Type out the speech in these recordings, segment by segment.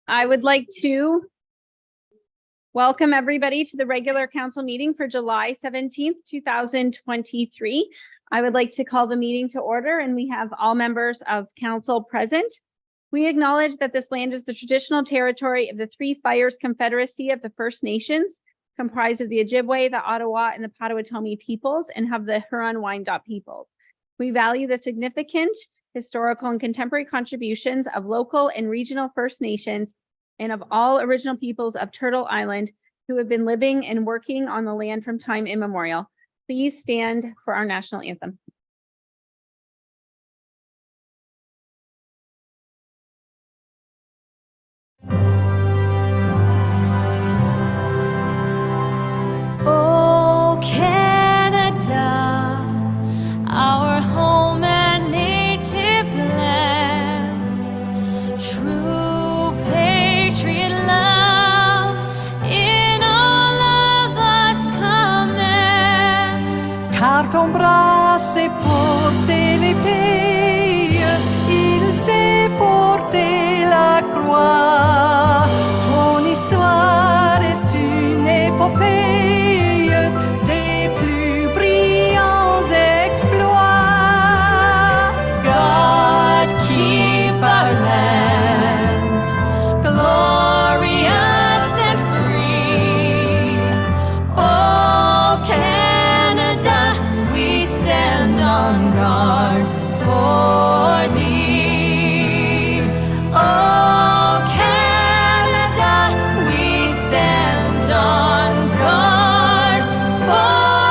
I would like to welcome everybody to the regular council meeting for July 17th, 2023. I would like to call the meeting to order, and we have all members of council present. We acknowledge that this land is the traditional territory of the Three Fires Confederacy of the First Nations, comprised of the Ojibwe, the Ottawa, and the Potawatomi peoples, and of the Huron-Wyandot peoples. We value the significant historical and contemporary contributions of local and regional First Nations and of all original peoples of Turtle Island who have been living and working on the land from time immemorial. Please stand for our national anthem. Oh, Canada, our home and native land, true patriot love in all of us command. Car ton bras s'est porté l'épée, il s'est porté la croix. Ton histoire est une épopée des plus brillants exploits. God keep our land glorious and free. Oh, Canada, we stand on guard for thee. Oh, Canada, we stand on guard for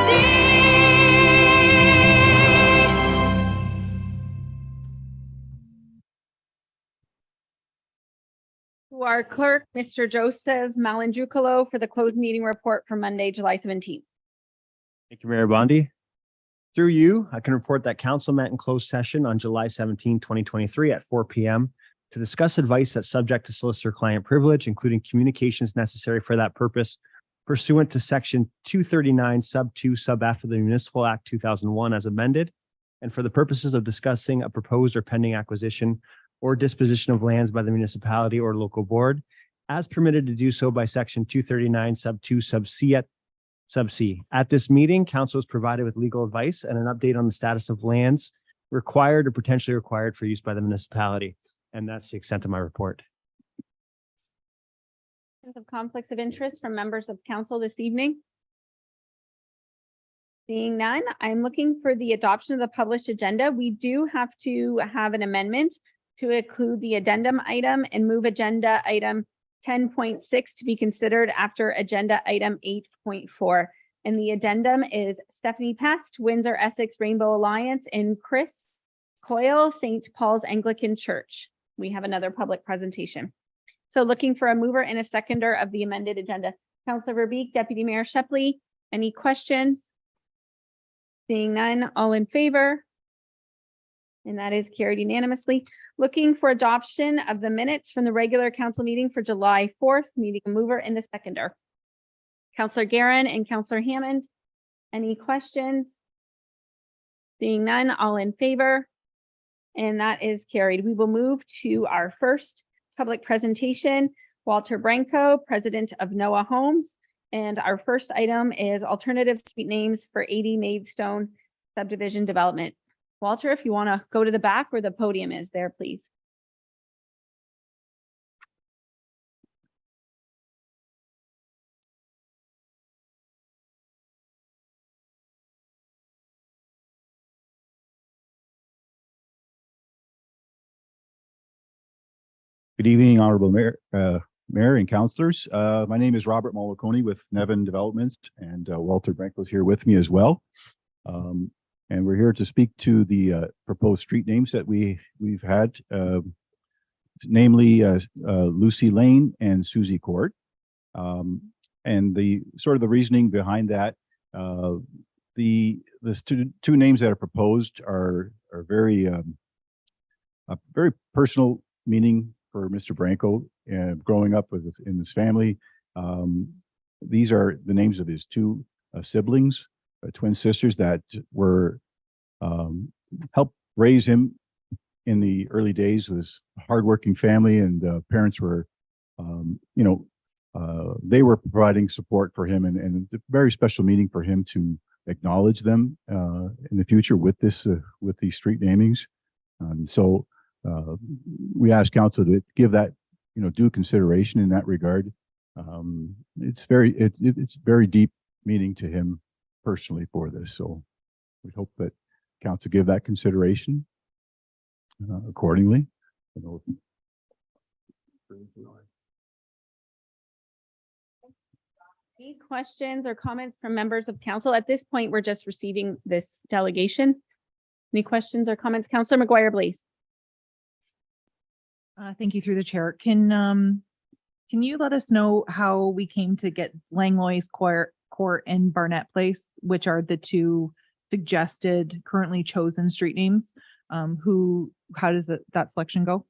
thee. To our clerk, Mr. Joseph Malandrucolo, for the closed meeting report for Monday, July 17th. Thank you, Mayor Bondi. Through you, I can report that council met in closed session on July 17, 2023 at 4 p.m. to discuss advice that's subject to solicitor-client privilege, including communications necessary for that purpose pursuant to section 239 sub 2 sub F of the Municipal Act 2001 as amended, and for the purposes of discussing a proposed or pending acquisition or disposition of lands by the municipality or local board, as permitted to do so by section 239 sub 2 sub C. At this meeting, council was provided with legal advice and an update on the status of lands required or potentially required for use by the municipality. And that's the extent of my report. Of conflicts of interest from members of council this evening? Seeing none, I'm looking for the adoption of the published agenda. We do have to have an amendment to include the addendum item and move agenda item 10.6 to be considered after agenda item 8.4. And the addendum is Stephanie Pest, Windsor Essex Rainbow Alliance, and Chris Coyle, St. Paul's Anglican Church. We have another public presentation. So looking for a mover and a seconder of the amended agenda. Councillor Verbeek, Deputy Mayor Shepley, any questions? Seeing none, all in favor? And that is carried unanimously. Looking for adoption of the minutes from the regular council meeting for July 4th, needing a mover and a seconder. Councillor Guerin and Councillor Hammond, any questions? Seeing none, all in favor? And that is carried. We will move to our first public presentation. Walter Branco, President of Noah Homes. And our first item is alternative street names for 80 Maidstone subdivision development. Walter, if you want to go to the back where the podium is there, please. Good evening, Honorable Mayor and Councillors. My name is Robert Mollicone with Nevin Developments, and Walter Branco is here with me as well. And we're here to speak to the proposed street names that we've had, namely Lucy Lane and Susie Court. And the sort of the reasoning behind that, the two names that are proposed are very very personal meaning for Mr. Branco, growing up in his family. These are the names of his two siblings, twin sisters that were helped raise him in the early days was a hardworking family, and parents were, they were providing support for him, and it's a very special meeting for him to acknowledge them in the future with this with these street namings. So we ask council to give that due consideration in that regard. It's very deep meaning to him personally for this. So we hope that council give that consideration accordingly. Any questions or comments from members of council? At this point, we're just receiving this delegation. Any questions or comments? Councillor McGuire, please. Thank you through the chair. Can you let us know how we came to get Langlois Court and Barnett Place, which are the two suggested currently chosen street names? How does that selection go?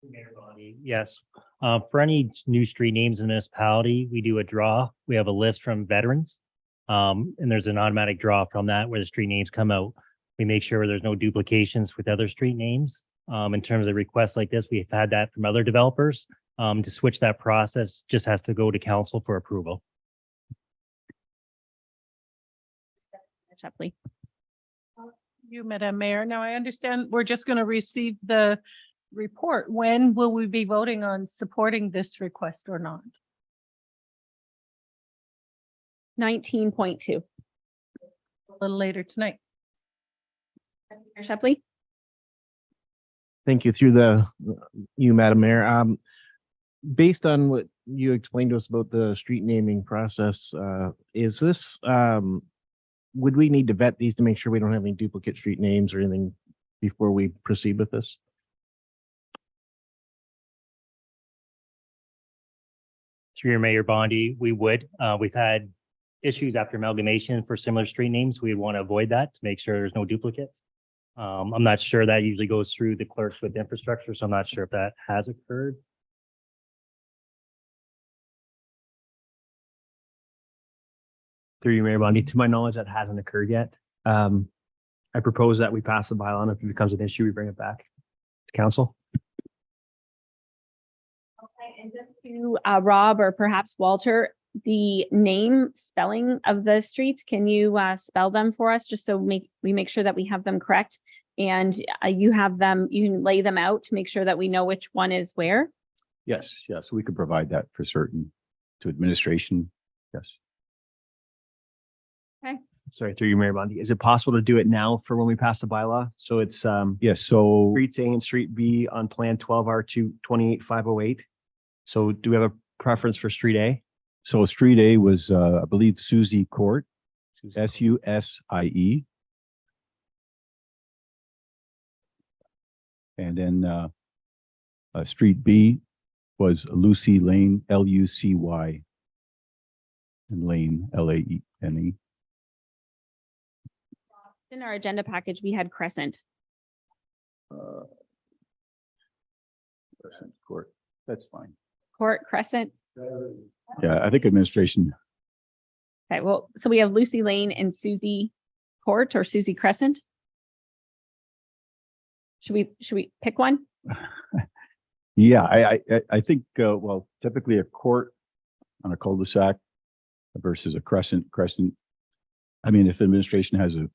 Mayor Bonnie, yes. For any new street names in the municipality, we do a draw. We have a list from veterans. And there's an automatic draw from that where the street names come out. We make sure there's no duplications with other street names. In terms of requests like this, we've had that from other developers. To switch that process just has to go to council for approval. Shepley. You, Madam Mayor. Now I understand we're just going to receive the report. When will we be voting on supporting this request or not? 19.2. A little later tonight. Shepley. Thank you. You, Madam Mayor. Based on what you explained to us about the street naming process, is this, would we need to vet these to make sure we don't have any duplicate street names or anything before we proceed with this? Through your Mayor Bondi, we would. We've had issues after amalgamation for similar street names. We want to avoid that to make sure there's no duplicates. I'm not sure that usually goes through the clerks with infrastructure, so I'm not sure if that has occurred. Through you, Mayor Bondi, to my knowledge, that hasn't occurred yet. I propose that we pass the bylaw, and if it becomes an issue, we bring it back to council. Okay, and just to Rob or perhaps Walter, the name spelling of the streets, can you spell them for us just so we make sure that we have them correct? And you can lay them out to make sure that we know which one is where? Yes, we could provide that for certain to administration. Yes. Sorry, through you, Mayor Bondi. Is it possible to do it now for when we pass the bylaw? So it's Yes, so Street A and Street B on Plan 12R2 28508. So do we have a preference for Street A? Street A was, I believe, Susie Court, SUSIE. And then Street B was Lucy Lane, LUCY, and Lane, LANE. In our agenda package, we had Crescent. Court, that's fine. Court, Crescent. Yeah, I think administration. Okay, well, so we have Lucy Lane and Susie Court or Susie Crescent. Should we pick one? Yeah, I think, well, typically a court on a cul-de-sac versus a crescent. I mean, if administration has a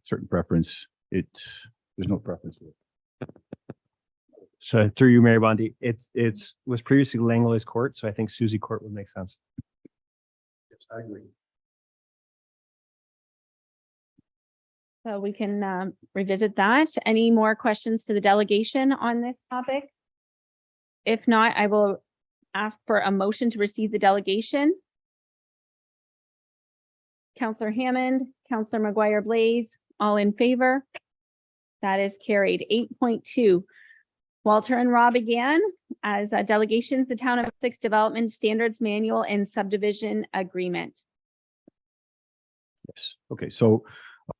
certain preference, there's no preference. So through you, Mayor Bondi, it was previously Langlois Court, so I think Susie Court would make sense. Yes, I agree. So we can revisit that. Any more questions to the delegation on this topic? If not, I will ask for a motion to receive the delegation. Councillor Hammond, Councillor McGuire Blaze, all in favor? That is carried. 8.2. Walter and Rob again, as delegations, the Town of Essex Development Standards Manual and Subdivision Agreement. Yes. Okay. So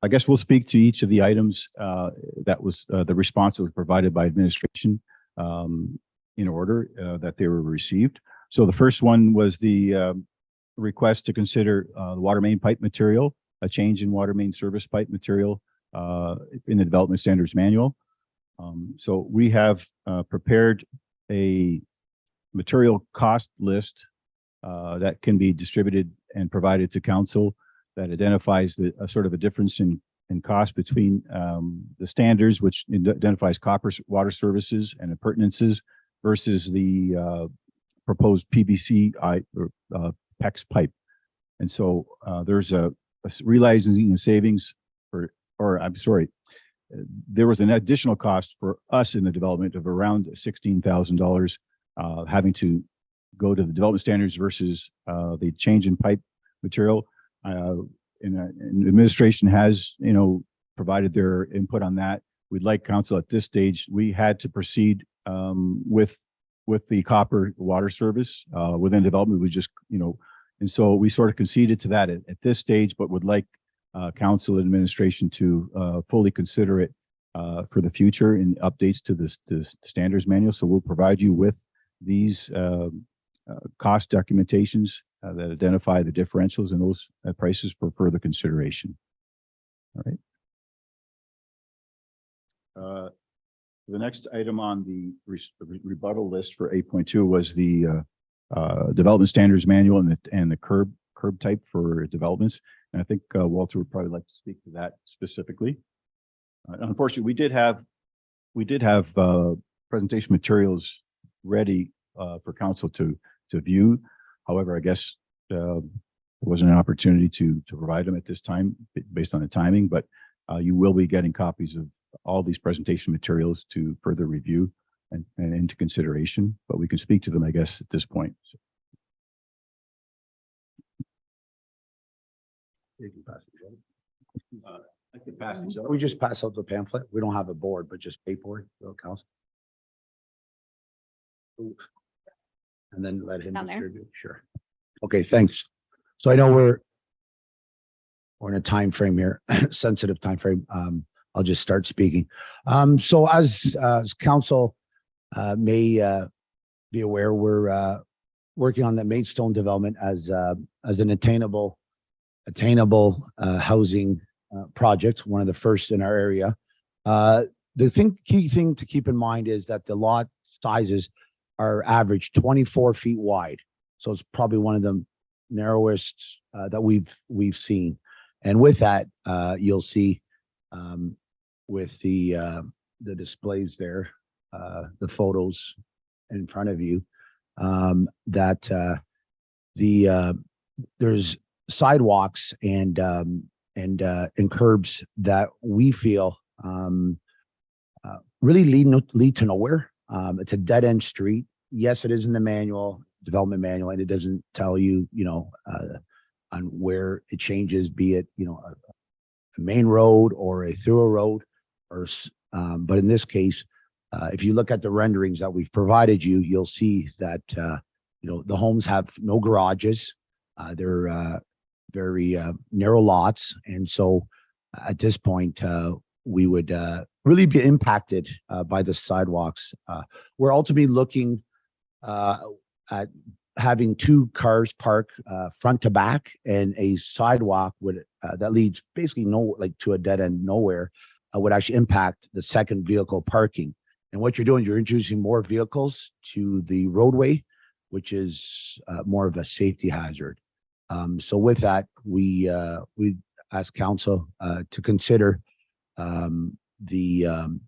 I guess we'll speak to each of the items that was the response that was provided by administration in order that they were received. So the first one was the request to consider the water main pipe material, a change in water main service pipe material in the Development Standards Manual. So we have prepared a material cost list that can be distributed and provided to council that identifies a sort of a difference in cost between the standards, which identifies copper water services and appurtenances versus the proposed PVC PEX pipe. And so there's a realizing the savings there was an additional cost for us in the development of around $16,000 having to go to the development standards versus the change in pipe material. And administration has, provided their input on that. We'd like council at this stage, we had to proceed with the copper water service within development. We just, and so we sort of conceded to that at this stage, but would like council and administration to fully consider it for the future in updates to the standards manual. So we'll provide you with these cost documentations that identify the differentials and those prices for further consideration. All right. The next item on the rebuttal list for 8.2 was the development standards manual and the curb type for developments. And I think Walter would probably like to speak to that specifically. Unfortunately, we did have presentation materials ready for council to view. However, I guess there wasn't an opportunity to provide them at this time based on the timing, but you will be getting copies of all these presentation materials to further review and into consideration, but we can speak to them, I guess, at this point. So. You can pass these out. I can pass these out. We just pass out the pamphlet. We don't have a board, but just paperwork. Council. And then let him Down there. distribute. Sure. Okay, thanks. So I know we're in a time frame here, sensitive time frame. I'll just start speaking. So as council may be aware, we're working on the Maidstone development as an attainable housing project, one of the first in our area. The key thing to keep in mind is that the lot sizes are average 24 feet wide. So it's probably one of the narrowest that we've seen. And with that, you'll see with the displays there, the photos in front of you, that there's sidewalks and curbs that we feel really lead to nowhere. It's a dead end street. Yes, it is in the development manual, and it doesn't tell you, on where it changes, be it, a main road or a through a road, but in this case, if you look at the renderings that we've provided you, you'll see that, the homes have no garages. They're very narrow lots. And so at this point, we would really be impacted by the sidewalks. We're ultimately looking at having two cars park front to back, and a sidewalk that leads basically to a dead end nowhere would actually impact the second vehicle parking. And what you're doing, you're introducing more vehicles to the roadway, which is more of a safety hazard. So with that, we ask council to consider the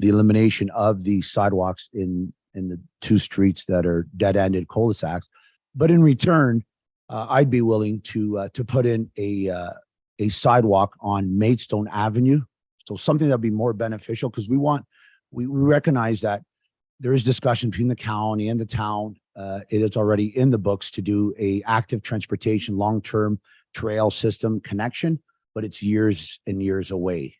elimination of the sidewalks in the two streets that are dead-ended cul-de-sacs. But in return, I'd be willing to put in a sidewalk on Maidstone Avenue. So something that'd be more beneficial, because we recognize that there is discussion between the county and the town. It is already in the books to do a active transportation long-term trail system connection, but it's years and years away.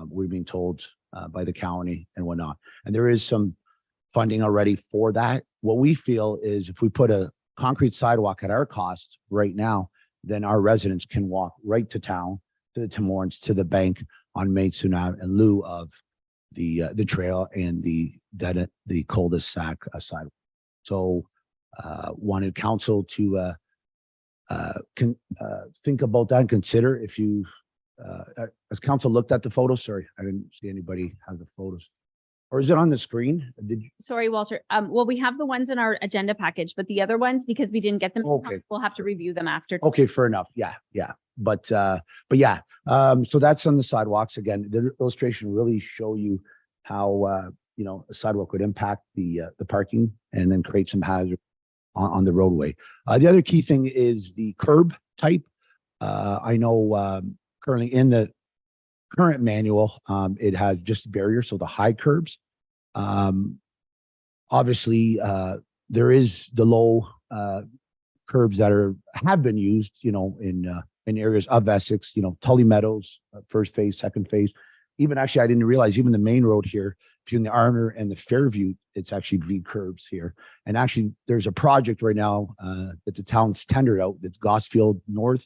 We've been told by the county and whatnot. And there is some funding already for that. What we feel is if we put a concrete sidewalk at our cost right now, then our residents can walk right to town, to the Tim Hortons, to the bank on Maidstone Ave in lieu of the trail and the cul-de-sac sidewalk. So wanted council to think about that and consider if you has council looked at the photos? Sorry, I didn't see anybody have the photos. Or is it on the screen? Did you? Sorry, Walter. Well, we have the ones in our agenda package, but the other ones, because we didn't get them, Okay. we'll have to review them after. Okay, fair enough. Yeah, yeah. But yeah, so that's on the sidewalks. Again, the illustration really show you how, you know, a sidewalk would impact the parking and then create some hazard on the roadway. The other key thing is the curb type. I know currently in the current manual, it has just barrier, so the high curbs. Obviously, there is the low curbs that have been used, you know, in areas of Essex, you know, Tully Meadows, first phase, second phase. Even actually, I didn't realize even the main road here between the Arner and the Fairview, it's actually V curbs here. And actually, there's a project right now that the town's tendered out. That's Gosfield North,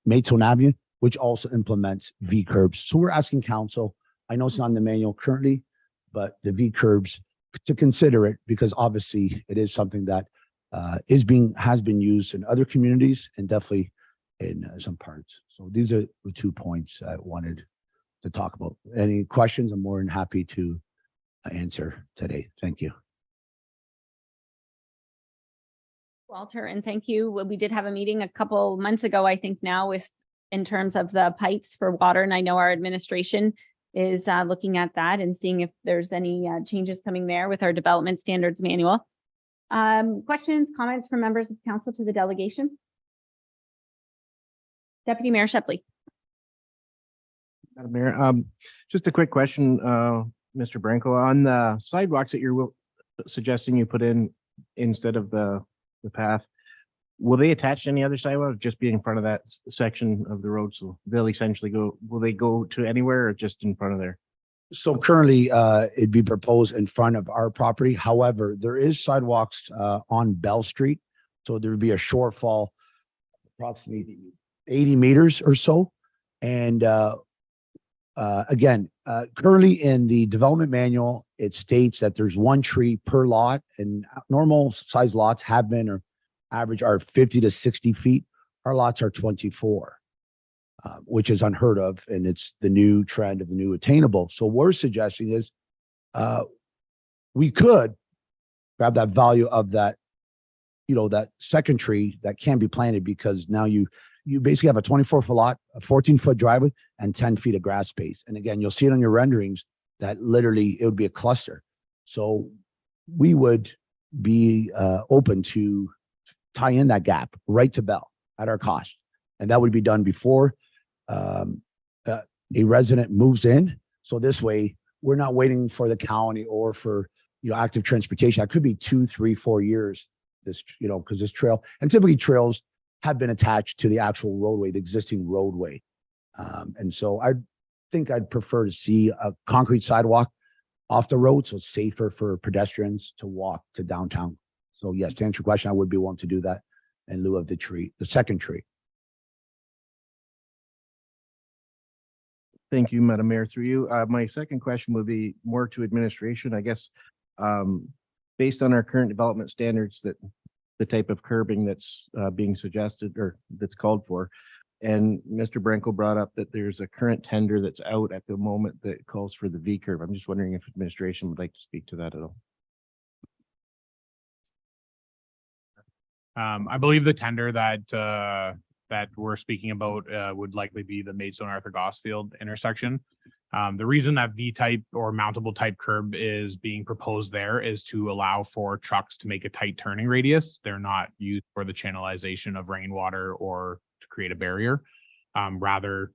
Maidstone Avenue, which also implements V curbs. So we're asking council, I know it's not in the manual currently, but the V curbs to consider it, because obviously it is something that has been used in other communities and definitely in some parts. So these are the 2 points I wanted to talk about. Any questions? I'm more than happy to answer today. Thank you. Walter, and thank you. We did have a meeting a couple months ago, I think now, with in terms of the pipes for water. And I know our administration is looking at that and seeing if there's any changes coming there with our development standards manual. Questions, comments from members of council to the delegation? Deputy Mayor Shepley. Madam Mayor, just a quick question, Mr. Branco, on the sidewalks that you're suggesting you put in instead of the path. Will they attach to any other sidewalk, or just be in front of that section of the road? So they'll essentially will they go to anywhere or just in front of there? So currently, it'd be proposed in front of our property. However, there is sidewalks on Bell Street. So there would be a shortfall, approximately 80 meters or so. And again, currently in the development manual, it states that there's 1 tree per lot, and normal size lots have been or average are 50 to 60 feet. Our lots are 24. Which is unheard of, and it's the new trend of the new attainable. So what we're suggesting is we could grab that value of that, you know, that second tree that can be planted, because now you basically have a 24-foot lot, a 14-foot driveway, and 10 feet of grass space. And again, you'll see it on your renderings that literally it would be a cluster. So we would be open to tie in that gap right to Bell at our cost. And that would be done before a resident moves in. So this way, we're not waiting for the county or for, you know, active transportation. That could be 2, 3, 4 years, this, you know, because this trail, and typically trails have been attached to the actual roadway, the existing roadway. And so I think I'd prefer to see a concrete sidewalk off the road, so it's safer for pedestrians to walk to downtown. So yes, to answer your question, I would be willing to do that in lieu of the tree, the second tree. Thank you, Madam Mayor, through you. My second question would be more to administration, I guess. Based on our current development standards, that the type of curbing that's being suggested or that's called for. And Mr. Branco brought up that there's a current tender that's out at the moment that calls for the V curve. I'm just wondering if administration would like to speak to that at all. I believe the tender that we're speaking about would likely be the Maidstone Arthur Gosfield intersection. The reason that V-type or mountable type curb is being proposed there is to allow for trucks to make a tight turning radius. They're not used for the channelization of rainwater or to create a barrier. Rather,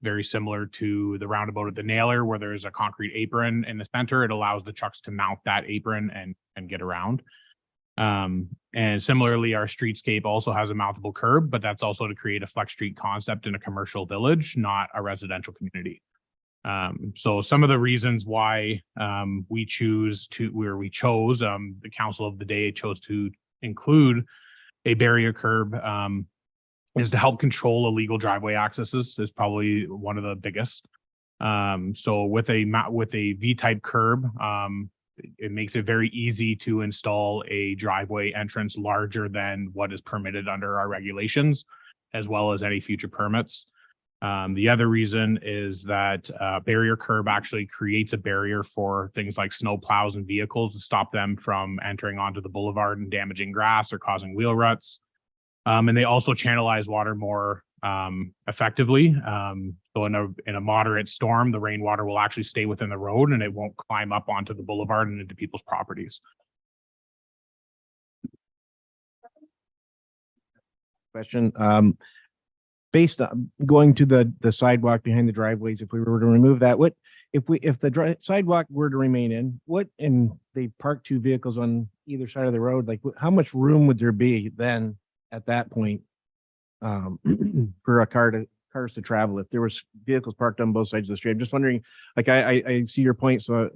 very similar to the roundabout at the Nailer, where there's a concrete apron in the center. It allows the trucks to mount that apron and get around. And similarly, our streetscape also has a mountable curb, but that's also to create a flex street concept in a commercial village, not a residential community. So some of the reasons why we chose, the council of the day chose to include a barrier curb is to help control illegal driveway accesses is probably one of the biggest. So with a V-type curb, it makes it very easy to install a driveway entrance larger than what is permitted under our regulations, as well as any future permits. The other reason is that barrier curb actually creates a barrier for things like snow plows and vehicles to stop them from entering onto the boulevard and damaging grass or causing wheel ruts. And they also channelize water more effectively. So in a moderate storm, the rainwater will actually stay within the road and it won't climb up onto the boulevard and into people's properties. Question, based on going to the sidewalk behind the driveways, if we were to remove that, if the sidewalk were to remain in, and they park two vehicles on either side of the road, like how much room would there be then at that point for cars to travel if there was vehicles parked on both sides of the street? I'm just wondering, like, I see your point. So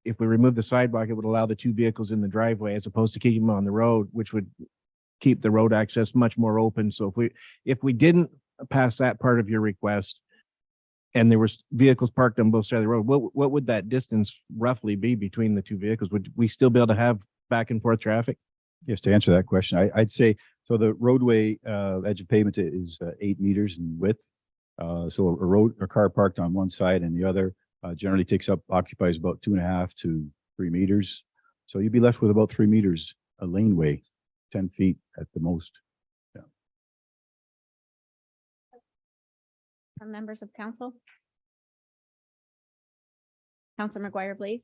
if we remove the sidewalk, it would allow the two vehicles in the driveway as opposed to keeping them on the road, which would keep the road access much more open. So if we didn't pass that part of your request and there was vehicles parked on both sides of the road, what would that distance roughly be between the two vehicles? Would we still be able to have back and forth traffic? Yes, to answer that question, I'd say, so the roadway edge of pavement is 8 meters in width. So a car parked on one side and the other generally occupies about 2.5 to 3 meters. So you'd be left with about 3 meters a laneway, 10 feet at the most. From members of council? Councilor McGuire Blaze?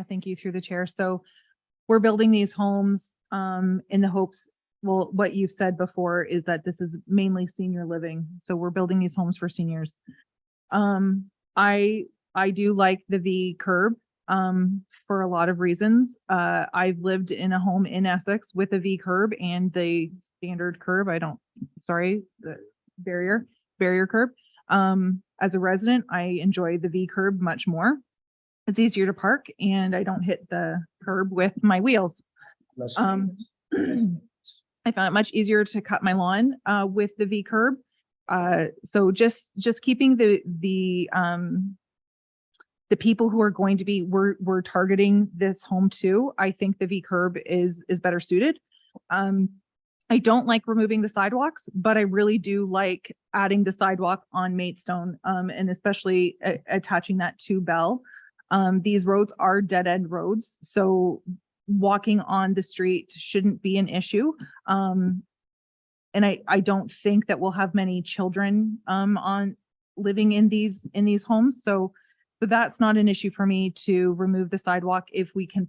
Thank you through the chair. So we're building these homes in the hopes, well, what you've said before is that this is mainly senior living. So we're building these homes for seniors. I do like the V curb for a lot of reasons. I've lived in a home in Essex with a V curb and the standard curb. The barrier curb. As a resident, I enjoy the V curb much more. It's easier to park and I don't hit the curb with my wheels. I found it much easier to cut my lawn with the V curb. So just keeping the people who are going to be, we're targeting this home to, I think the V curb is better suited. I don't like removing the sidewalks, but I really do like adding the sidewalk on Maidstone, and especially attaching that to Bell. These roads are dead end roads, so walking on the street shouldn't be an issue. And I don't think that we'll have many children living in these homes. So that's not an issue for me to remove the sidewalk if we can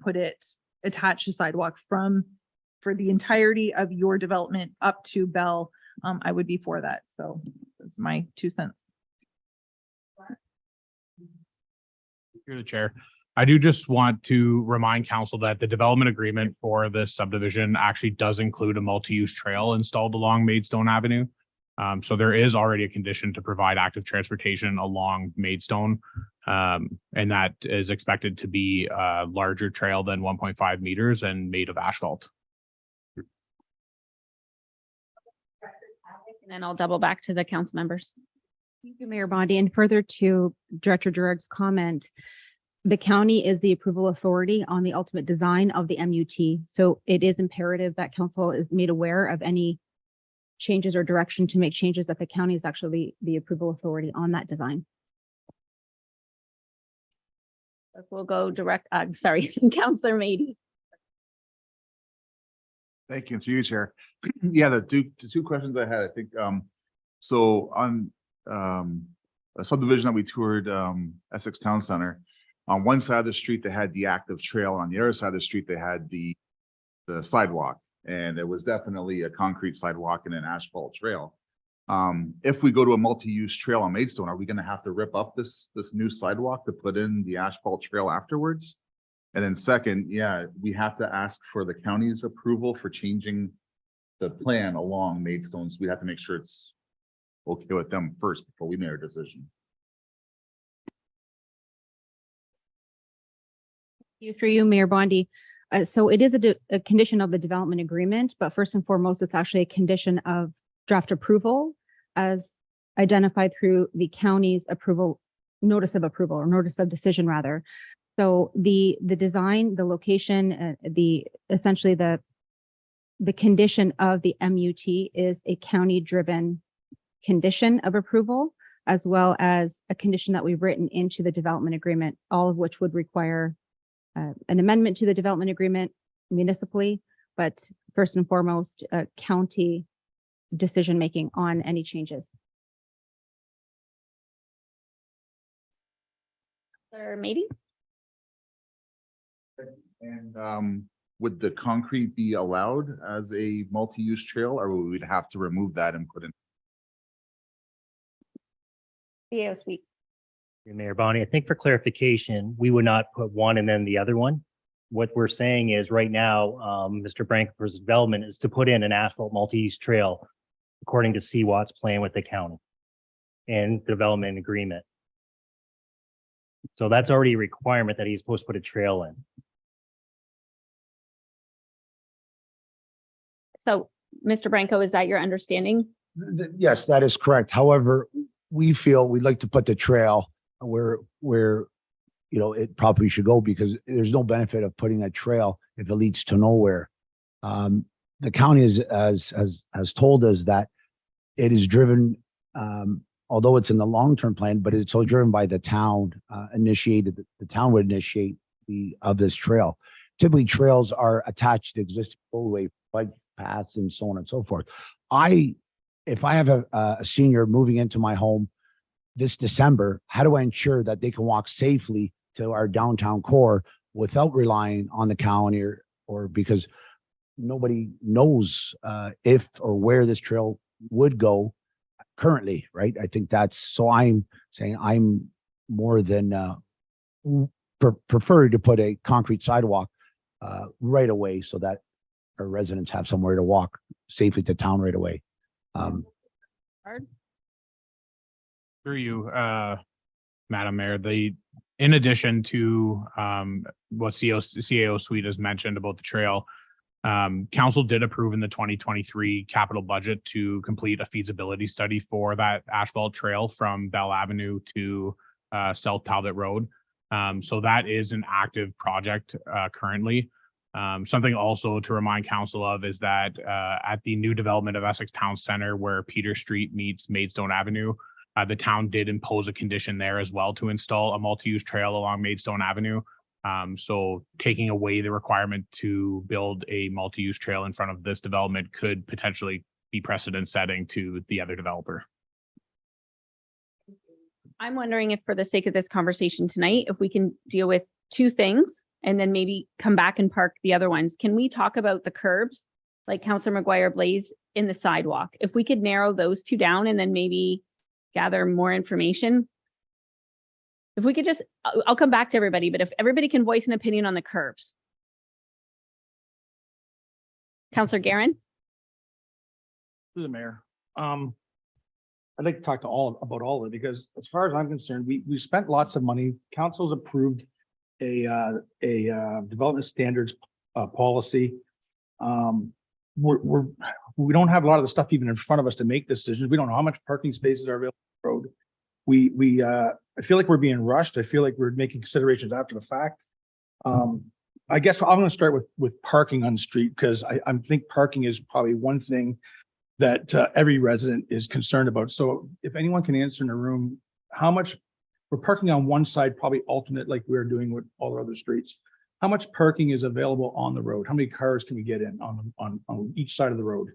attach the sidewalk for the entirety of your development up to Bell. I would be for that. So that's my 2 cents. Through the chair, I do just want to remind council that the development agreement for this subdivision actually does include a multi-use trail installed along Maidstone Avenue. So there is already a condition to provide active transportation along Maidstone. And that is expected to be a larger trail than 1.5 meters and made of asphalt. And then I'll double back to the council members. Thank you, Mayor Bondi. And further to Director Gerard's comment, the county is the approval authority on the ultimate design of the MUT. So it is imperative that council is made aware of any changes or direction to make changes, that the county is actually the approval authority on that design. We'll go direct, Councilor Mady. Thank you, through you, Chair. Yeah, the two questions I had, I think, so on a subdivision that we toured, Essex Town Center, on one side of the street, they had the active trail. On the other side of the street, they had the sidewalk. And it was definitely a concrete sidewalk and an asphalt trail. If we go to a multi-use trail on Maidstone, are we going to have to rip up this new sidewalk to put in the asphalt trail afterwards? And then second, yeah, we have to ask for the county's approval for changing the plan along Maidstone. So we have to make sure it's okay with them first before we make our decision. Through you, Mayor Bondi. So it is a condition of the development agreement, but first and foremost, it's actually a condition of draft approval as identified through the county's notice of approval or notice of decision rather. So the design, the location, essentially the condition of the MUT is a county driven condition of approval, as well as a condition that we've written into the development agreement, all of which would require an amendment to the development agreement municipally, but first and foremost, county decision-making on any changes. Counselor Meady? And would the concrete be allowed as a multi-use trail, or would we have to remove that and put in? CAO Suite. Mayor Bonnie, I think for clarification, we would not put one and then the other one. What we're saying is right now, Mr. Branken's development is to put in an asphalt multi-use trail according to CWAT's plan with the county and development agreement. So that's already a requirement that he's supposed to put a trail in. So, Mr. Branco, is that your understanding? Yes, that is correct. However, we feel we'd like to put the trail where, you know, it probably should go, because there's no benefit of putting a trail if it leads to nowhere. The county has told us that it is driven, although it's in the long-term plan, but it's all driven by the town, the town would initiate this trail. Typically, trails are attached to existing roadway, bike paths and so on and so forth. If I have a senior moving into my home this December, how do I ensure that they can walk safely to our downtown core without relying on the county or because nobody knows if or where this trail would go currently, right? I think so I'm saying I'm more than prefer to put a concrete sidewalk right away so that our residents have somewhere to walk safely to town right away. Through you, Madam Mayor, in addition to what CAO Suite has mentioned about the trail, council did approve in the 2023 capital budget to complete a feasibility study for that asphalt trail from Bell Avenue to South Talbot Road. So that is an active project currently. Something also to remind council of is that at the new development of Essex Town Center, where Peter Street meets Maidstone Avenue, the town did impose a condition there as well to install a multi-use trail along Maidstone Avenue. So taking away the requirement to build a multi-use trail in front of this development could potentially be precedent setting to the other developer. I'm wondering if, for the sake of this conversation tonight, if we can deal with two things and then maybe come back and park the other ones. Can we talk about the curbs, like Councillor McGuire Blaze, in the sidewalk? If we could narrow those two down and then maybe gather more information. If we could just, I'll come back to everybody, but if everybody can voice an opinion on the curbs. Councillor Guerin? Through the mayor. I'd like to talk to about all of it, because as far as I'm concerned, we spent lots of money. Council's approved a development standards policy. We don't have a lot of the stuff even in front of us to make decisions. We don't know how much parking spaces are available on the road. I feel like we're being rushed. I feel like we're making considerations after the fact. I guess I'm going to start with parking on the street, because I think parking is probably one thing that every resident is concerned about. So if anyone can answer in the room, how much we're parking on one side, probably alternate like we're doing with all our other streets. How much parking is available on the road? How many cars can we get in on each side of the road?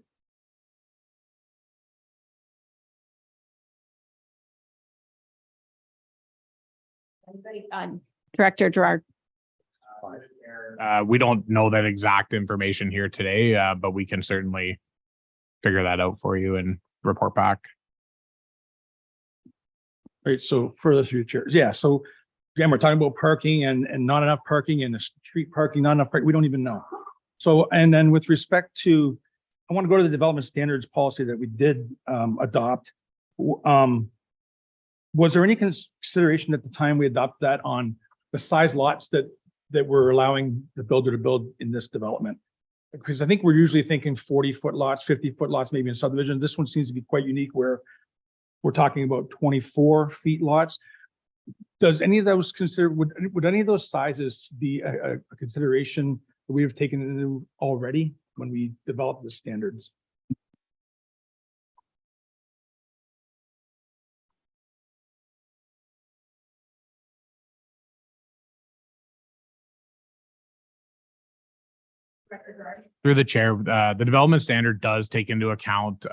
Director Gerard. We don't know that exact information here today, but we can certainly figure that out for you and report back. Right, so for the future, yeah, so again, we're talking about parking and not enough parking, and the street parking, not enough parking, we don't even know. So, and then with respect to, I want to go to the development standards policy that we did adopt. Was there any consideration at the time we adopted that on the size lots that we're allowing the builder to build in this development? Because I think we're usually thinking 40-foot lots, 50-foot lots, maybe in subdivision. This one seems to be quite unique, where we're talking about 24 feet lots. Does any of those would any of those sizes be a consideration that we have taken into already when we develop the standards? Through the chair, the development standard does take into account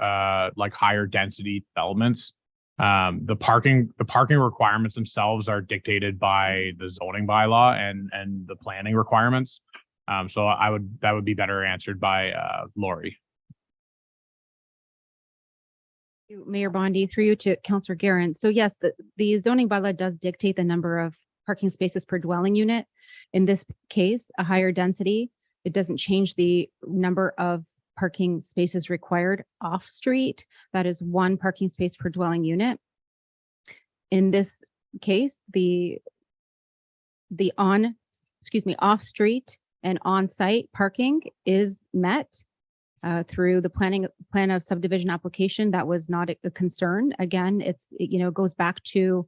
like higher density developments. The parking requirements themselves are dictated by the zoning bylaw and the planning requirements. So that would be better answered by Lori. you, Mayor Bondi, through you to Councillor Guerin. So yes, the zoning bylaw does dictate the number of parking spaces per dwelling unit. In this case, a higher density, it doesn't change the number of parking spaces required off-street. That is one parking space per dwelling unit. In this case, the off-street and on-site parking is met through the plan of subdivision application. That was not a concern. Again, it goes back to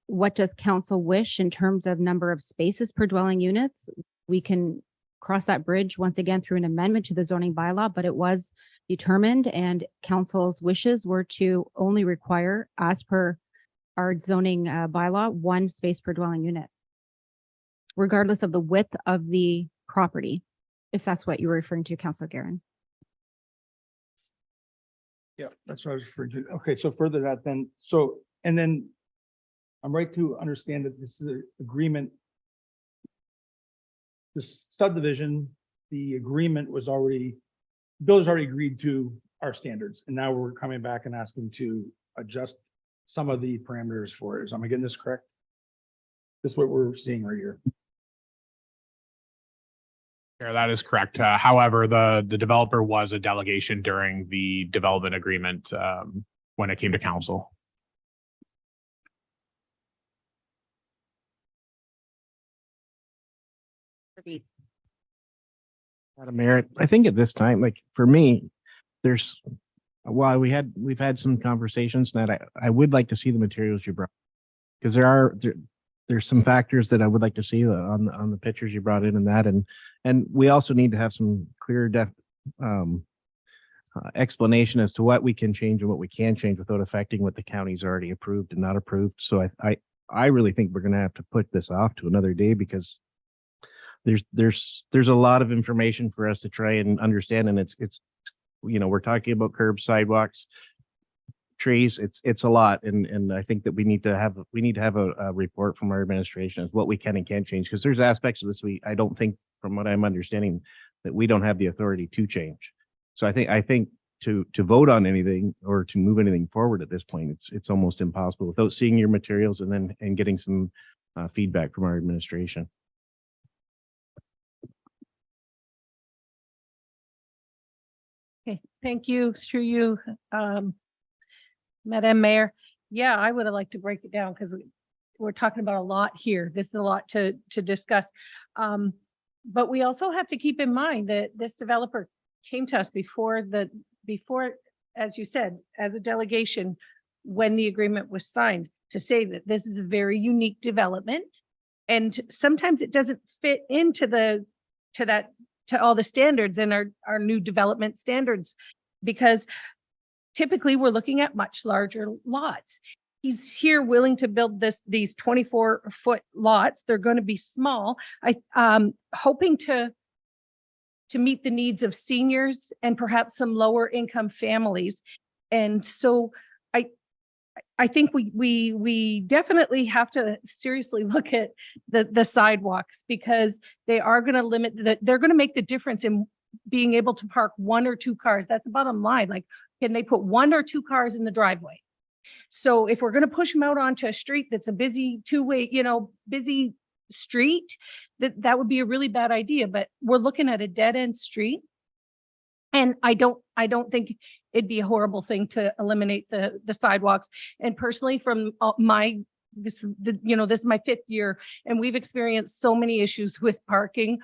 what does council wish in terms of number of spaces per dwelling units. We can cross that bridge once again through an amendment to the zoning bylaw, but it was determined and council's wishes were to only require, as per our zoning bylaw, one space per dwelling unit, regardless of the width of the property, if that's what you were referring to, Councilor Guerin. Yeah, that's what I was referring to. Okay, so further that then, and then I'm right to understand that this is an agreement. This subdivision, the agreement was already, Bill has already agreed to our standards, and now we're coming back and asking to adjust some of the parameters for it. Am I getting this correct? This is what we're seeing right here. Yeah, that is correct. However, the developer was a delegation during the development agreement when it came to council. Madam Mayor, I think at this time, like for me, we've had some conversations that I would like to see the materials you brought. Because there's some factors that I would like to see on the pictures you brought in and that, and we also need to have some clear explanation as to what we can change and what we can change without affecting what the county's already approved and not approved. So I really think we're gonna have to put this off to another day because there's a lot of information for us to try and understand, and it's we're talking about curbs, sidewalks, trees. It's a lot, and I think that we need to have a report from our administration as what we can and can't change, because there's aspects of this I don't think, from what I'm understanding, that we don't have the authority to change. So I think to vote on anything or to move anything forward at this point, it's almost impossible without seeing your materials and getting some feedback from our administration. Okay, thank you, through you, Madam Mayor. Yeah, I would have liked to break it down because we're talking about a lot here. This is a lot to discuss. But we also have to keep in mind that this developer came to us before, as you said, as a delegation, when the agreement was signed, to say that this is a very unique development. And sometimes it doesn't fit into all the standards and our new development standards, because typically we're looking at much larger lots. He's here willing to build these 24-foot lots. They're going to be small. Hoping to meet the needs of seniors and perhaps some lower income families. And so I think we definitely have to seriously look at the sidewalks, because they are going to limit they're going to make the difference in being able to park one or two cars. That's the bottom line. Like, can they put one or two cars in the driveway? So if we're going to push them out onto a street that's a busy two-way, busy street, that would be a really bad idea. But we're looking at a dead-end street. And I don't think it'd be a horrible thing to eliminate the sidewalks. And personally, from this is my 5th year, and we've experienced so many issues with parking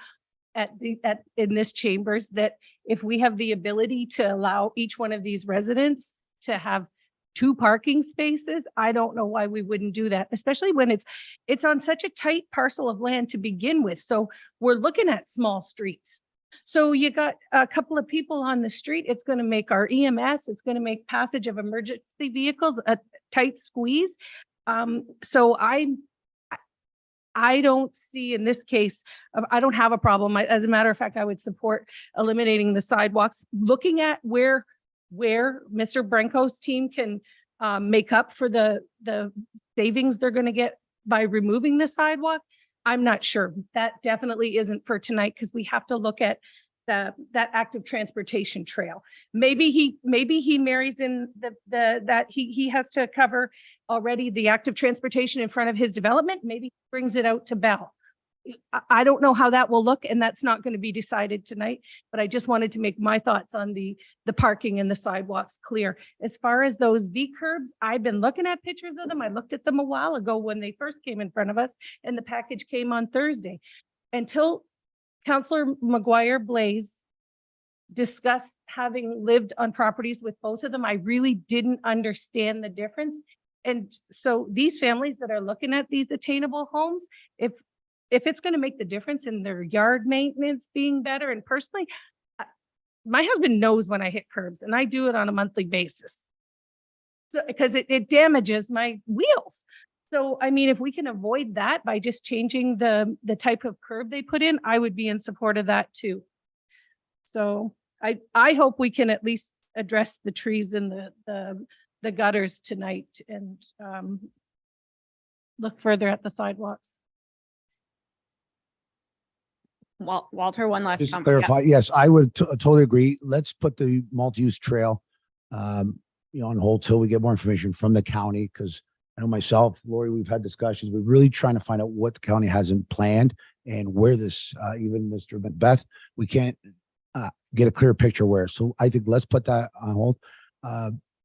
in this chambers, that if we have the ability to allow each one of these residents to have 2 parking spaces, I don't know why we wouldn't do that, especially when it's on such a tight parcel of land to begin with. So we're looking at small streets. So you got a couple of people on the street. It's going to make our EMS, it's going to make passage of emergency vehicles a tight squeeze. So I don't see in this case, I don't have a problem. As a matter of fact, I would support eliminating the sidewalks, looking at where Mr. Branco's team can make up for the savings they're going to get by removing the sidewalk. I'm not sure. That definitely isn't for tonight because we have to look at that active transportation trail. Maybe he marries in that he has to cover already the active transportation in front of his development. Maybe he brings it out to Bell. I don't know how that will look, and that's not going to be decided tonight, but I just wanted to make my thoughts on the parking and the sidewalks clear. As far as those V curbs, I've been looking at pictures of them. I looked at them a while ago when they first came in front of us, and the package came on Thursday. Until Councillor McGuire Blaze discussed having lived on properties with both of them, I really didn't understand the difference. And so these families that are looking at these attainable homes, if it's going to make the difference in their yard maintenance being better, and personally, my husband knows when I hit curbs, and I do it on a monthly basis. So, because it damages my wheels. So, I mean, if we can avoid that by just changing the type of curb they put in, I would be in support of that too. So I hope we can at least address the trees and the gutters tonight and look further at the sidewalks. Walter, one last Just to comment. Yeah. clarify, yes, I would totally agree. Let's put the multi-use trail, on hold till we get more information from the county, because I know myself, Lori, we've had discussions. We're really trying to find out what the county hasn't planned and where this, even Mr. Macbeth, we can't get a clear picture where. So I think let's put that on hold.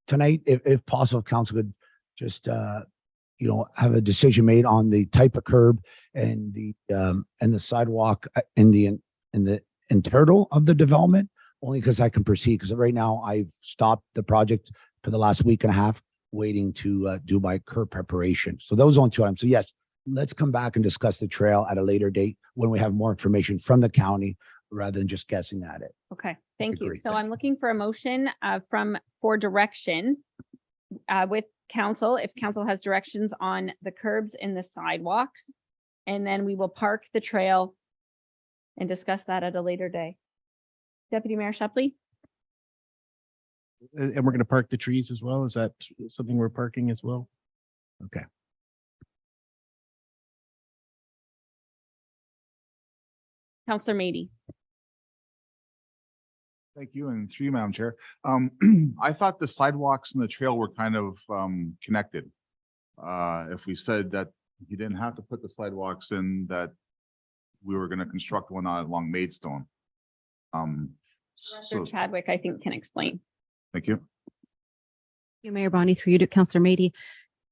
Tonight, if possible, council could just, have a decision made on the type of curb and the sidewalk in the internal of the development, only because I can proceed. Because right now I've stopped the project for the last week and a half, waiting to do my curb preparation. So those are on two items. So yes, let's come back and discuss the trail at a later date when we have more information from the county rather than just guessing at it. Okay, thank you. Agreed. So I'm looking for a motion for direction with council, if council has directions on the curbs and the sidewalks. And then we will park the trail and discuss that at a later day. Deputy Mayor Shepley? And we're going to park the trees as well? Is that something we're parking as well? Okay. Councillor Mady? Thank you, and through you, Madam Chair. I thought the sidewalks and the trail were kind of connected. If we said that you didn't have to put the sidewalks in, that we were going to construct one along Maidstone. Director Chadwick, I think, can explain. Thank you. You, Mayor Bonnie, through you to Councillor Mady.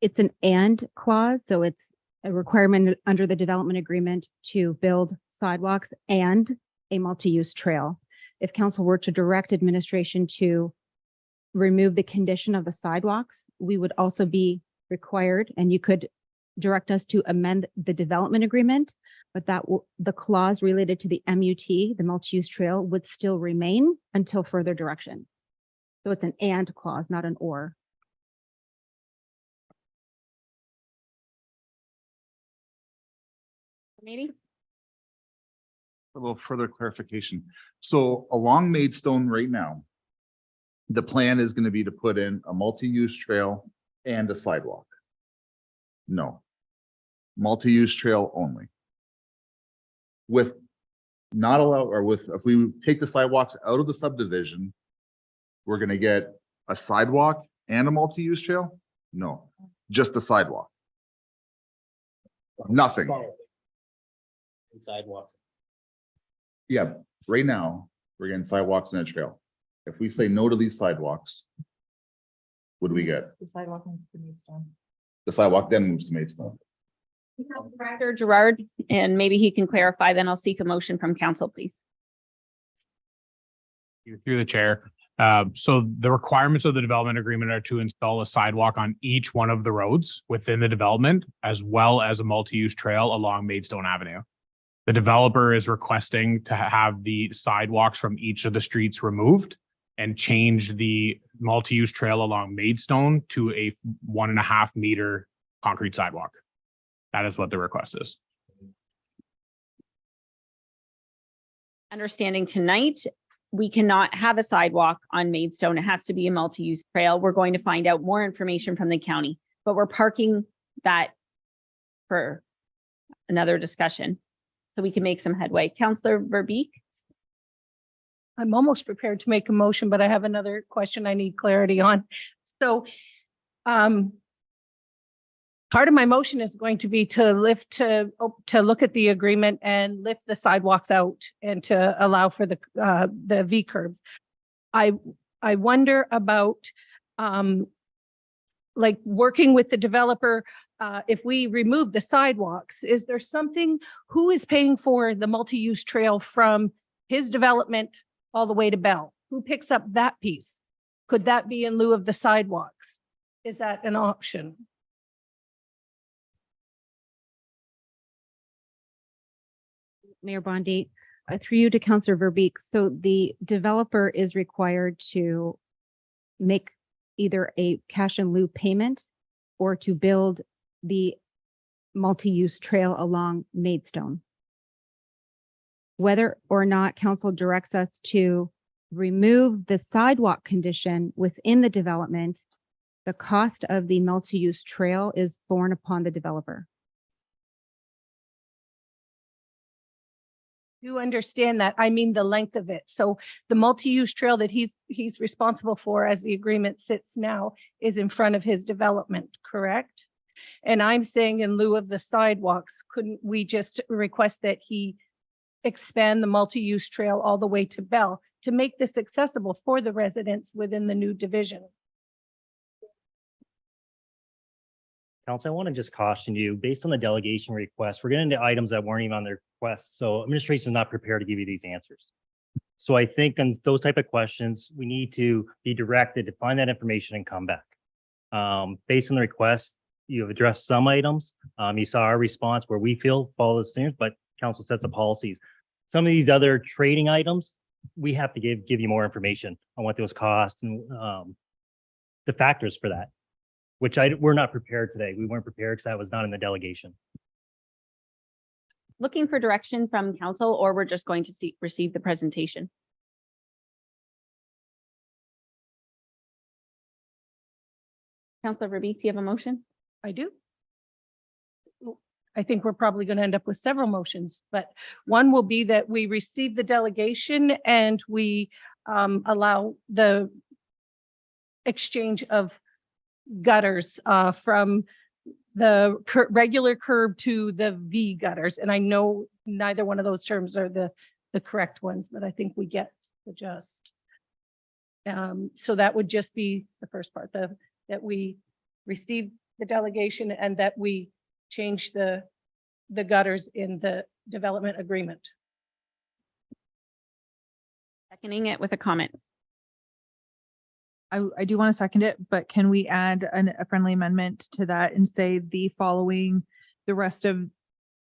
It's an and clause, so it's a requirement under the development agreement to build sidewalks and a multi-use trail. If council were to direct administration to remove the condition of the sidewalks, we would also be required, and you could direct us to amend the development agreement, but the clause related to the MUT, the multi-use trail, would still remain until further direction. So it's an and clause, not an or. Mady? A little further clarification. So along Maidstone right now, the plan is going to be to put in a multi-use trail and a sidewalk. No. Multi-use trail only. With not allow, or with, if we take the sidewalks out of the subdivision, we're going to get a sidewalk and a multi-use trail? No, just a sidewalk. Nothing. Sidewalks. Yeah, right now, we're getting sidewalks and a trail. If we say no to these sidewalks, what do we get? The sidewalk needs to be done. The sidewalk then moves to Maidstone. Director Gerard, and maybe he can clarify, then I'll seek a motion from council, please. Through the chair. So the requirements of the development agreement are to install a sidewalk on each one of the roads within the development, as well as a multi-use trail along Maidstone Avenue. The developer is requesting to have the sidewalks from each of the streets removed and change the multi-use trail along Maidstone to a 1.5 meter concrete sidewalk. That is what the request is. understanding tonight, we cannot have a sidewalk on Maidstone. It has to be a multi-use trail. We're going to find out more information from the county, but we're parking that for another discussion so we can make some headway. Councillor Verbeek? I'm almost prepared to make a motion, but I have another question I need clarity on. So, part of my motion is going to be to look at the agreement and lift the sidewalks out and to allow for the V curves. I wonder about, like working with the developer, if we remove the sidewalks, is there something, who is paying for the multi-use trail from his development all the way to Bell? Who picks up that piece? Could that be in lieu of the sidewalks? Is that an option? Mayor Bondi, through you to Councillor Verbeek. So the developer is required to make either a cash in lieu payment or to build the multi-use trail along Maidstone. Whether or not council directs us to remove the sidewalk condition within the development, the cost of the multi-use trail is borne upon the developer. Do understand that. I mean, the length of it. So the multi-use trail that he's responsible for as the agreement sits now is in front of his development, correct? And I'm saying in lieu of the sidewalks, couldn't we just request that he expand the multi-use trail all the way to Bell to make this accessible for the residents within the new division? Council, I want to just caution you, based on the delegation request, we're getting into items that weren't even on the request. So administration is not prepared to give you these answers. So I think on those type of questions, we need to be directed to find that information and come back. Based on the request, you have addressed some items. You saw our response where we feel follow the standards, but council sets the policies. Some of these other trading items, we have to give you more information on what those cost and the factors for that, which we're not prepared today. We weren't prepared because that was not in the delegation. Looking for direction from council, or we're just going to receive the presentation? Councillor Verbeek, do you have a motion? I do. I think we're probably going to end up with several motions, but one will be that we receive the delegation and we allow the exchange of gutters from the regular curb to the V gutters. And I know neither one of those terms are the correct ones, but I think we get the gist. So that would just be the first part, that we receive the delegation and that we change the gutters in the development agreement. Seconding it with a comment. I do want to second it, but can we add a friendly amendment to that and say the following, the rest of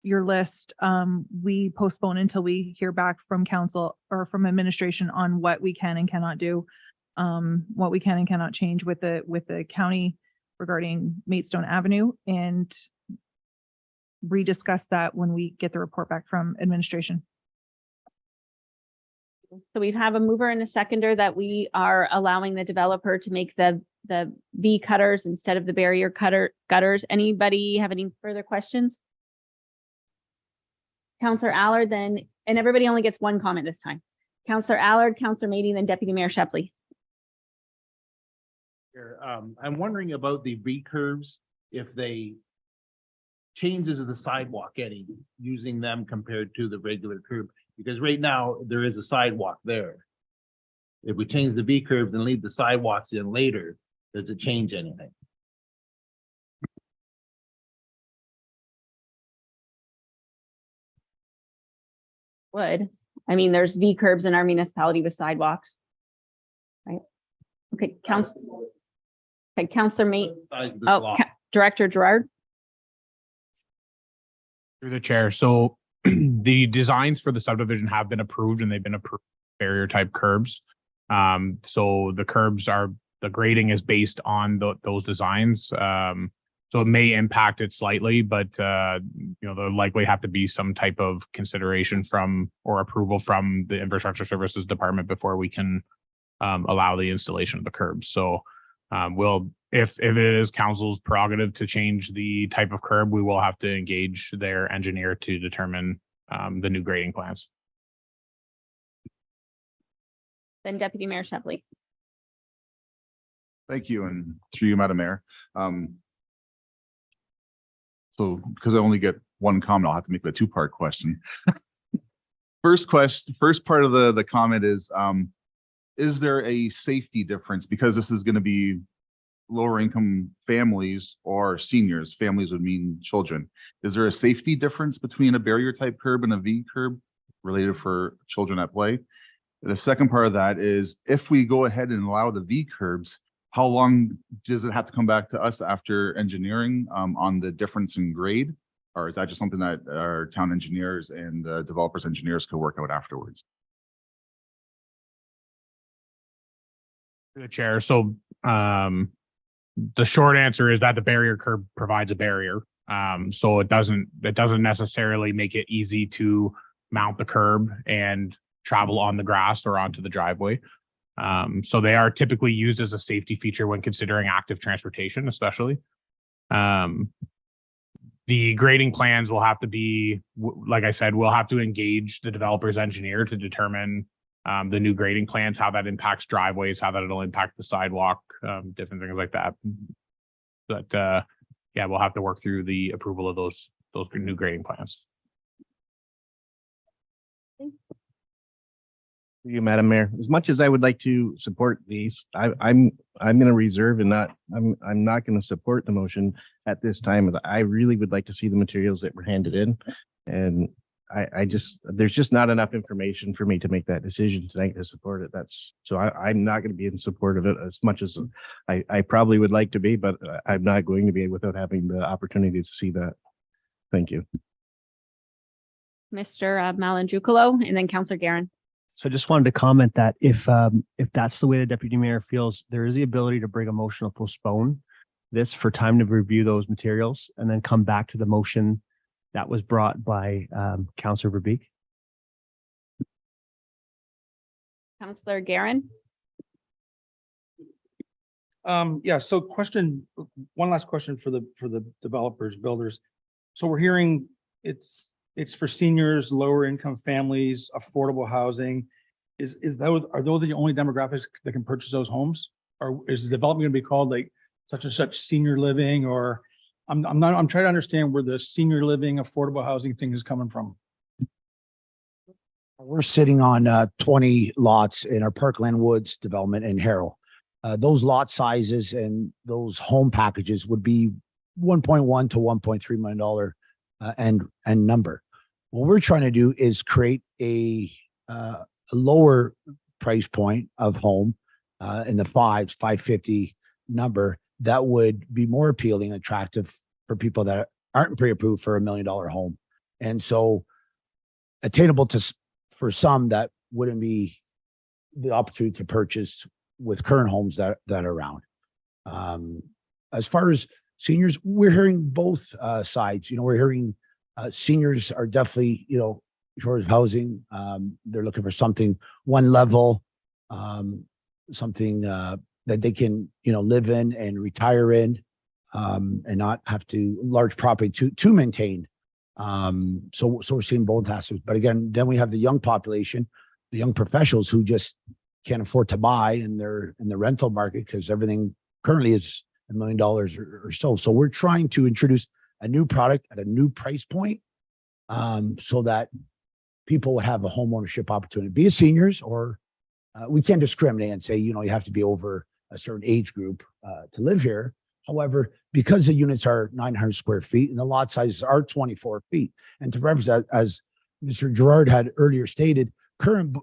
your list, we postpone until we hear back from council or from administration on what we can and cannot do, what we can and cannot change with the county regarding Maidstone Avenue, and rediscuss that when we get the report back from administration. So we have a mover and a seconder that we are allowing the developer to make the V cutters instead of the barrier gutters. Anybody have any further questions? Councillor Allard, then, and everybody only gets one comment this time. Councillor Allard, Councillor Mady, then Deputy Mayor Shepley. I'm wondering about the V curves, if they changes of the sidewalk any, using them compared to the regular curb, because right now there is a sidewalk there. If we change the V curves and leave the sidewalks in later, does it change anything? Would. I mean, there's V curbs in our municipality with sidewalks. Right? Okay, Councillor Mate. Director Gerard. Through the chair. So the designs for the subdivision have been approved and they've been approved barrier type curbs. So the curbs the grading is based on those designs. So it may impact it slightly, but there'll likely have to be some type of consideration from or approval from the Infrastructure Services Department before we can allow the installation of the curbs. So if it is council's prerogative to change the type of curb, we will have to engage their engineer to determine the new grading plans. Then Deputy Mayor Shepley. Thank you, and through you, Madam Mayor. So because I only get one comment, I'll have to make it a two-part question. First part of the comment is there a safety difference? Because this is going to be lower income families or seniors. Families would mean children. Is there a safety difference between a barrier type curb and a V curb related for children at play? The second part of that is if we go ahead and allow the V curbs, how long does it have to come back to us after engineering on the difference in grade? Or is that just something that our town engineers and developers engineers could work out afterwards? The chair. So the short answer is that the barrier curb provides a barrier. So it doesn't necessarily make it easy to mount the curb and travel on the grass or onto the driveway. So they are typically used as a safety feature when considering active transportation, especially. The grading plans will have to be, like I said, we'll have to engage the developer's engineer to determine the new grading plans, how that impacts driveways, how that it'll impact the sidewalk, different things like that. But yeah, we'll have to work through the approval of those new grading plans. You, Madam Mayor, as much as I would like to support these, I'm going to reserve and I'm not going to support the motion at this time. I really would like to see the materials that were handed in, and there's just not enough information for me to make that decision tonight to support it. I'm not going to be in support of it as much as I probably would like to be, but I'm not going to be without having the opportunity to see that. Thank you. Mr. Malandrucolo, and then Councillor Garin. So I just wanted to comment that if that's the way the deputy mayor feels, there is the ability to bring a motion to postpone this for time to review those materials and then come back to the motion that was brought by Councillor Verbeek. Councillor Garin. Yeah, so one last question for the developers, builders. So we're hearing it's for seniors, lower income families, affordable housing. Are those the only demographics that can purchase those homes? Or is the development going to be called like such and such senior living? Or I'm trying to understand where the senior living, affordable housing thing is coming from. We're sitting on 20 lots in our Parkland Woods development in Harrow. Those lot sizes and those home packages would be $1.1 to $1.3 million and number. What we're trying to do is create a lower price point of home in the $550 number that would be more appealing, attractive for people that aren't pre-approved for $1 million home. And so attainable for some that wouldn't be the opportunity to purchase with current homes that are around. As far as seniors, we're hearing both sides. We're hearing seniors are definitely, short of housing. They're looking for something one level, something that they can, live in and retire in, and not have to large property to maintain. So we're seeing both aspects. But again, then we have the young population, the young professionals who just can't afford to buy, and they're in the rental market because everything currently is $1 million or so. So we're trying to introduce a new product at a new price point, so that people will have a home ownership opportunity, be it seniors or we can't discriminate and say, you have to be over a certain age group to live here. However, because the units are 900 square feet and the lot sizes are 24 feet, and to represent, as Mr. Gerard had earlier stated, current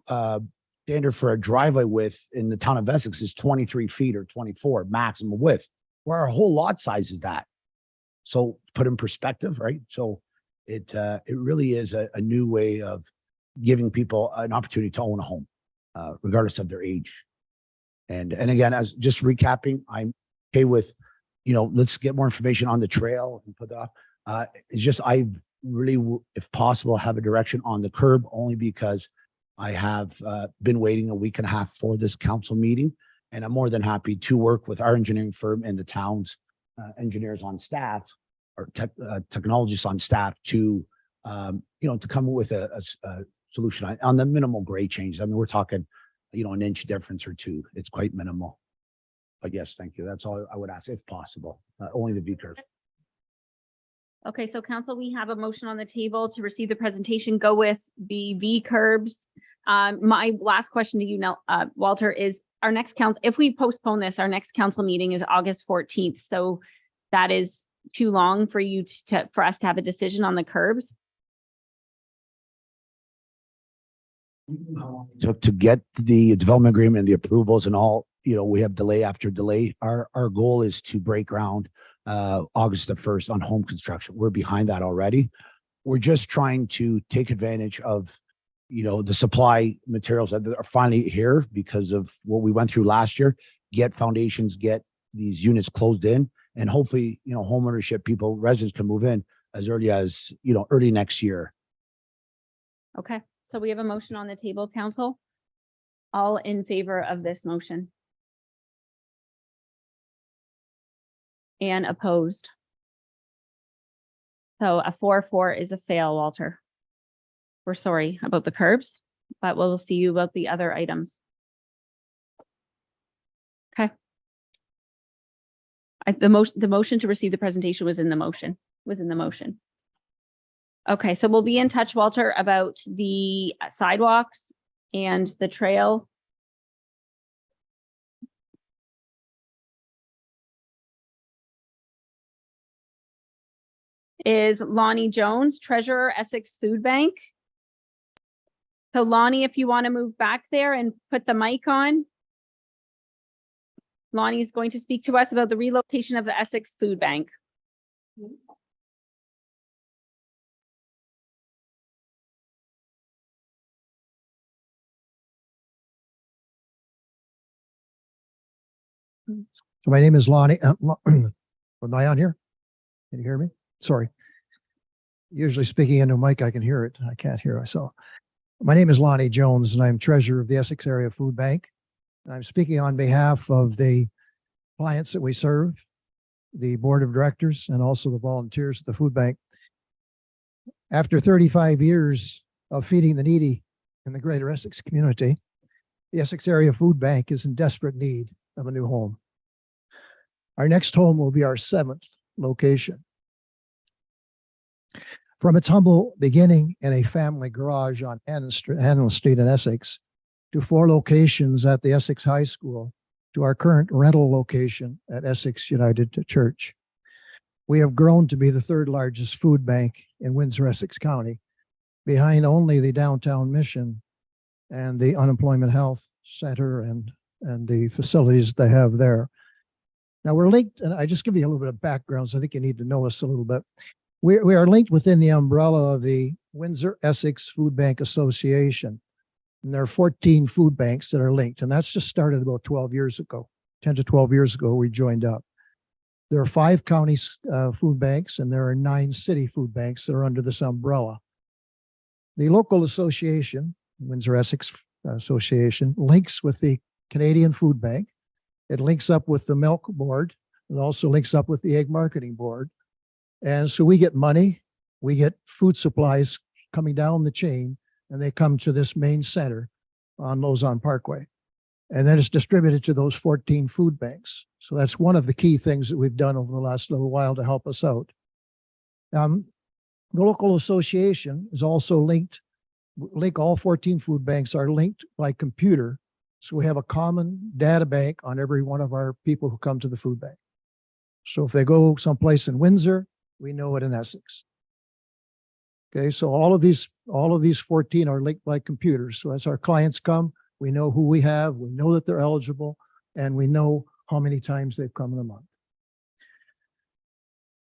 standard for a driveway width in the town of Essex is 23 feet or 24 maximum width, where our whole lot size is that. So put in perspective, right? So it really is a new way of giving people an opportunity to own a home, regardless of their age. And again, as just recapping, I'm okay with, let's get more information on the trail and put off. It's just, I really, if possible, have a direction on the curb, only because I have been waiting a week and a half for this council meeting. And I'm more than happy to work with our engineering firm and the town's engineers on staff or technologists on staff to, to come up with a solution on the minimal grade changes. I mean, we're talking, an inch difference or two. It's quite minimal. But yes, thank you. That's all I would ask if possible, only the V curve. Okay, so council, we have a motion on the table to receive the presentation, go with the V curbs. My last question to you now, Walter, is our next council, if we postpone this, our next council meeting is August 14th. So that is too long for you for us to have a decision on the curbs. So to get the development agreement and the approvals and all, we have delay after delay. Our goal is to break ground August the 1st on home construction. We're behind that already. We're just trying to take advantage of, the supply materials that are finally here because of what we went through last year, get foundations, get these units closed in, and hopefully, homeownership people, residents can move in as early as, early next year. Okay, so we have a motion on the table, council. All in favor of this motion? And opposed? So a 4-4 is a fail, Walter. We're sorry about the curbs, but we'll see you about the other items. Okay. The motion to receive the presentation was in the motion, Okay, so we'll be in touch, Walter, about the sidewalks and the trail. Is Lonnie Jones, Treasurer, Essex Food Bank. So Lonnie, if you want to move back there and put the mic on. Lonnie is going to speak to us about the relocation of the Essex Food Bank. So my name is Lonnie. Am I on here? Can you hear me? Sorry. Usually speaking into a mic, I can hear it. I can't hear myself. My name is Lonnie Jones, and I'm treasurer of the Essex Area Food Bank. And I'm speaking on behalf of the clients that we serve, the board of directors, and also the volunteers at the food bank. After 35 years of feeding the needy in the greater Essex community, the Essex Area Food Bank is in desperate need of a new home. Our next home will be our 7th location. From its humble beginning in a family garage on Hannon Street in Essex, to 4 locations at the Essex High School, to our current rental location at Essex United Church, we have grown to be the 3rd largest food bank in Windsor, Essex County, behind only the Downtown Mission and the Unemployment Health Center and the facilities they have there. Now we're linked, and I just give you a little bit of background, so I think you need to know us a little bit. We are linked within the umbrella of the Windsor Essex Food Bank Association. And there are 14 food banks that are linked, and that's just started about 12 years ago. 10 to 12 years ago, we joined up. There are 5 county food banks, and there are 9 city food banks that are under this umbrella. The local association, Windsor Essex Association, links with the Canadian Food Bank. It links up with the Milk Board. It also links up with the Egg Marketing Board. And so we get money, we get food supplies coming down the chain, and they come to this main center on Lausanne Parkway. And then it's distributed to those 14 food banks. So that's one of the key things that we've done over the last little while to help us out. The local association is also linked. All 14 food banks are linked by computer. So we have a common data bank on every one of our people who come to the food bank. So if they go someplace in Windsor, we know it in Essex. Okay, so all of these 14 are linked by computers. So as our clients come, we know who we have, we know that they're eligible, and we know how many times they've come in a month.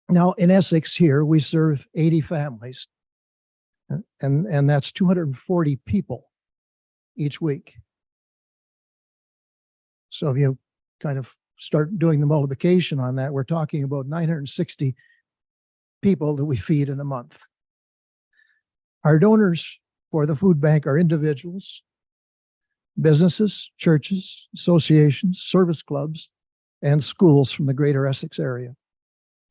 Now in Essex here, we serve 80 families, and that's 240 people each week. So if you kind of start doing the multiplication on that, we're talking about 960 people that we feed in a month. Our donors for the food bank are individuals, businesses, churches, associations, service clubs, and schools from the greater Essex area.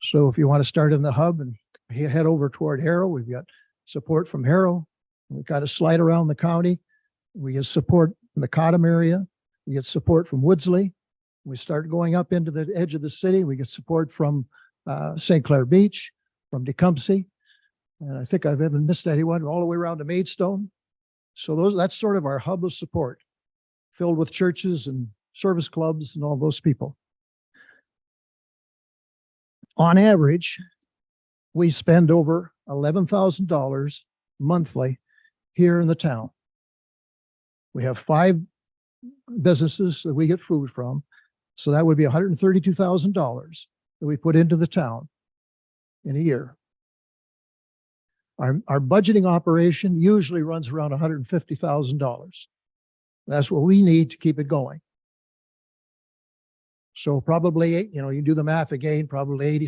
So if you want to start in the hub and head over toward Harrow, we've got support from Harrow. We've got a slide around the county. We get support from the Cottam area. We get support from Woodsley. We start going up into the edge of the city. We get support from St. Clair Beach, from Tecumseh. And I think I've even missed anyone all the way around to Maidstone. So that's sort of our hub of support, filled with churches and service clubs and all those people. On average, we spend over $11,000 monthly here in the town. We have 5 businesses that we get food from. So that would be $132,000 that we put into the town in a year. Our budgeting operation usually runs around $150,000. That's what we need to keep it going. So probably, you do the math again, probably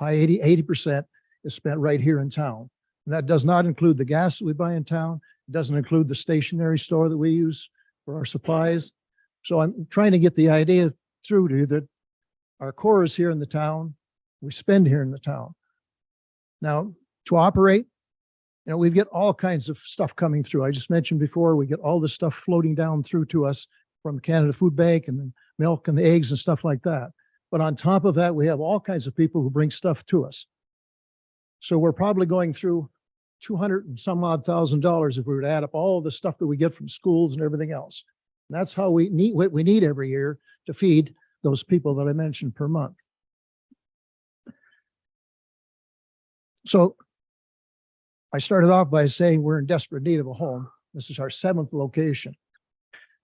80% is spent right here in town. And that does not include the gas that we buy in town. It doesn't include the stationery store that we use for our supplies. So I'm trying to get the idea through to you that our core is here in the town. We spend here in the town. Now, to operate, we get all kinds of stuff coming through. I just mentioned before, we get all this stuff floating down through to us from Canada Food Bank and the milk and the eggs and stuff like that. But on top of that, we have all kinds of people who bring stuff to us. So we're probably going through 200 and some odd $1,000 if we were to add up all the stuff that we get from schools and everything else. And that's how we need what we need every year to feed those people that I mentioned per month. So I started off by saying we're in desperate need of a home. This is our 7th location.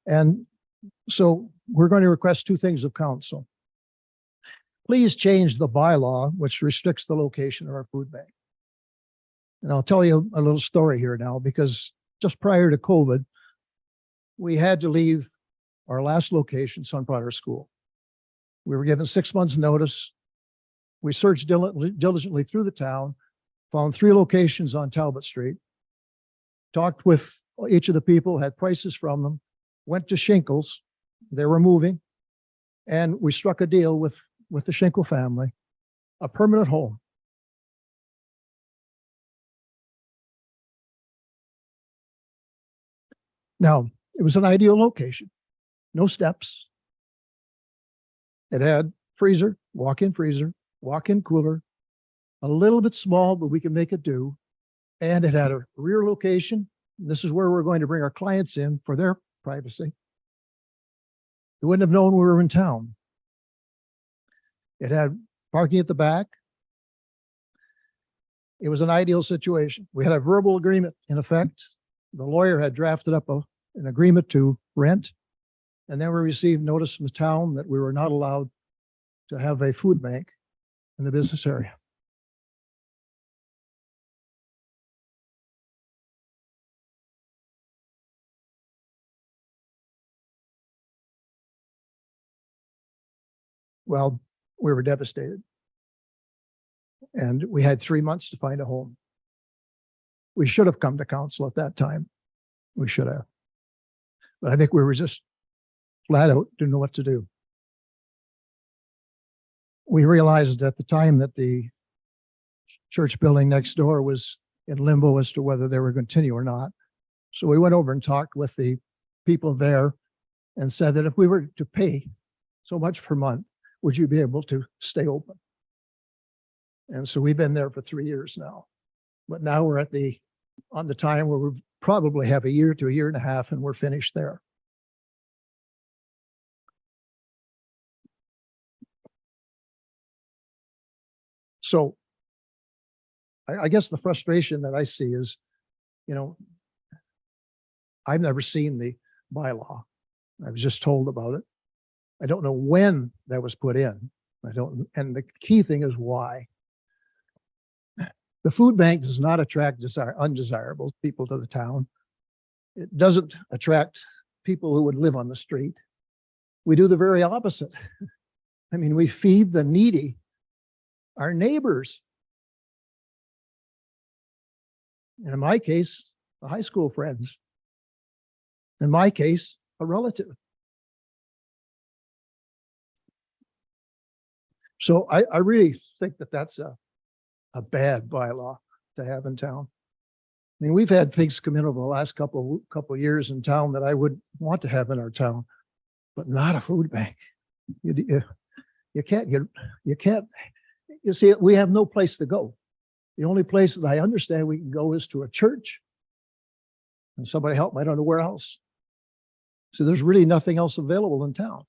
And so we're going to request 2 things of council. Please change the bylaw, which restricts the location of our food bank. And I'll tell you a little story here now, because just prior to COVID, we had to leave our last location, Sunflower School. We were given 6 months notice. We searched diligently through the town, found 3 locations on Talbot Street, talked with each of the people, had prices from them, went to Shinkles. They were moving, and we struck a deal with the Shinkle family, a permanent home. Now, it was an ideal location, no steps. It had freezer, walk-in cooler, a little bit small, but we can make it do. And it had a rear location. This is where we're going to bring our clients in for their privacy. They wouldn't have known we were in town. It had parking at the back. It was an ideal situation. We had a verbal agreement in effect. The lawyer had drafted up an agreement to rent. And then we received notice from the town that we were not allowed to have a food bank in the business area. Well, we were devastated. And we had 3 months to find a home. We should have come to council at that time. We should have. But I think we were just flat out didn't know what to do. We realized at the time that the church building next door was in limbo as to whether they were going to continue or not. So we went over and talked with the people there and said that if we were to pay so much per month, would you be able to stay open? And so we've been there for 3 years now. But now we're on the time where we probably have a year to a year and a half and we're finished there. So I guess the frustration that I see is, I've never seen the bylaw. I was just told about it. I don't know when that was put in. And the key thing is why. The food bank does not attract undesirable people to the town. It doesn't attract people who would live on the street. We do the very opposite. I mean, we feed the needy, our neighbors. And in my case, the high school friends. In my case, a relative. So I really think that that's a bad bylaw to have in town. I mean, we've had things come in over the last couple of years in town that I would want to have in our town, but not a food bank. You can't get, you see, we have no place to go. The only place that I understand we can go is to a church. And somebody help me, I don't know where else. So there's really nothing else available in town.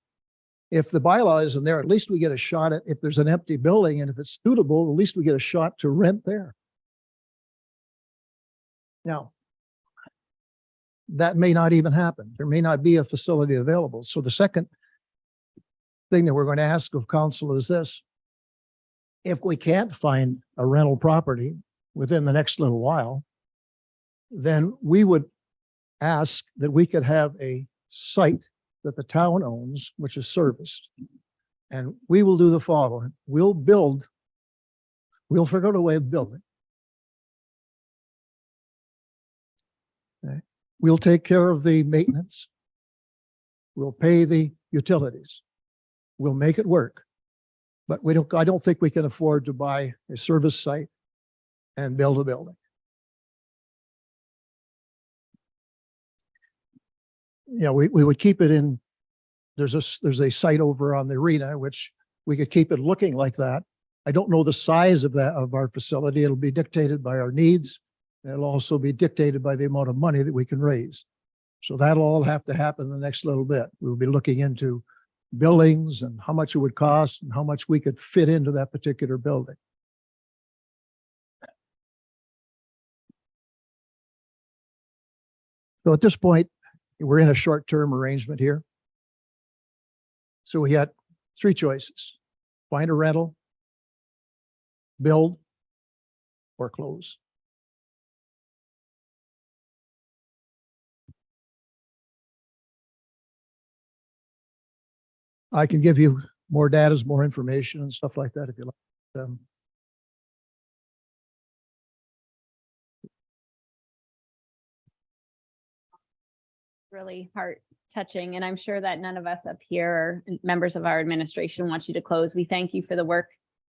If the bylaw isn't there, at least we get a shot at, if there's an empty building and if it's suitable, at least we get a shot to rent there. Now, that may not even happen. There may not be a facility available. So the second thing that we're going to ask of council is this. If we can't find a rental property within the next little while, then we would ask that we could have a site that the town owns, which is serviced. And we will do the following. We'll figure out a way of building. Okay. We'll take care of the maintenance. We'll pay the utilities. We'll make it work. But I don't think we can afford to buy a service site and build a building. You know, we would keep it in, there's a site over on the arena, which we could keep it looking like that. I don't know the size of our facility. It'll be dictated by our needs. It'll also be dictated by the amount of money that we can raise. So that'll all have to happen in the next little bit. We'll be looking into buildings and how much it would cost and how much we could fit into that particular building. So at this point, we're in a short-term arrangement here. So we had three choices: find a rental, build, or close. I can give you more data, more information and stuff like that if you like. Really heart touching, and I'm sure that none of us up here or members of our administration want you to close. We thank you for the work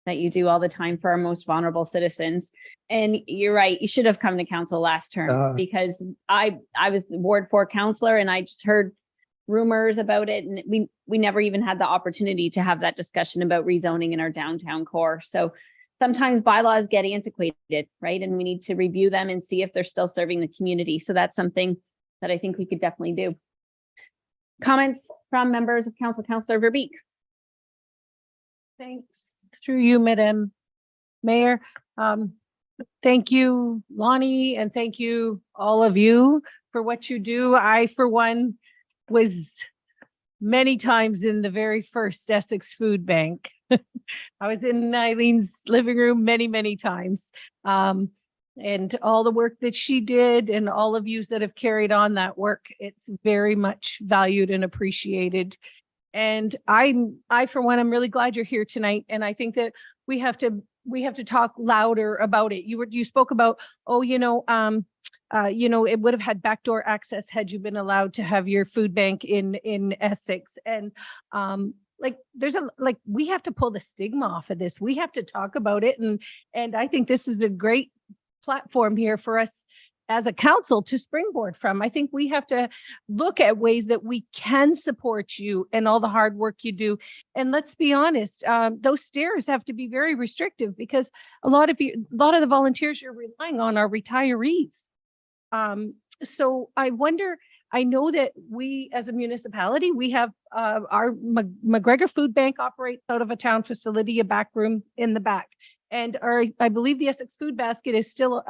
that you do all the time for our most vulnerable citizens. And you're right, you should have come to council last term because I was the Ward 4 councillor and I just heard rumors about it, and we never even had the opportunity to have that discussion about rezoning in our downtown core. So sometimes bylaws get antiquated, right? And we need to review them and see if they're still serving the community. So that's something that I think we could definitely do. Comments from members of council. Councillor Verbeek. Thanks. Through you, Madam Mayor. Thank you, Lonnie, and thank you, all of you, for what you do. I, for one, was many times in the very first Essex Food Bank. I was in Eileen's living room many, many times. And all the work that she did and all of you that have carried on that work, it's very much valued and appreciated. And I for one, I'm really glad you're here tonight. And I think that we have to talk louder about it. You spoke about, it would have had backdoor access had you been allowed to have your food bank in Essex. And we have to pull the stigma off of this. We have to talk about it. And I think this is a great platform here for us as a council to springboard from. I think we have to look at ways that we can support you and all the hard work you do. And let's be honest, those stairs have to be very restrictive because a lot of the volunteers you're relying on are retirees. So I wonder, I know that we as a municipality, we have our McGregor Food Bank operates out of a town facility, a back room in the back. And I believe the Essex Food Basket is still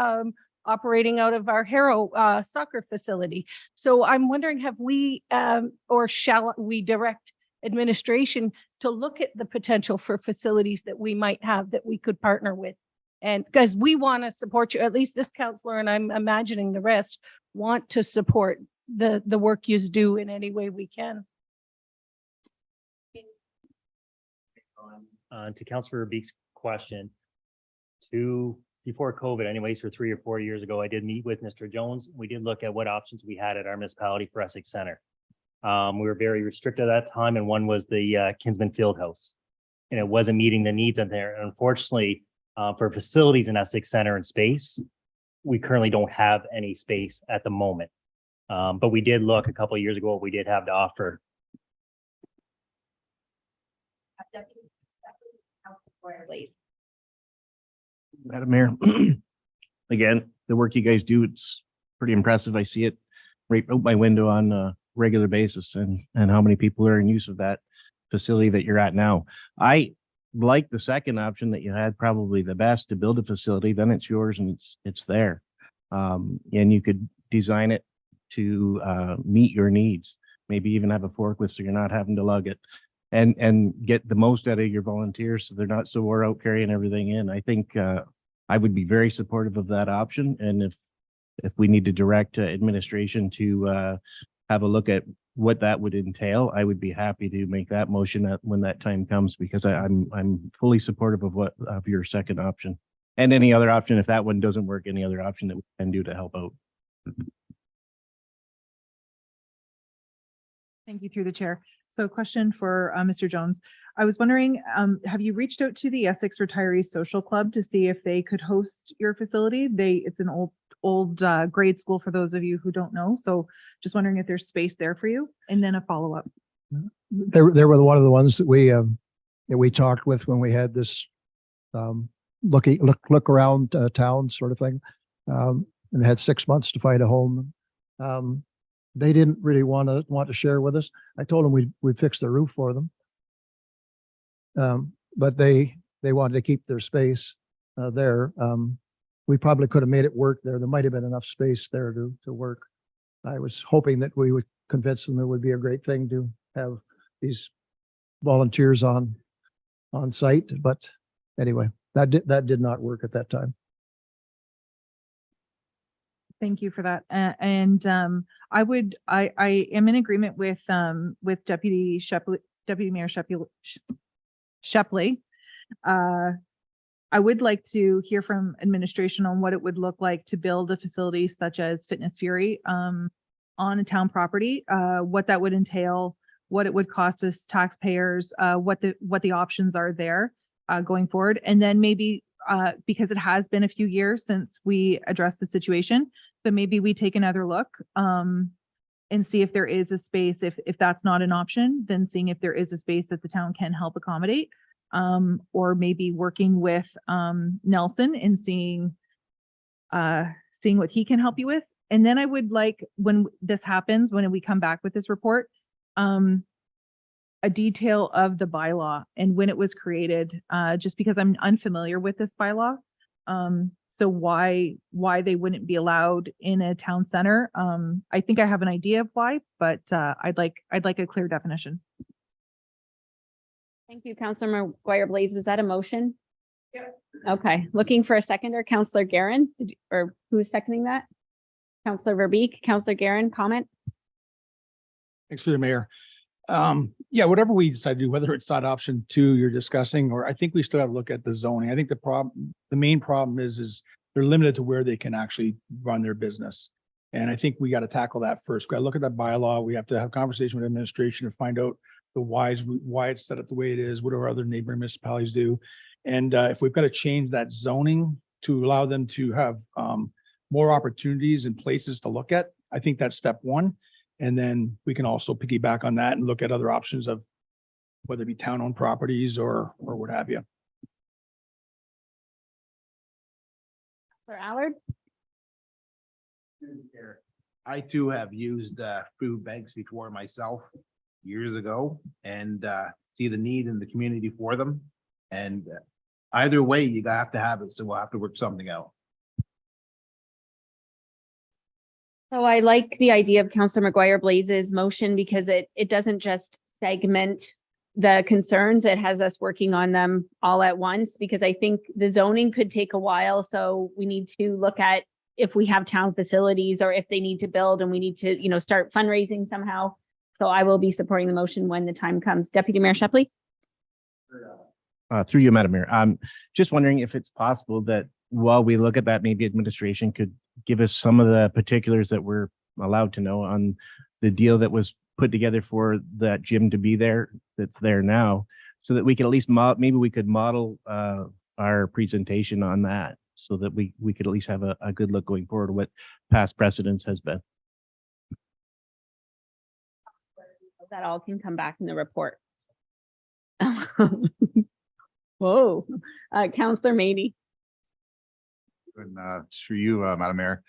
operating out of our Harrow soccer facility. So I'm wondering, have we or shall we direct administration to look at the potential for facilities that we might have that we could partner with? And because we want to support you, at least this councillor, and I'm imagining the rest want to support the work you do in any way we can. To Councilor Beek's question, before COVID anyways, for 3 or 4 years ago, I did meet with Mr. Jones. We did look at what options we had at our municipality for Essex Center. We were very restricted at that time, and one was the Kinsman Fieldhouse. And it wasn't meeting the needs in there. And unfortunately, for facilities in Essex Center and space, we currently don't have any space at the moment. But we did look a couple of years ago, what we did have to offer. Madam Mayor, again, the work you guys do, it's pretty impressive. I see it right out my window on a regular basis and how many people are in use of that facility that you're at now. I like the second option that you had, probably the best, to build a facility, then it's yours and it's there. And you could design it to meet your needs, maybe even have a forklift so you're not having to lug it. And get the most out of your volunteers so they're not so wore out carrying everything in. I think I would be very supportive of that option. And if we need to direct administration to have a look at what that would entail, I would be happy to make that motion when that time comes, because I'm fully supportive of your second option. And any other option, if that one doesn't work, any other option that we can do to help out. Thank you, through the chair. So question for Mr. Jones. I was wondering, have you reached out to the Essex Retirees Social Club to see if they could host your facility? It's an old grade school for those of you who don't know. So just wondering if there's space there for you, and then a follow-up. They were one of the ones that we talked with when we had this look around town sort of thing, and had 6 months to find a home. They didn't really want to share with us. I told them we'd fix the roof for them. But they wanted to keep their space there. We probably could have made it work there. There might have been enough space there to work. I was hoping that we would convince them it would be a great thing to have these volunteers on site. But anyway, that did not work at that time. Thank you for that. And I am in agreement with Deputy Mayor Shepley. I would like to hear from administration on what it would look like to build a facility such as Fitness Fury on a town property, what that would entail, what it would cost us taxpayers, what the options are there going forward. And then maybe because it has been a few years since we addressed the situation, so maybe we take another look and see if there is a space. If that's not an option, then seeing if there is a space that the town can help accommodate, or maybe working with Nelson and seeing what he can help you with. And then I would like, when this happens, when we come back with this report, a detail of the bylaw and when it was created, just because I'm unfamiliar with this bylaw. So why they wouldn't be allowed in a town center. I think I have an idea of why, but I'd like a clear definition. Thank you, Councilor McGuire Blaze. Was that a motion? Yeah. Okay, looking for a seconder, Councilor Guerin, or who's seconding that? Councilor Verbeek, Councilor Guerin, comment? Thanks, through the mayor. Yeah, whatever we decide to do, whether it's that option 2 you're discussing, or I think we still have to look at the zoning. I think the main problem is they're limited to where they can actually run their business. And I think we got to tackle that first. We got to look at that bylaw. We have to have a conversation with administration to find out the why it's set up the way it is, what our other neighboring municipalities do. And if we've got to change that zoning to allow them to have more opportunities and places to look at, I think that's step 1. And then we can also piggyback on that and look at other options of whether it be town-owned properties or what have you. For Allard? I too have used food banks before myself years ago, and see the need in the community for them. And either way, you have to have it, so we'll have to work something out. So I like the idea of Councilor McGuire Blaze's motion because it doesn't just segment the concerns. It has us working on them all at once, because I think the zoning could take a while. So we need to look at if we have town facilities or if they need to build, and we need to, start fundraising somehow. So I will be supporting the motion when the time comes. Deputy Mayor Shepley? Through you, Madam Mayor. Just wondering if it's possible that while we look at that, maybe administration could give us some of the particulars that we're allowed to know on the deal that was put together for that gym to be there, that's there now, so that we could at least maybe we could model our presentation on that, so that we could at least have a good look going forward what past precedence has been. That all can come back in the report. Whoa, Counselor Maybe. And through you, Madam Mayor.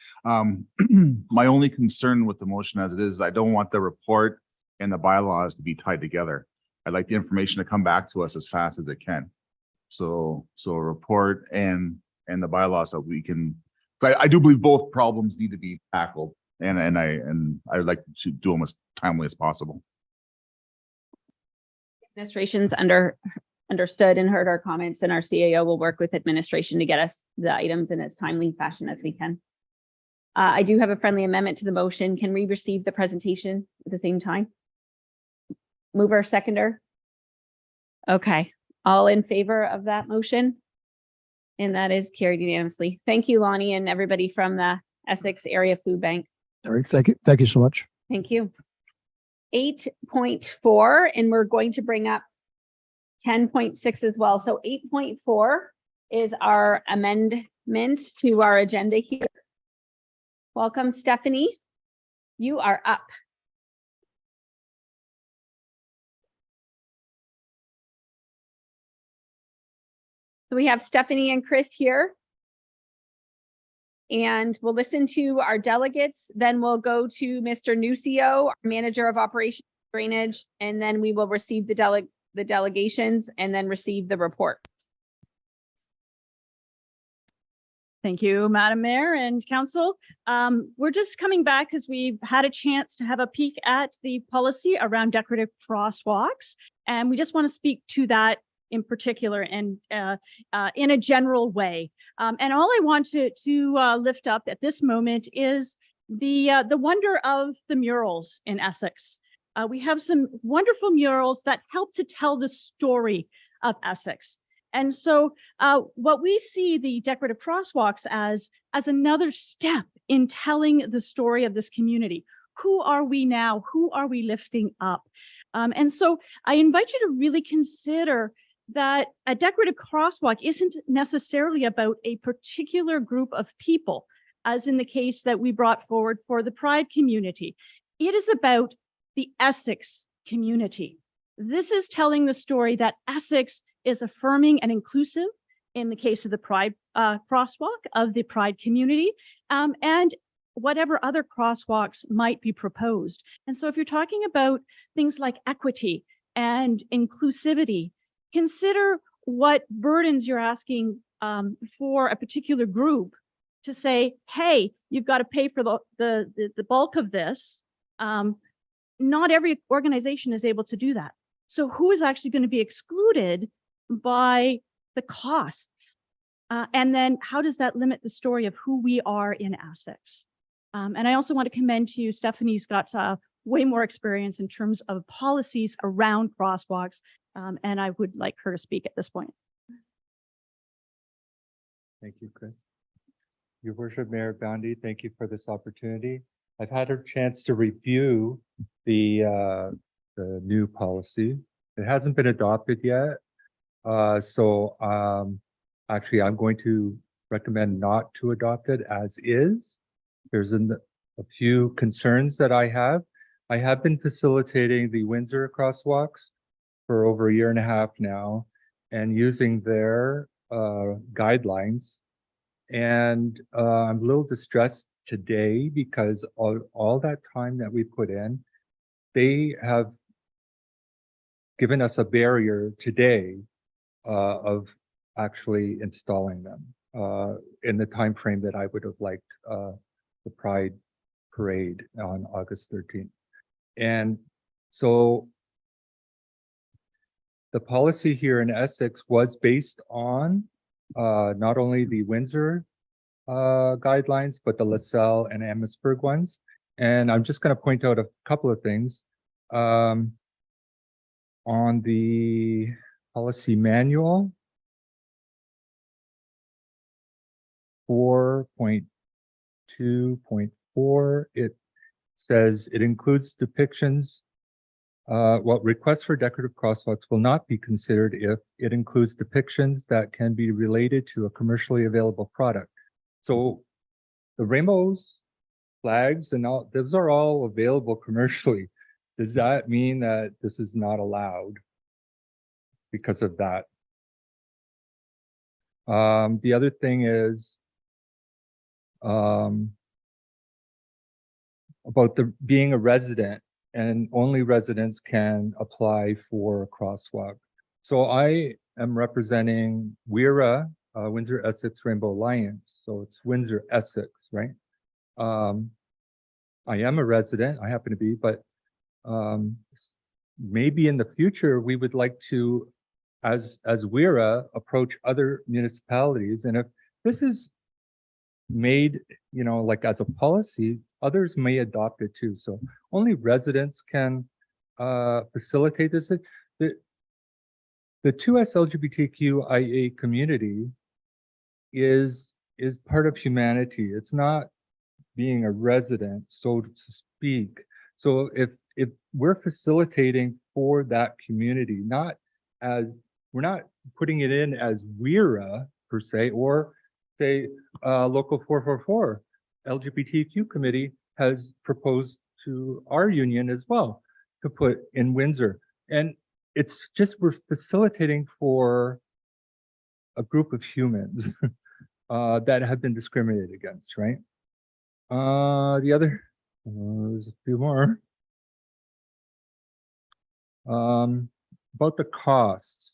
My only concern with the motion as it is, I don't want the report and the bylaws to be tied together. I'd like the information to come back to us as fast as it can. So a report and the bylaws that we can, I do believe both problems need to be tackled, and I would like to do them as timely as possible. Administration's understood and heard our comments, and our CAO will work with administration to get us the items in as timely fashion as we can. I do have a friendly amendment to the motion. Can we receive the presentation at the same time? Mover, seconder? Okay, all in favor of that motion? And that is carried unanimously. Thank you, Lonnie, and everybody from the Essex Area Food Bank. All right, thank you. Thank you so much. Thank you. 8.4, and we're going to bring up 10.6 as well. So 8.4 is our amendment to our agenda here. Welcome, Stephanie. You are up. So we have Stephanie and Chris here. And we'll listen to our delegates, then we'll go to Mr. Nucio, our Manager of Operations Drainage, and then we will receive the delegations and then receive the report. Thank you, Madam Mayor and Council. We're just coming back because we've had a chance to have a peek at the policy around decorative crosswalks. And we just want to speak to that in particular and in a general way. And all I want to lift up at this moment is the wonder of the murals in Essex. We have some wonderful murals that help to tell the story of Essex. And so what we see the decorative crosswalks as another step in telling the story of this community. Who are we now? Who are we lifting up? And so I invite you to really consider that a decorative crosswalk isn't necessarily about a particular group of people, as in the case that we brought forward for the Pride community. It is about the Essex community. This is telling the story that Essex is affirming and inclusive in the case of the Pride crosswalk of the Pride community, and whatever other crosswalks might be proposed. And so if you're talking about things like equity and inclusivity, consider what burdens you're asking for a particular group to say, hey, you've got to pay for the bulk of this. Not every organization is able to do that. So who is actually going to be excluded by the costs? And then how does that limit the story of who we are in Essex? And I also want to commend to you, Stephanie's got way more experience in terms of policies around crosswalks. And I would like her to speak at this point. Thank you, Chris. Your Worship, Mayor Boundy, thank you for this opportunity. I've had a chance to review the new policy. It hasn't been adopted yet. So actually, I'm going to recommend not to adopt it as is. There's a few concerns that I have. I have been facilitating the Windsor crosswalks for over 1.5 years now and using their guidelines. And I'm a little distressed today because all that time that we put in, they have given us a barrier today of actually installing them in the time frame that I would have liked the Pride Parade on August 13th. And so the policy here in Essex was based on not only the Windsor guidelines, but the LaSalle and Amherstburg ones. And I'm just going to point out a couple of things. On the policy manual. 4.2.4, it says it includes depictions. Requests for decorative crosswalks will not be considered if it includes depictions that can be related to a commercially available product. So the rainbows, flags, and all, those are all available commercially. Does that mean that this is not allowed because of that? The other thing is about being a resident, and only residents can apply for a crosswalk. So I am representing WIRA, Windsor Essex Rainbow Alliance. So it's Windsor Essex, right? I am a resident, I happen to be, but maybe in the future we would like to, as WIRA, approach other municipalities. And if this is made, like as a policy, others may adopt it too. So only residents can facilitate this. The 2S LGBTQIA community is part of humanity. It's not being a resident, so to speak. So if we're facilitating for that community, we're not putting it in as WIRA per se, or say Local 444 LGBTQ committee has proposed to our union as well to put in Windsor. And it's just, we're facilitating for a group of humans that have been discriminated against, right? The other, there's a few more. About the costs.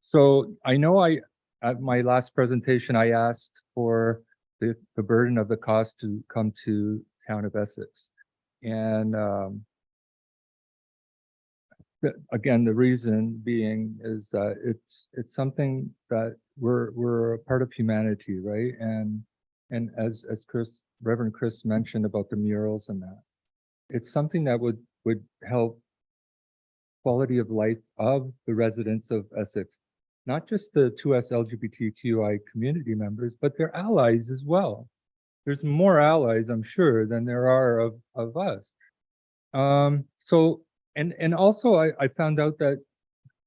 So I know at my last presentation, I asked for the burden of the cost to come to Town of Essex. And again, the reason being is that it's something that we're a part of humanity, right? And as Reverend Chris mentioned about the murals and that, it's something that would help quality of life of the residents of Essex, not just the 2S LGBTQI community members, but their allies as well. There's more allies, I'm sure, than there are of us. So, and also I found out that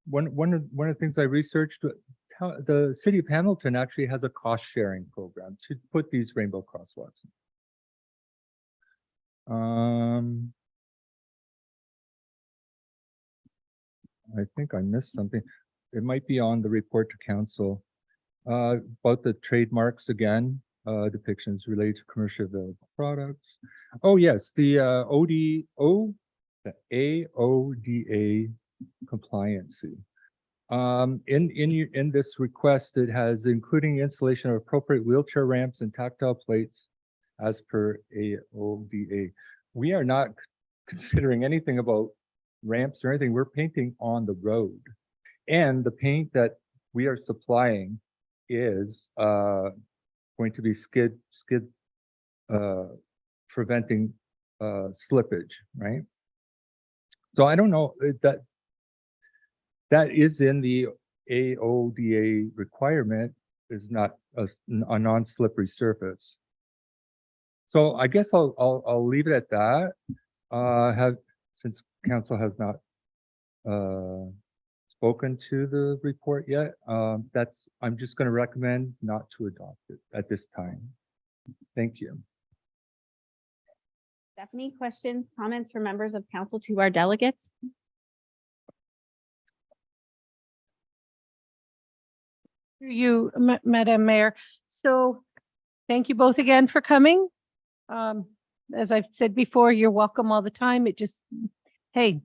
one of the things I researched, the city of Hamilton actually has a cost sharing program to put these rainbow crosswalks. I think I missed something. It might be on the report to council about the trademarks again, depictions related to commercially available products. Oh yes, the AODA compliancy. In this request, it has including installation of appropriate wheelchair ramps and tactile plates as per AODA. We are not considering anything about ramps or anything. We're painting on the road, and the paint that we are supplying is going to be skid preventing slippage, right? So I don't know that is in the AODA requirement, is not a non-slippery surface. So I guess I'll leave it at that. Since council has not spoken to the report yet, I'm just going to recommend not to adopt it at this time. Thank you. Stephanie, questions, comments from members of council to our delegates? Through you, Madam Mayor. So thank you both again for coming. As I've said before, you're welcome all the time. Hey,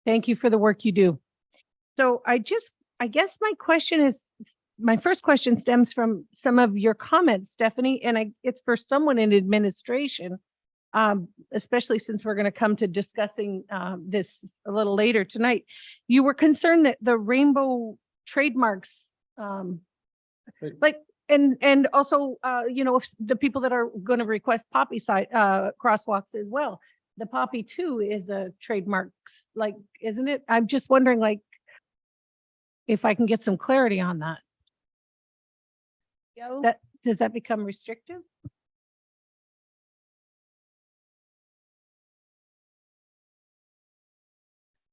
thank you for the work you do. So I guess my first question stems from some of your comments, Stephanie, and it's for someone in administration, especially since we're going to come to discussing this a little later tonight. You were concerned that the rainbow trademarks, and also, if the people that are going to request poppy side crosswalks as well, the poppy too is a trademarks, like, isn't it? I'm just wondering, like, if I can get some clarity on that. That, does that become restrictive?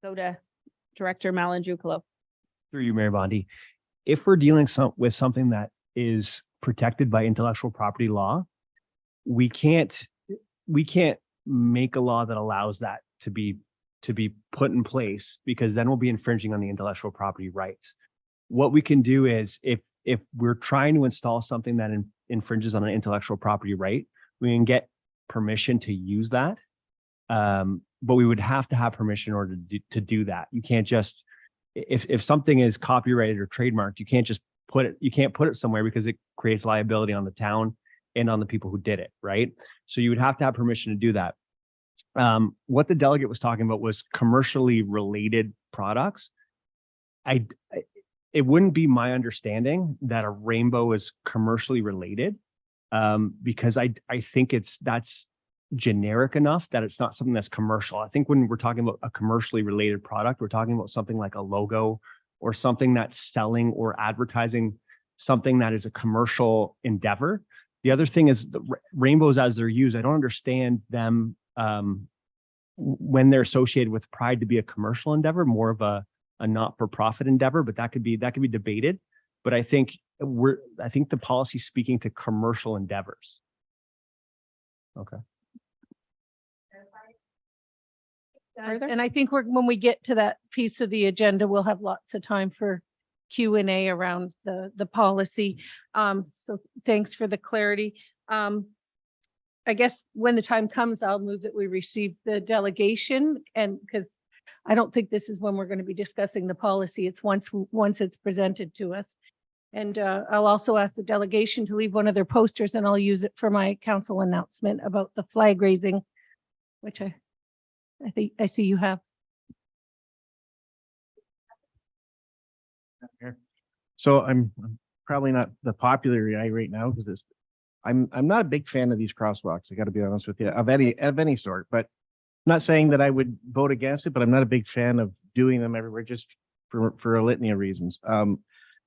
Go to Director Malin-Jucalo. Through you, Mayor Bondi. If we're dealing with something that is protected by intellectual property law, we can't make a law that allows that to be put in place, because then we'll be infringing on the intellectual property rights. What we can do is, if we're trying to install something that infringes on an intellectual property right, we can get permission to use that. But we would have to have permission in order to do that. You can't just, if something is copyrighted or trademarked, you can't just put it somewhere, because it creates liability on the town and on the people who did it, right? So you would have to have permission to do that. What the delegate was talking about was commercially related products. It wouldn't be my understanding that a rainbow is commercially related, because I think that's generic enough that it's not something that's commercial. I think when we're talking about a commercially related product, we're talking about something like a logo or something that's selling or advertising something that is a commercial endeavor. The other thing is the rainbows as they're used, I don't understand them when they're associated with Pride to be a commercial endeavor, more of a not-for-profit endeavor, but that could be debated. But I think the policy is speaking to commercial endeavors. Okay. And I think when we get to that piece of the agenda, we'll have lots of time for Q&A around the policy. So thanks for the clarity. I guess when the time comes, I'll move that we receive the delegation, and because I don't think this is when we're going to be discussing the policy. It's once it's presented to us. And I'll also ask the delegation to leave one of their posters, and I'll use it for my council announcement about the flag raising, which I think I see you have. So I'm probably not the popular guy right now, because I'm not a big fan of these crosswalks. I got to be honest with you, of any sort. But not saying that I would vote against it, but I'm not a big fan of doing them everywhere, just for a litany of reasons. I'm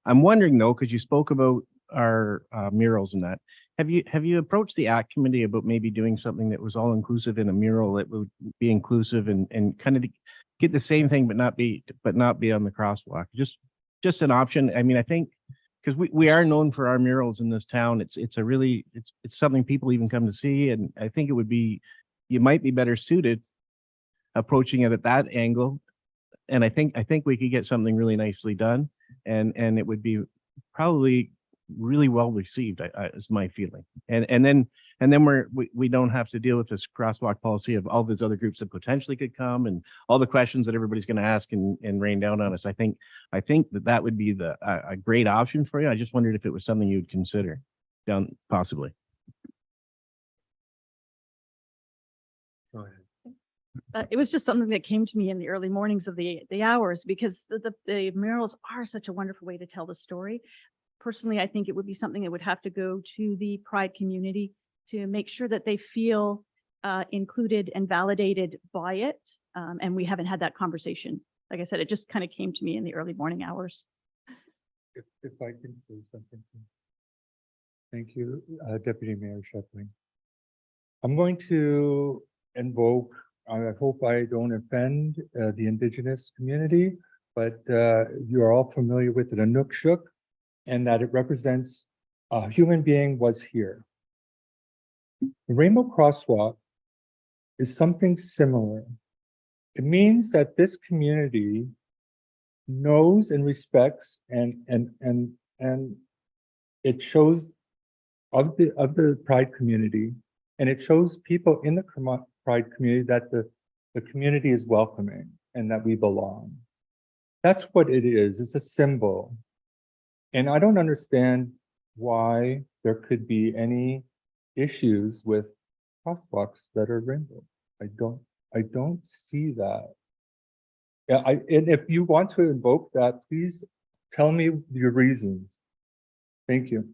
wondering though, because you spoke about our murals and that. Have you approached the ACT committee about maybe doing something that was all inclusive in a mural that would be inclusive and kind of get the same thing, but not be on the crosswalk? Just an option. I mean, I think because we are known for our murals in this town. It's something people even come to see, and I think you might be better suited approaching it at that angle. And I think we could get something really nicely done, and it would be probably really well received, is my feeling. And then we don't have to deal with this crosswalk policy of all these other groups that potentially could come and all the questions that everybody's going to ask and rain down on us. I think that would be a great option for you. I just wondered if it was something you would consider down possibly. Go ahead. It was just something that came to me in the early mornings of the hours, because the murals are such a wonderful way to tell the story. Personally, I think it would be something that would have to go to the Pride community to make sure that they feel included and validated by it. And we haven't had that conversation. Like I said, it just kind of came to me in the early morning hours. If I can say something. Thank you, Deputy Mayor Shepling. I'm going to invoke, I hope I don't offend the Indigenous community, but you are all familiar with it, Inukshuk, and that it represents a human being was here. The Rainbow Crosswalk is something similar. It means that this community knows and respects and it shows of the Pride community, and it shows people in the Pride community that the community is welcoming and that we belong. That's what it is. It's a symbol. And I don't understand why there could be any issues with crosswalks that are rainbow. I don't see that. Yeah, and if you want to invoke that, please tell me your reasons. Thank you.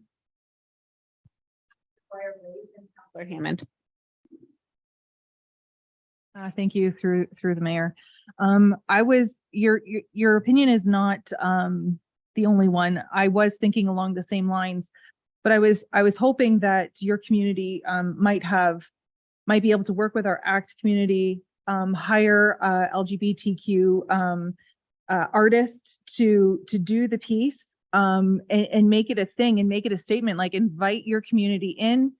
Councilor Hammond. Thank you through the mayor. Your opinion is not the only one. I was thinking along the same lines, but I was hoping that your community might be able to work with our ACT community, hire LGBTQ artist to do the piece, and make it a thing and make it a statement, like invite your community in.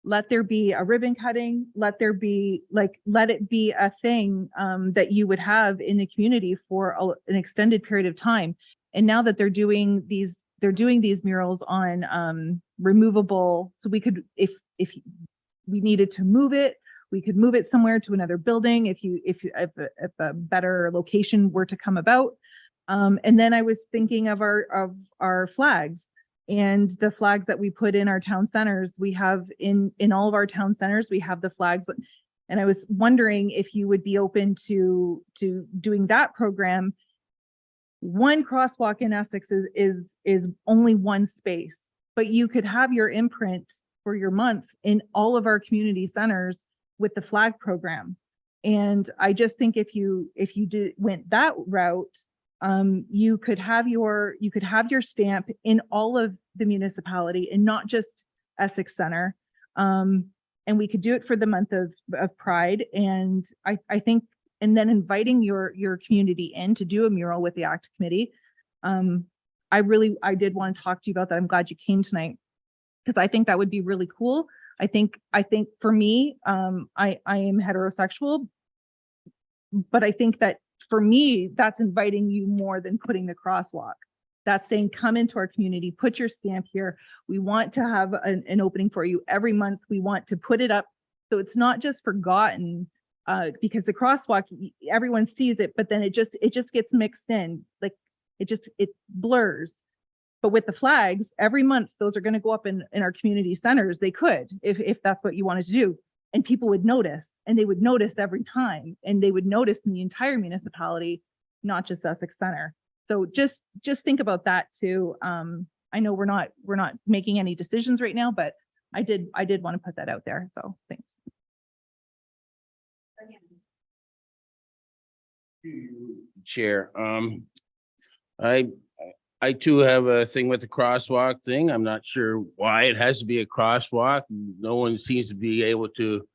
Let there be a ribbon cutting, let it be a thing that you would have in the community for an extended period of time. And now that they're doing these murals on removable, so we could, if we needed to move it, we could move it somewhere to another building if a better location were to come about. And then I was thinking of our flags. And the flags that we put in our town centers, we have in all of our town centers, we have the flags. And I was wondering if you would be open to doing that program. One crosswalk in Essex is only one space, but you could have your imprint for your month in all of our community centers with the flag program. And I just think if you went that route, you could have your stamp in all of the municipality and not just Essex Center. And we could do it for the month of Pride. And I think, and then inviting your community in to do a mural with the ACT committee. I did want to talk to you about that. I'm glad you came tonight, because I think that would be really cool. I think for me, I am heterosexual, but I think that for me, that's inviting you more than putting the crosswalk. That's saying, come into our community, put your stamp here. We want to have an opening for you every month. We want to put it up so it's not just forgotten, because the crosswalk, everyone sees it, but then it just gets mixed in, like it blurs. But with the flags, every month, those are going to go up in our community centers. They could, if that's what you wanted to do. And people would notice, and they would notice every time, and they would notice in the entire municipality, not just Essex Center. So just think about that too. I know we're not making any decisions right now, but I did want to put that out there. So thanks. Chair, I too have a thing with the crosswalk thing. I'm not sure why it has to be a crosswalk. No one seems to be able to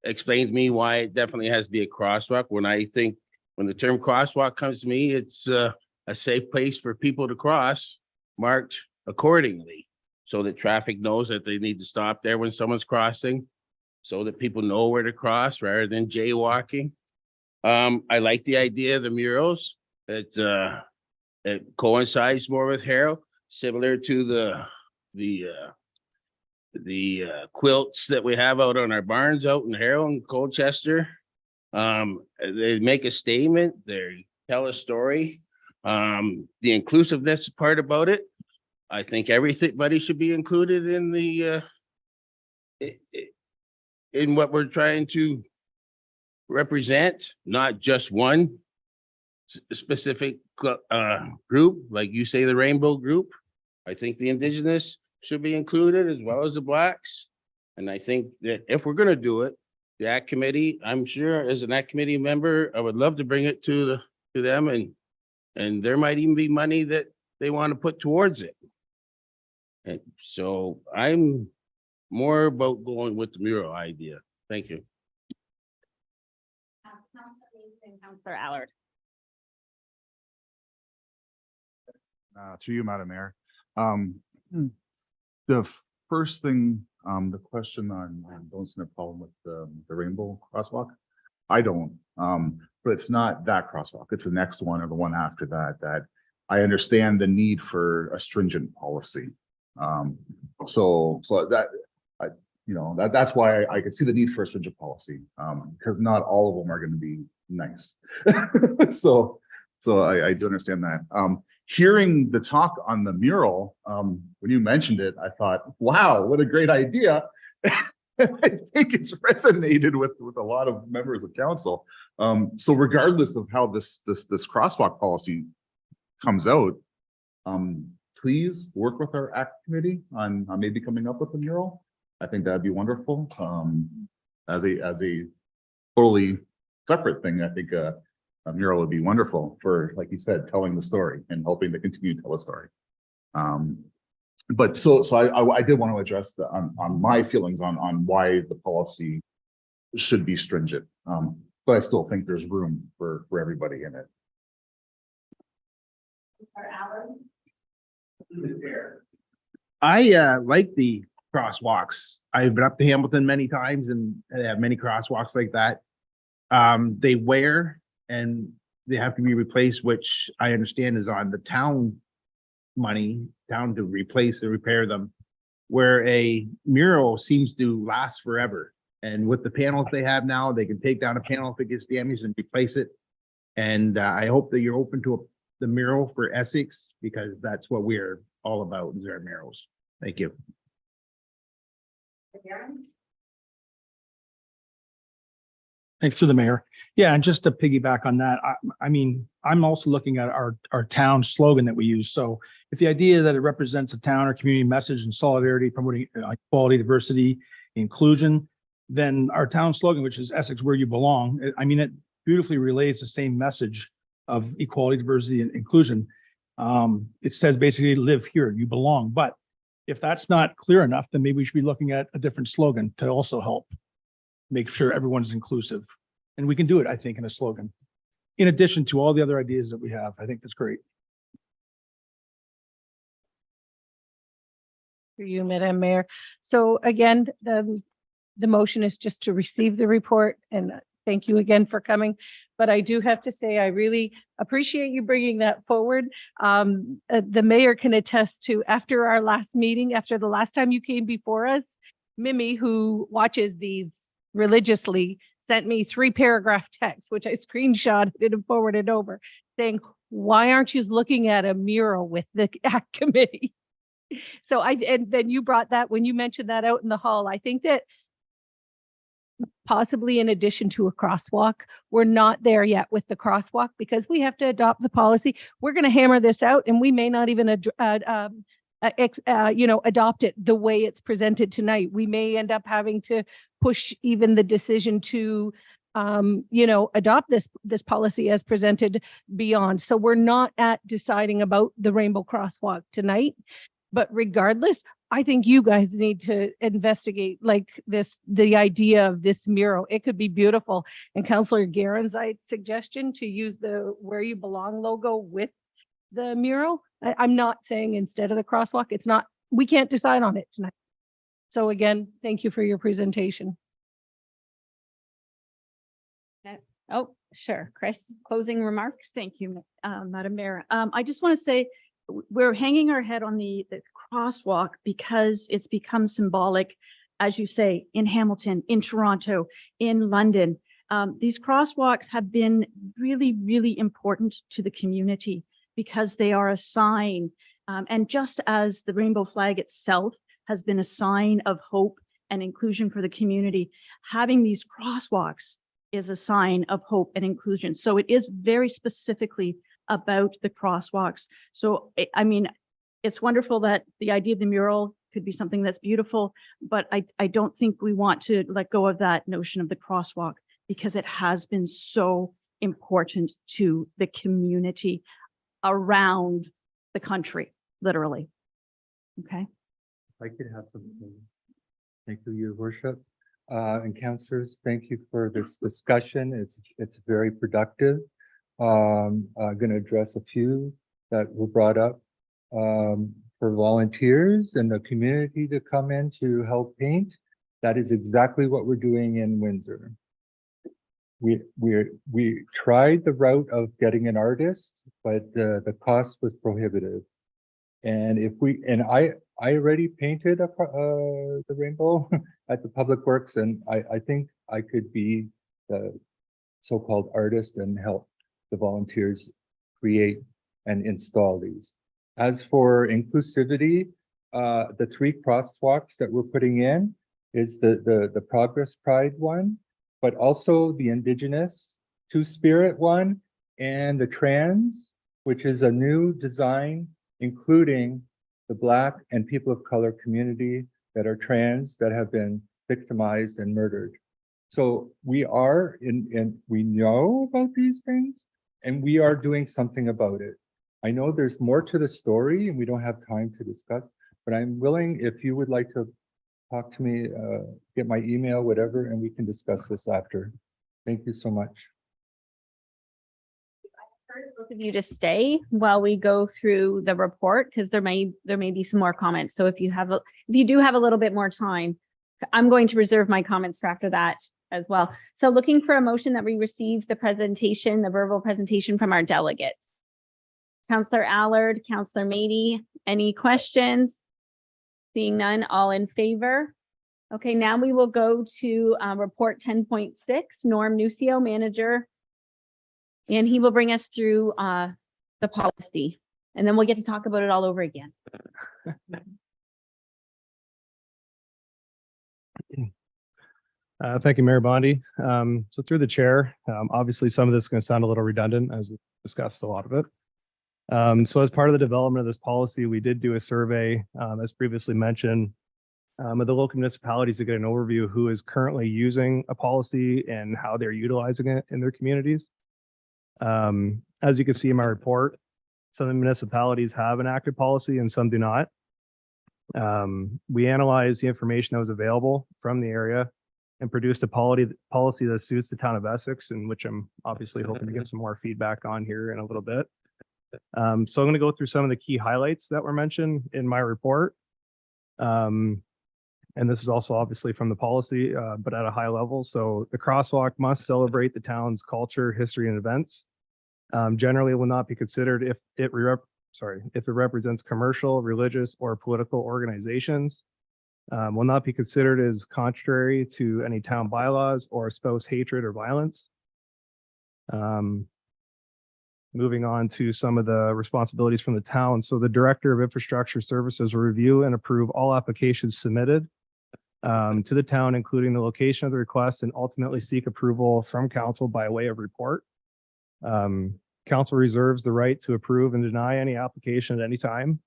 explain to me why it definitely has to be a crosswalk. When the term crosswalk comes to me, it's a safe place for people to cross, marked accordingly, so that traffic knows that they need to stop there when someone's crossing, so that people know where to cross rather than jaywalking. I like the idea of the murals. It coincides more with Harrow, similar to the quilts that we have out on our barns out in Harrow and Colchester. They make a statement, they tell a story. The inclusiveness part about it, I think everybody should be included in in what we're trying to represent, not just one specific group, like you say, the rainbow group. I think the Indigenous should be included as well as the Blacks. And I think that if we're going to do it, the ACT committee, I'm sure as an ACT committee member, I would love to bring it to them, and there might even be money that they want to put towards it. And so I'm more about going with the mural idea. Thank you. Councillor Allard. To you, Madam Mayor. The first thing, the question on don't see a problem with the rainbow crosswalk. I don't, but it's not that crosswalk. It's the next one or the one after that I understand the need for a stringent policy. So that that's why I could see the need for a stringent policy, because not all of them are going to be nice. so I do understand that. Hearing the talk on the mural, when you mentioned it, I thought, wow, what a great idea. I think it's resonated with a lot of members of council. So regardless of how this crosswalk policy comes out, please work with our ACT committee on maybe coming up with a mural. I think that'd be wonderful. As a totally separate thing, I think a mural would be wonderful for, like you said, telling the story and helping to continue to tell a story. But so I did want to address on my feelings on why the policy should be stringent. But I still think there's room for everybody in it. I like the crosswalks. I've been up to Hamilton many times and they have many crosswalks like that. They wear and they have to be replaced, which I understand is on the town to replace or repair them. Where a mural seems to last forever. And with the panels they have now, they can take down a panel if it gets damaged and replace it. And I hope that you're open to the mural for Essex, because that's what we're all about, is our murals. Thank you. Thanks to the mayor. Yeah, and just to piggyback on that, I mean, I'm also looking at our town slogan that we use. So if the idea that it represents a town or community message and solidarity, promoting equality, diversity, inclusion, then our town slogan, which is Essex where you belong, I mean, it beautifully relays the same message of equality, diversity, and inclusion. It says basically live here, you belong. But if that's not clear enough, then maybe we should be looking at a different slogan to also help make sure everyone's inclusive. And we can do it, I think, in a slogan. In addition to all the other ideas that we have, I think that's great. For you, Madam Mayor. So again, the motion is just to receive the report, and thank you again for coming. But I do have to say, I really appreciate you bringing that forward. The mayor can attest to, after our last meeting, after the last time you came before us, Mimi, who watches these religiously, sent me 3-paragraph text, which I screenshotted and forwarded over, saying, why aren't you looking at a mural with the ACT committee? So and then you brought that, when you mentioned that out in the hall, I think that possibly in addition to a crosswalk, we're not there yet with the crosswalk, because we have to adopt the policy. We're going to hammer this out, and we may not even adopt it the way it's presented tonight. We may end up having to push even the decision to adopt this policy as presented beyond. So we're not at deciding about the rainbow crosswalk tonight. But regardless, I think you guys need to investigate the idea of this mural. It could be beautiful. And Councillor Guerin's suggestion to use the Where You Belong logo with the mural. I'm not saying instead of the crosswalk. It's not, we can't decide on it tonight. So again, thank you for your presentation. Oh, sure. Chris, closing remarks. Thank you, Madam Mayor. I just want to say we're hanging our head on the crosswalk because it's become symbolic, as you say, in Hamilton, in Toronto, in London. These crosswalks have been really, really important to the community because they are a sign. And just as the rainbow flag itself has been a sign of hope and inclusion for the community, having these crosswalks is a sign of hope and inclusion. So it is very specifically about the crosswalks. So, I mean, it's wonderful that the idea of the mural could be something that's beautiful, but I don't think we want to let go of that notion of the crosswalk because it has been so important to the community around the country, literally. Okay. If I could have something. Thank you, Your Worship. And councillors, thank you for this discussion. It's very productive. I'm going to address a few that were brought up for volunteers and the community to come in to help paint. That is exactly what we're doing in Windsor. We tried the route of getting an artist, but the cost was prohibitive. And I already painted the rainbow at the Public Works, and I think I could be the so-called artist and help the volunteers create and install these. As for inclusivity, the 3 crosswalks that we're putting in is the Progress Pride one, but also the Indigenous Two-Spirit one, and the Trans, which is a new design, including the Black and people of color community that are trans, that have been victimized and murdered. So we are and we know about these things and we are doing something about it. I know there's more to the story and we don't have time to discuss, but I'm willing, if you would like to talk to me, get my email, whatever, and we can discuss this after. Thank you so much. Both of you to stay while we go through the report, because there may be some more comments. So if you do have a little bit more time, I'm going to reserve my comments for after that as well. So looking for a motion that we receive the presentation, the verbal presentation from our delegates. Councillor Allard, Councillor Mady, any questions? Seeing none, all in favor? Okay, now we will go to report 10.6, Norm Nucio, manager. And he will bring us through the policy, and then we'll get to talk about it all over again. Thank you, Mayor Bondi. So through the chair, obviously some of this is going to sound a little redundant as we discussed a lot of it. So as part of the development of this policy, we did do a survey, as previously mentioned, of the local municipalities to get an overview of who is currently using a policy and how they're utilizing it in their communities. As you can see in my report, some of the municipalities have an active policy and some do not. We analyzed the information that was available from the area and produced a policy that suits the town of Essex, in which I'm obviously hoping to get some more feedback on here in a little bit. So I'm going to go through some of the key highlights that were mentioned in my report. And this is also obviously from the policy, but at a high level. So the crosswalk must celebrate the town's culture, history, and events. Generally, it will not be considered if it represents commercial, religious, or political organizations. Will not be considered as contrary to any town bylaws or espouse hatred or violence. Moving on to some of the responsibilities from the town. So the Director of Infrastructure Services will review and approve all applications submitted to the town, including the location of the request, and ultimately seek approval from council by way of report. Council reserves the right to approve and deny any application at any time.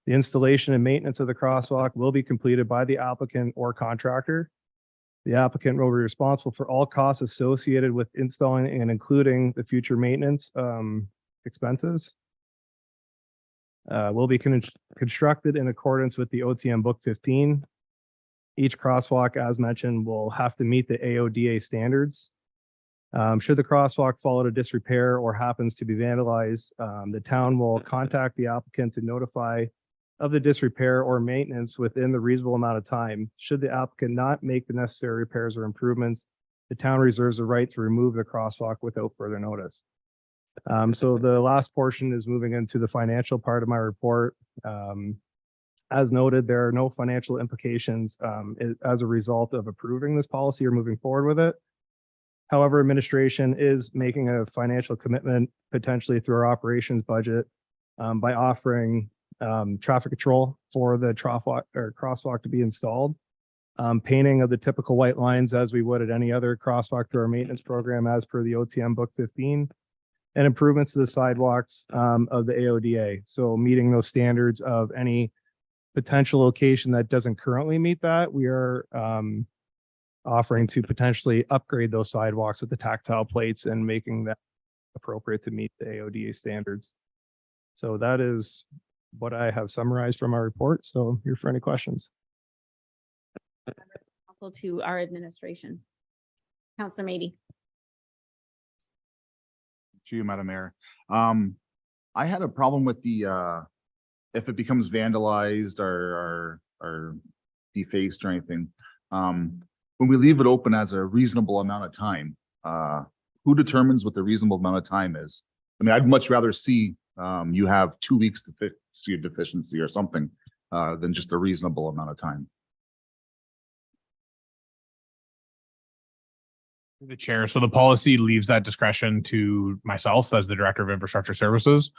The installation and maintenance of the crosswalk will be completed by the applicant or contractor. The applicant will be responsible for all costs associated with installing and including the future maintenance expenses. Will be constructed in accordance with the OTM Book 15. Each crosswalk, as mentioned, will have to meet the AODA standards. Should the crosswalk fall into disrepair or happens to be vandalized, the town will contact the applicant to notify of the disrepair or maintenance within the reasonable amount of time. Should the applicant not make the necessary repairs or improvements, the town reserves the right to remove the crosswalk without further notice. So the last portion is moving into the financial part of my report. As noted, there are no financial implications as a result of approving this policy or moving forward with it. However, administration is making a financial commitment potentially through our operations budget by offering traffic control for the crosswalk to be installed, painting of the typical white lines as we would at any other crosswalk through our maintenance program as per the OTM Book 15, and improvements to the sidewalks of the AODA. So meeting those standards of any potential location that doesn't currently meet that, we are offering to potentially upgrade those sidewalks with the tactile plates and making that appropriate to meet the AODA standards. So that is what I have summarized from our report. So here for any questions. Also to our administration. Councillor Mady. To you, Madam Mayor. I had a problem with the if it becomes vandalized or defaced or anything. When we leave it open as a reasonable amount of time, who determines what the reasonable amount of time is? I mean, I'd much rather see you have 2 weeks to fix your deficiency or something than just a reasonable amount of time. The chair. So the policy leaves that discretion to myself as the Director of Infrastructure Services.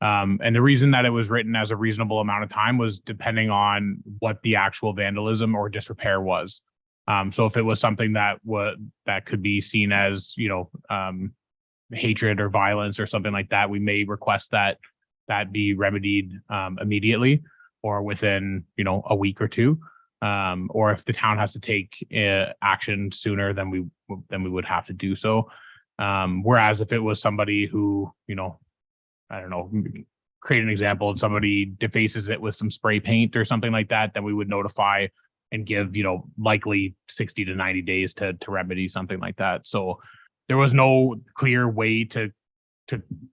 And the reason that it was written as a reasonable amount of time was depending on what the actual vandalism or disrepair was. So if it was something that could be seen as, hatred or violence or something like that, we may request that be remedied immediately or within, a week or two. or if the town has to take action sooner than we would have to do so. Whereas if it was somebody who, you know, I don't know, create an example, and somebody defaces it with some spray paint or something like that, then we would notify and give, you know, likely 60 to 90 days to remedy something like that. So there was no clear way to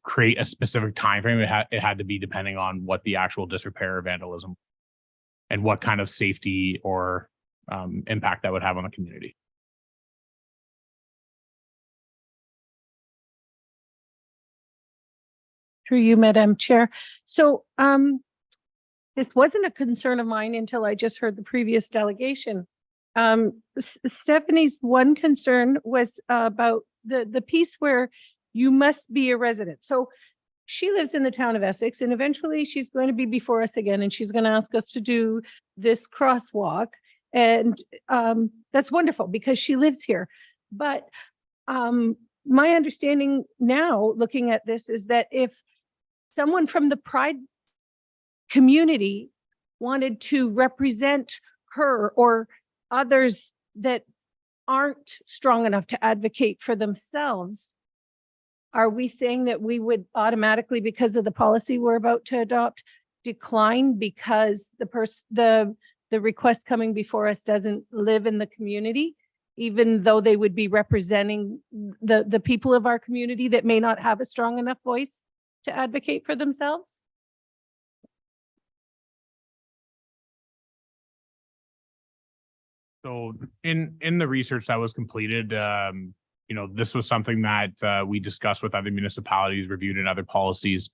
create a specific time frame. It had to be depending on what the actual disrepair or vandalism and what kind of safety or impact that would have on the community. Through you, Madam Chair. So this wasn't a concern of mine until I just heard the previous delegation. Stephanie's one concern was about the piece where you must be a resident. So she lives in the town of Essex, and eventually she's going to be before us again, and she's going to ask us to do this crosswalk. And that's wonderful because she lives here. But my understanding now, looking at this, is that if someone from the Pride community wanted to represent her or others that aren't strong enough to advocate for themselves, are we saying that we would automatically, because of the policy we're about to adopt, decline because the request coming before us doesn't live in the community, even though they would be representing the people of our community that may not have a strong enough voice to advocate for themselves? So in the research that was completed, you know, this was something that we discussed with other municipalities, reviewed in other policies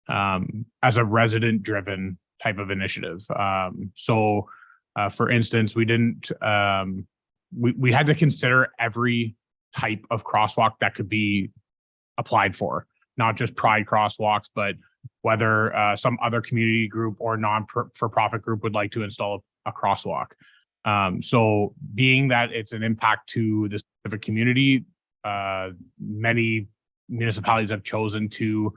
as a resident-driven type of initiative. So for instance, we didn't, we had to consider every type of crosswalk that could be applied for, not just Pride crosswalks, but whether some other community group or non-for-profit group would like to install a crosswalk. So being that it's an impact to the specific community, many municipalities have chosen to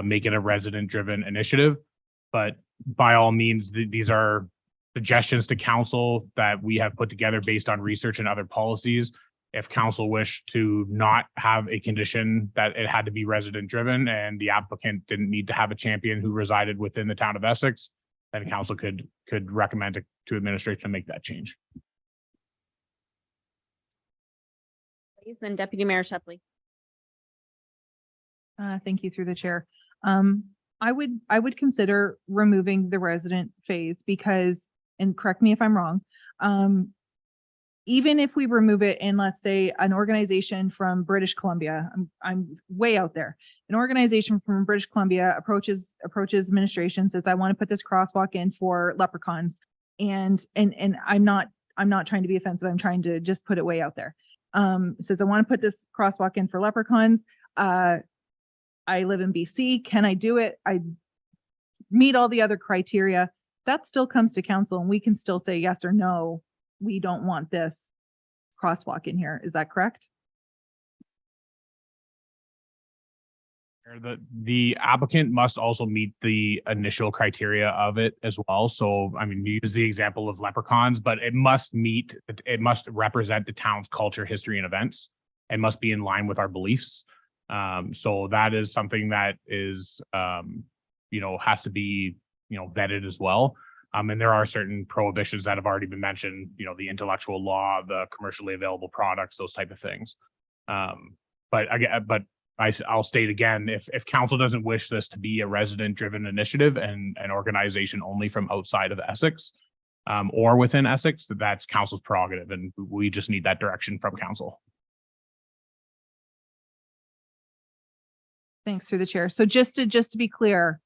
make it a resident-driven initiative. But by all means, these are suggestions to council that we have put together based on research and other policies. If council wished to not have a condition that it had to be resident-driven and the applicant didn't need to have a champion who resided within the town of Essex, then council could recommend to administration to make that change. Please, then Deputy Mayor Shepley. Thank you through the chair. I would consider removing the resident phase because, and correct me if I'm wrong, even if we remove it and let's say an organization from British Columbia, I'm way out there. An organization from British Columbia approaches administration, says, I want to put this crosswalk in for leprechauns. And I'm not trying to be offensive. I'm trying to just put it way out there. Says, I want to put this crosswalk in for leprechauns. I live in BC. Can I do it? I meet all the other criteria. That still comes to council and we can still say yes or no. We don't want this crosswalk in here. Is that correct? The applicant must also meet the initial criteria of it as well. So, I mean, you use the example of leprechauns, but it must represent the town's culture, history, and events, and must be in line with our beliefs. So that is something that is, you know, has to be, you know, vetted as well. And there are certain prohibitions that have already been mentioned, you know, the intellectual law, the commercially available products, those type of things. I'll state again, if council doesn't wish this to be a resident-driven initiative and an organization only from outside of Essex or within Essex, that's council's prerogative, and we just need that direction from council. Thanks through the chair. So just to be clear,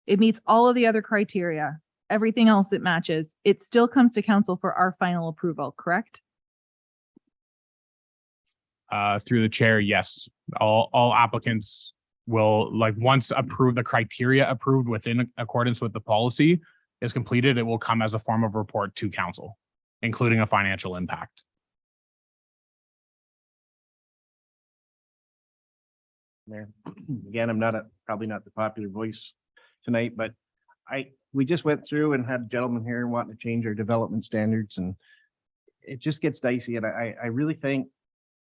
it meets all of the other criteria, everything else it matches. It still comes to council for our final approval, correct? Through the chair, yes. All applicants will, like, once the criteria approved within accordance with the policy is completed, it will come as a form of report to council, including a financial impact. Mayor, again, I'm probably not the popular voice tonight, but we just went through and had a gentleman here wanting to change our development standards, and it just gets dicey. And I really think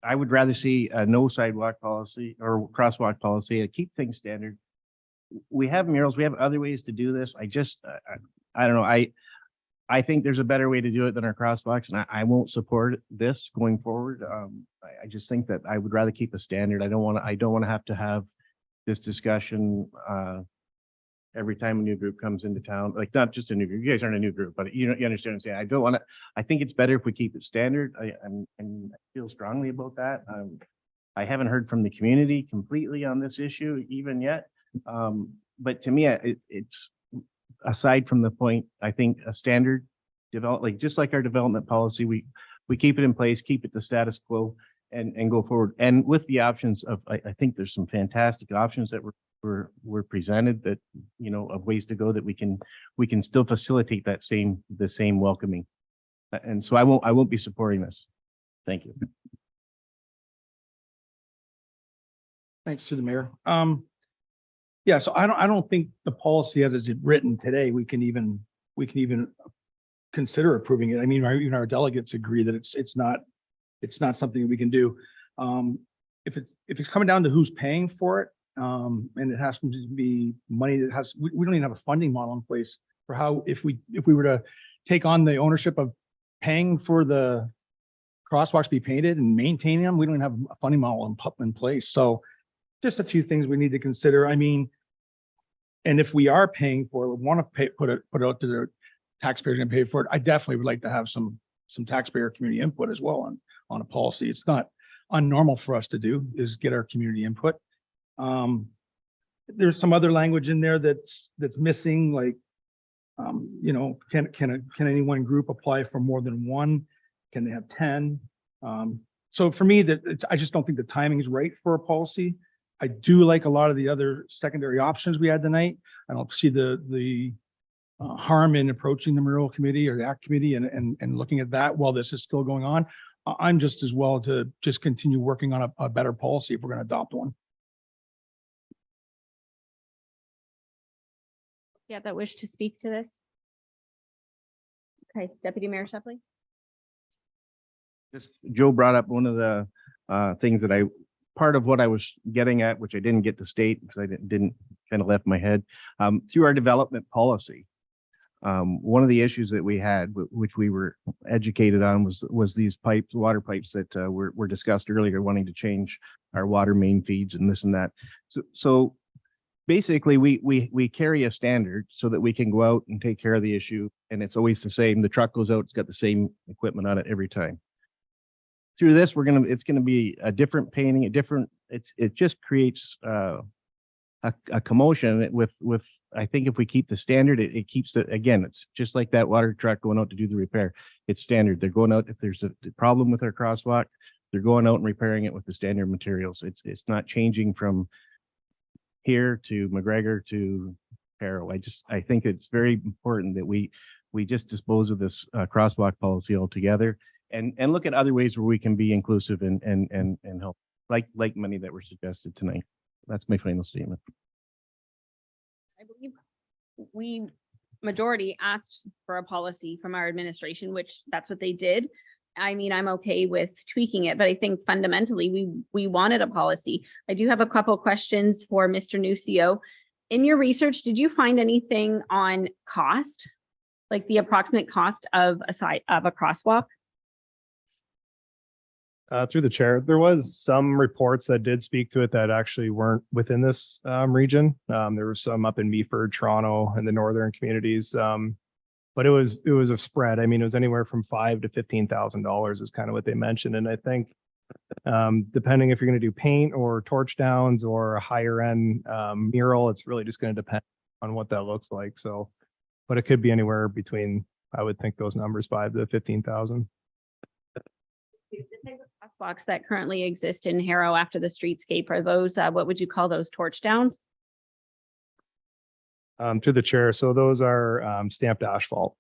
I would rather see a no sidewalk policy or crosswalk policy and keep things standard. We have murals, we have other ways to do this. I don't know. I think there's a better way to do it than our crosswalks, and I won't support this going forward. I just think that I would rather keep a standard. I don't want to have this discussion every time a new group comes into town. Like, not just a new group. You guys aren't a new group, but you understand what I'm saying. I don't want to. I think it's better if we keep it standard. I feel strongly about that. I haven't heard from the community completely on this issue even yet. But to me, it's aside from the point, I think a standard like just like our development policy, we keep it in place, keep it the status quo, and go forward. And with the options of, I think there's some fantastic options that were presented that, of ways to go that we can still facilitate the same welcoming. And so I won't be supporting this. Thank you. Thanks to the mayor. Yeah, so I don't think the policy as it's written today, we can even consider approving it. I mean, even our delegates agree that it's not something we can do. If it's coming down to who's paying for it, and it has to be money that we don't even have a funding model in place for how, if we were to take on the ownership of paying for the crosswalks to be painted and maintaining them, we don't even have a funding model in place. So just a few things we need to consider. I mean, and if we are paying for it, we want to put it out to the taxpayers and pay for it. I definitely would like to have some taxpayer community input as well on a policy. It's not unnormal for us to do, is get our community input. There's some other language in there that's missing, like, can any one group apply for more than one? Can they have 10? So for me, I just don't think the timing is right for a policy. I do like a lot of the other secondary options we had tonight. I don't see the harm in approaching the mural committee or the act committee and looking at that while this is still going on. I'm just as well to just continue working on a better policy if we're going to adopt one. Yeah, that wish to speak to this. Okay, Deputy Mayor Shepley. Just Joe brought up one of the things that part of what I was getting at, which I didn't get to state because I didn't kind of left my head, through our development policy. One of the issues that we had, which we were educated on, was these water pipes that were discussed earlier, wanting to change our water main feeds and this and that. So basically, we carry a standard so that we can go out and take care of the issue, and it's always the same. The truck goes out, it's got the same equipment on it every time. Through this, it's gonna be a different painting, it just creates a commotion with, I think if we keep the standard, it keeps again, it's just like that water truck going out to do the repair. It's standard. They're going out, if there's a problem with our crosswalk, they're going out and repairing it with the standard materials. It's not changing from here to McGregor to Harrow. I think it's very important that we just dispose of this crosswalk policy altogether. And look at other ways where we can be inclusive and help, like many that were suggested tonight. That's my final statement. I believe majority asked for a policy from our administration, which that's what they did. I mean, I'm okay with tweaking it, but I think fundamentally we wanted a policy. I do have a couple questions for Mr. Nucio. In your research, did you find anything on cost, like the approximate cost of a crosswalk? Through the chair, there was some reports that did speak to it that actually weren't within this region. There was some up in Meaford, Toronto, and the northern communities. But it was a spread. I mean, it was anywhere from $5,000 to $15,000 is kind of what they mentioned. And I think depending if you're going to do paint or torch downs or a higher end mural, it's really just going to depend on what that looks like. So, but it could be anywhere between, I would think, those numbers, 5,000 to 15,000. The type of crosswalks that currently exist in Harrow after the streetscape, are those, what would you call those, torch downs? To the chair, so those are stamped asphalt.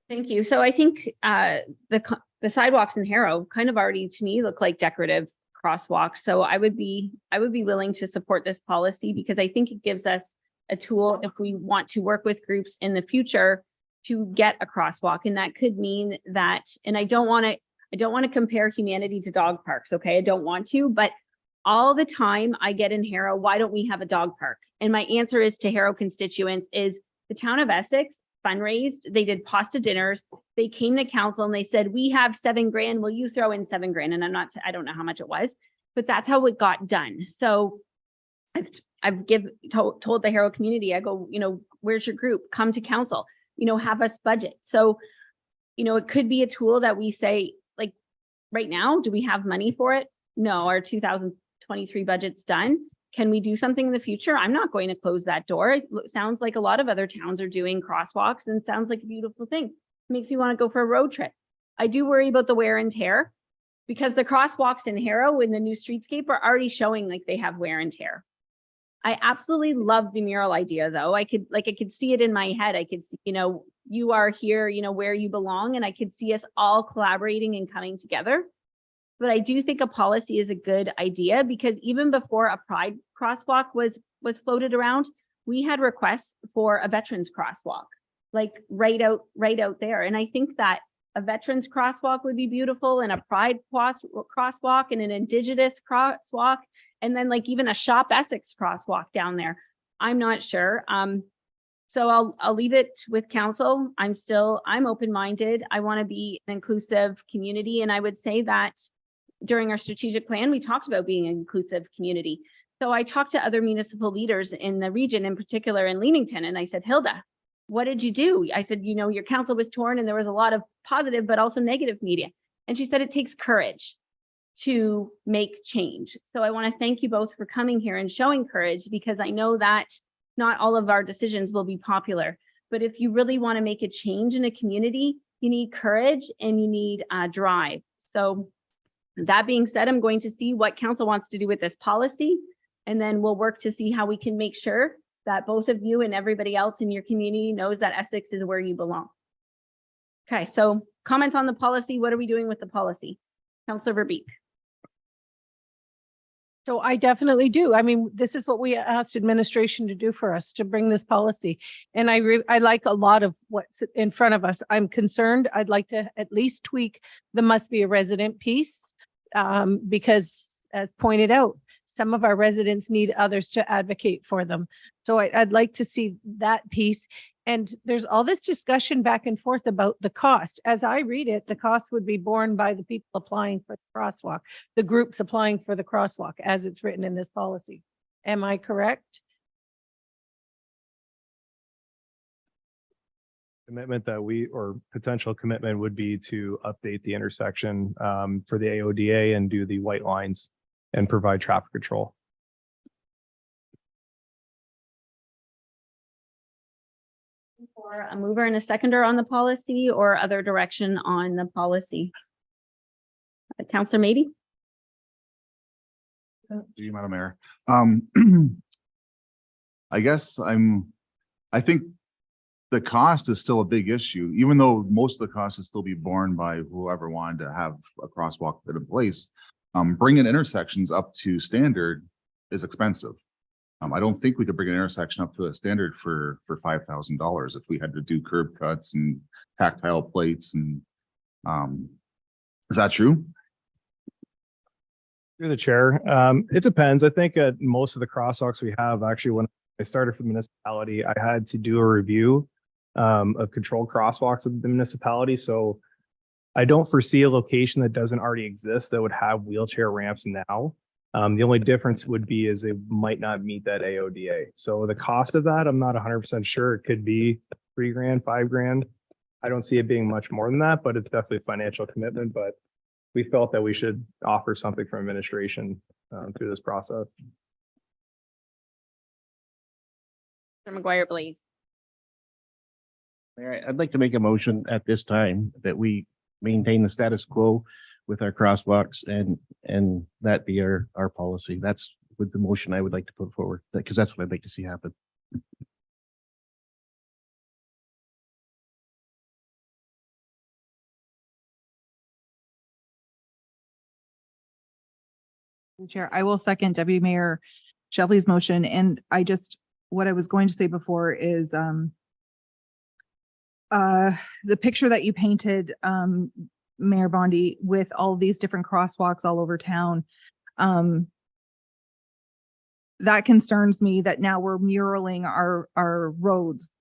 Thank you. So I think the sidewalks in Harrow kind of already to me look like decorative crosswalks. So I would be willing to support this policy because I think it gives us a tool if we want to work with groups in the future to get a crosswalk. And that could mean that, and I don't want to compare humanity to dog parks. Okay. I don't want to, but all the time I get in Harrow, why don't we have a dog park? And my answer is to Harrow constituents is the town of Essex fundraised, they did pasta dinners, they came to council and they said, we have $7,000, will you throw in $7,000? And I don't know how much it was, but that's how it got done. So I've told the Harrow community, I go, where's your group? Come to council, have us budget. So, it could be a tool that we say, like, right now, do we have money for it? No, our 2023 budget's done. Can we do something in the future? I'm not going to close that door. It sounds like a lot of other towns are doing crosswalks and sounds like a beautiful thing. Makes me want to go for a road trip. I do worry about the wear and tear because the crosswalks in Harrow in the new streetscape are already showing like they have wear and tear. I absolutely love the mural idea though. I could see it in my head. I could see, you are here, where you belong, and I could see us all collaborating and coming together. But I do think a policy is a good idea because even before a pride crosswalk was floated around, we had requests for a veterans crosswalk, like right out there. And I think that a veterans crosswalk would be beautiful, and a pride crosswalk, and an indigenous crosswalk, and then like even a Shop Essex crosswalk down there. I'm not sure. So I'll leave it with council. I'm open-minded. I want to be an inclusive community. And I would say that during our strategic plan, we talked about being an inclusive community. So I talked to other municipal leaders in the region, in particular in Leamington, and I said, Hilda, what did you do? I said, your council was torn and there was a lot of positive, but also negative media. And she said, it takes courage to make change. So I want to thank you both for coming here and showing courage, because I know that not all of our decisions will be popular, but if you really want to make a change in a community, you need courage and you need drive. So that being said, I'm going to see what council wants to do with this policy, and then we'll work to see how we can make sure that both of you and everybody else in your community knows that Essex is where you belong. Okay, so comments on the policy. What are we doing with the policy? Councillor Verbeek. So I definitely do. I mean, this is what we asked administration to do for us, to bring this policy. And I like a lot of what's in front of us. I'm concerned. I'd like to at least tweak the must be a resident piece, because as pointed out, some of our residents need others to advocate for them. So I'd like to see that piece. And there's all this discussion back and forth about the cost. As I read it, the cost would be borne by the people applying for the crosswalk, the groups applying for the crosswalk, as it's written in this policy. Am I correct? Commitment that or potential commitment would be to update the intersection for the AODA and do the white lines and provide traffic control. For a mover and a seconder on the policy, or other direction on the policy? Councillor Mady. Thank you, Madam Mayor. I think the cost is still a big issue, even though most of the cost is still be borne by whoever wanted to have a crosswalk put in place. Bringing intersections up to standard is expensive. I don't think we could bring an intersection up to a standard for $5,000 if we had to do curb cuts and tactile plates. And is that true? Through the chair, it depends. I think at most of the crosswalks we have, actually, when I started for the municipality, I had to do a review of controlled crosswalks with the municipality. So I don't foresee a location that doesn't already exist that would have wheelchair ramps now. The only difference would be is it might not meet that AODA. So the cost of that, I'm not 100% sure. It could be $3,000, $5,000. I don't see it being much more than that, but it's definitely a financial commitment. But we felt that we should offer something from administration through this process. Mr. McGuire, please. Mayor, I'd like to make a motion at this time that we maintain the status quo with our crosswalks and that be our policy. That's with the motion I would like to put forward, because that's what I'd like to see happen. Chair, I will second Deputy Mayor Shelby's motion. And I just what I was going to say before is, the picture that you painted, Mayor Bondi, with all these different crosswalks all over town, that concerns me that now we're muraling our roads.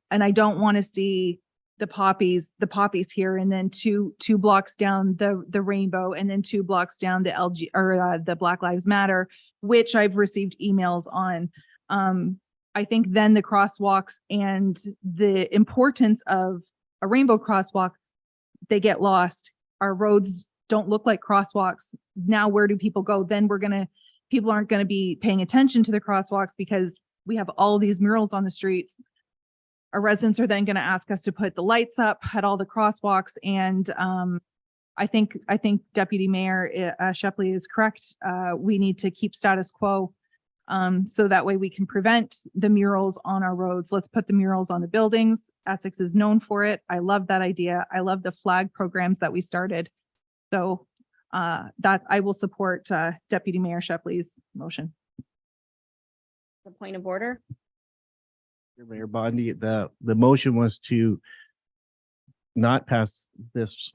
And I don't want to see the poppies here, and then two blocks down the rainbow, and then 2 blocks down the LG or the Black Lives Matter, which I've received emails on. I think then the crosswalks and the importance of a rainbow crosswalk, they get lost. Our roads don't look like crosswalks. Now, where do people go? Then people aren't going to be paying attention to the crosswalks because we have all these murals on the streets. Our residents are then going to ask us to put the lights up at all the crosswalks. And I think Deputy Mayor Shepley is correct. We need to keep status quo, so that way we can prevent the murals on our roads. Let's put the murals on the buildings. Essex is known for it. I love that idea. I love the flag programs that we started. So that I will support Deputy Mayor Shepley's motion. The point of order. Mayor Bondi, the motion was to not pass this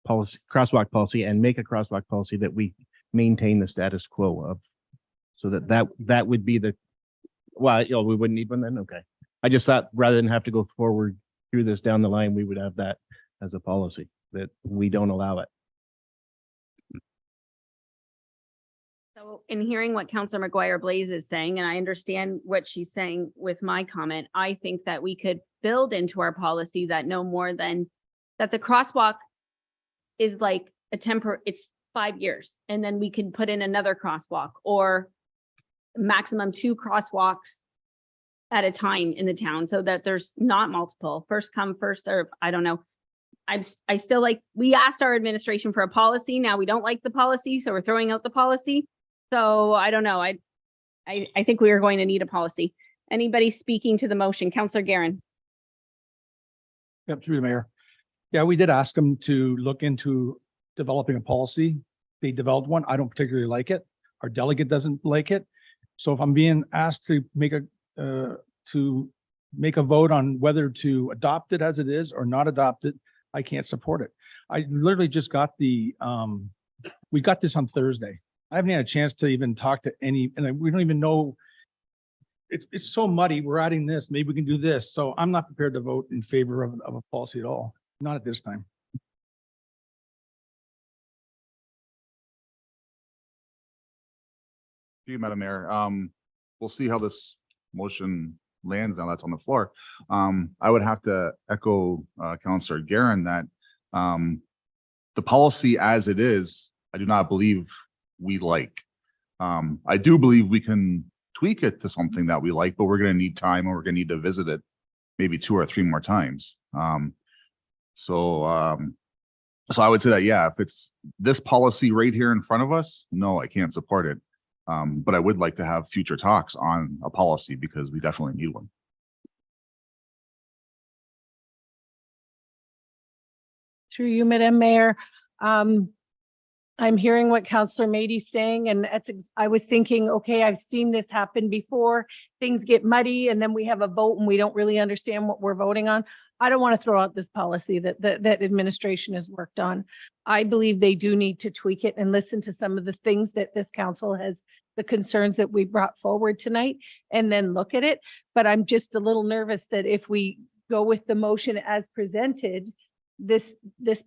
policy, crosswalk policy, and make a crosswalk policy that we maintain the status quo of, so that would be the, well, we wouldn't need one then. Okay. I just thought rather than have to go forward through this down the line, we would have that as a policy, that we don't allow it. So in hearing what Councillor McGuire Blaze is saying, and I understand what she's saying with my comment, I think that we could build into our policy that no more than that the crosswalk is like it's 5 years, and then we can put in another crosswalk, or maximum 2 crosswalks at a time in the town, so that there's not multiple, first come, first serve. I don't know. I still like, we asked our administration for a policy. Now we don't like the policy, so we're throwing out the policy. So I don't know. I think we are going to need a policy. Anybody speaking to the motion? Councillor Guerin. Yep, through the mayor. Yeah, we did ask them to look into developing a policy. They developed one. I don't particularly like it. Our delegate doesn't like it. So if I'm being asked to make a vote on whether to adopt it as it is or not adopt it, I can't support it. I literally just got we got this on Thursday. I haven't had a chance to even talk to we don't even know. It's so muddy. We're adding this, maybe we can do this. So I'm not prepared to vote in favor of a policy at all. Not at this time. Thank you, Madam Mayor. We'll see how this motion lands now that's on the floor. I would have to echo Councillor Guerin that the policy as it is, I do not believe we like. I do believe we can tweak it to something that we like, but we're going to need time, and we're going to need to visit it maybe 2 or 3 more times. So I would say that, yeah, if it's this policy right here in front of us, no, I can't support it. But I would like to have future talks on a policy because we definitely need one. Through you, Madam Mayor. I'm hearing what Councillor Mady's saying, and I was thinking, okay, I've seen this happen before. Things get muddy, and then we have a vote and we don't really understand what we're voting on. I don't want to throw out this policy that administration has worked on. I believe they do need to tweak it and listen to some of the things that this council has, the concerns that we brought forward tonight, and then look at it. But I'm just a little nervous that if we go with the motion as presented, this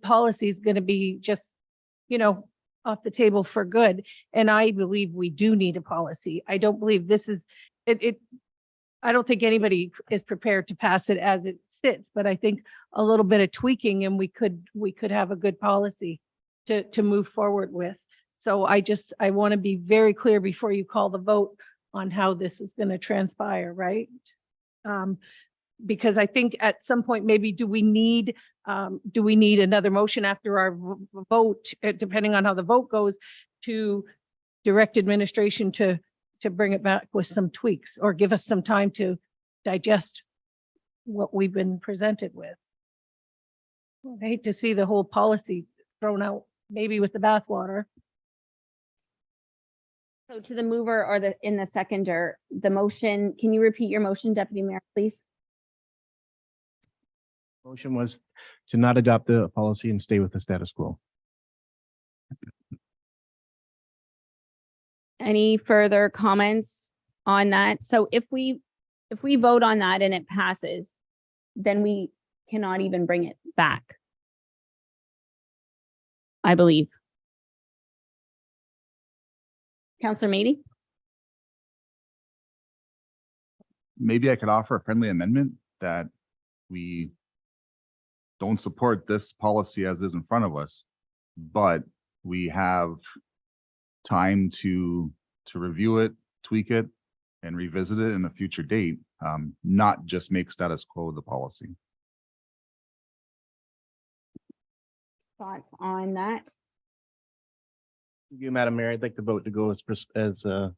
policy is going to be just, off the table for good. And I believe we do need a policy. I don't believe this is it. I don't think anybody is prepared to pass it as it sits, but I think a little bit of tweaking and we could have a good policy to move forward with. So I want to be very clear before you call the vote on how this is going to transpire, right? Because I think at some point, maybe do we need another motion after our vote, depending on how the vote goes, to direct administration to bring it back with some tweaks or give us some time to digest what we've been presented with. I hate to see the whole policy thrown out, maybe with the bathwater. So to the mover or in the seconder, the motion, can you repeat your motion, Deputy Mayor, please? Motion was to not adopt the policy and stay with the status quo. Any further comments on that? So if we vote on that and it passes, then we cannot even bring it back, I believe. Counselor Meady? Maybe I could offer a friendly amendment that we don't support this policy as is in front of us, but we have time to review it, tweak it, and revisit it in a future date, not just make status quo the policy. Thoughts on that? Thank you, Madam Mayor. I'd like to vote to go as presented.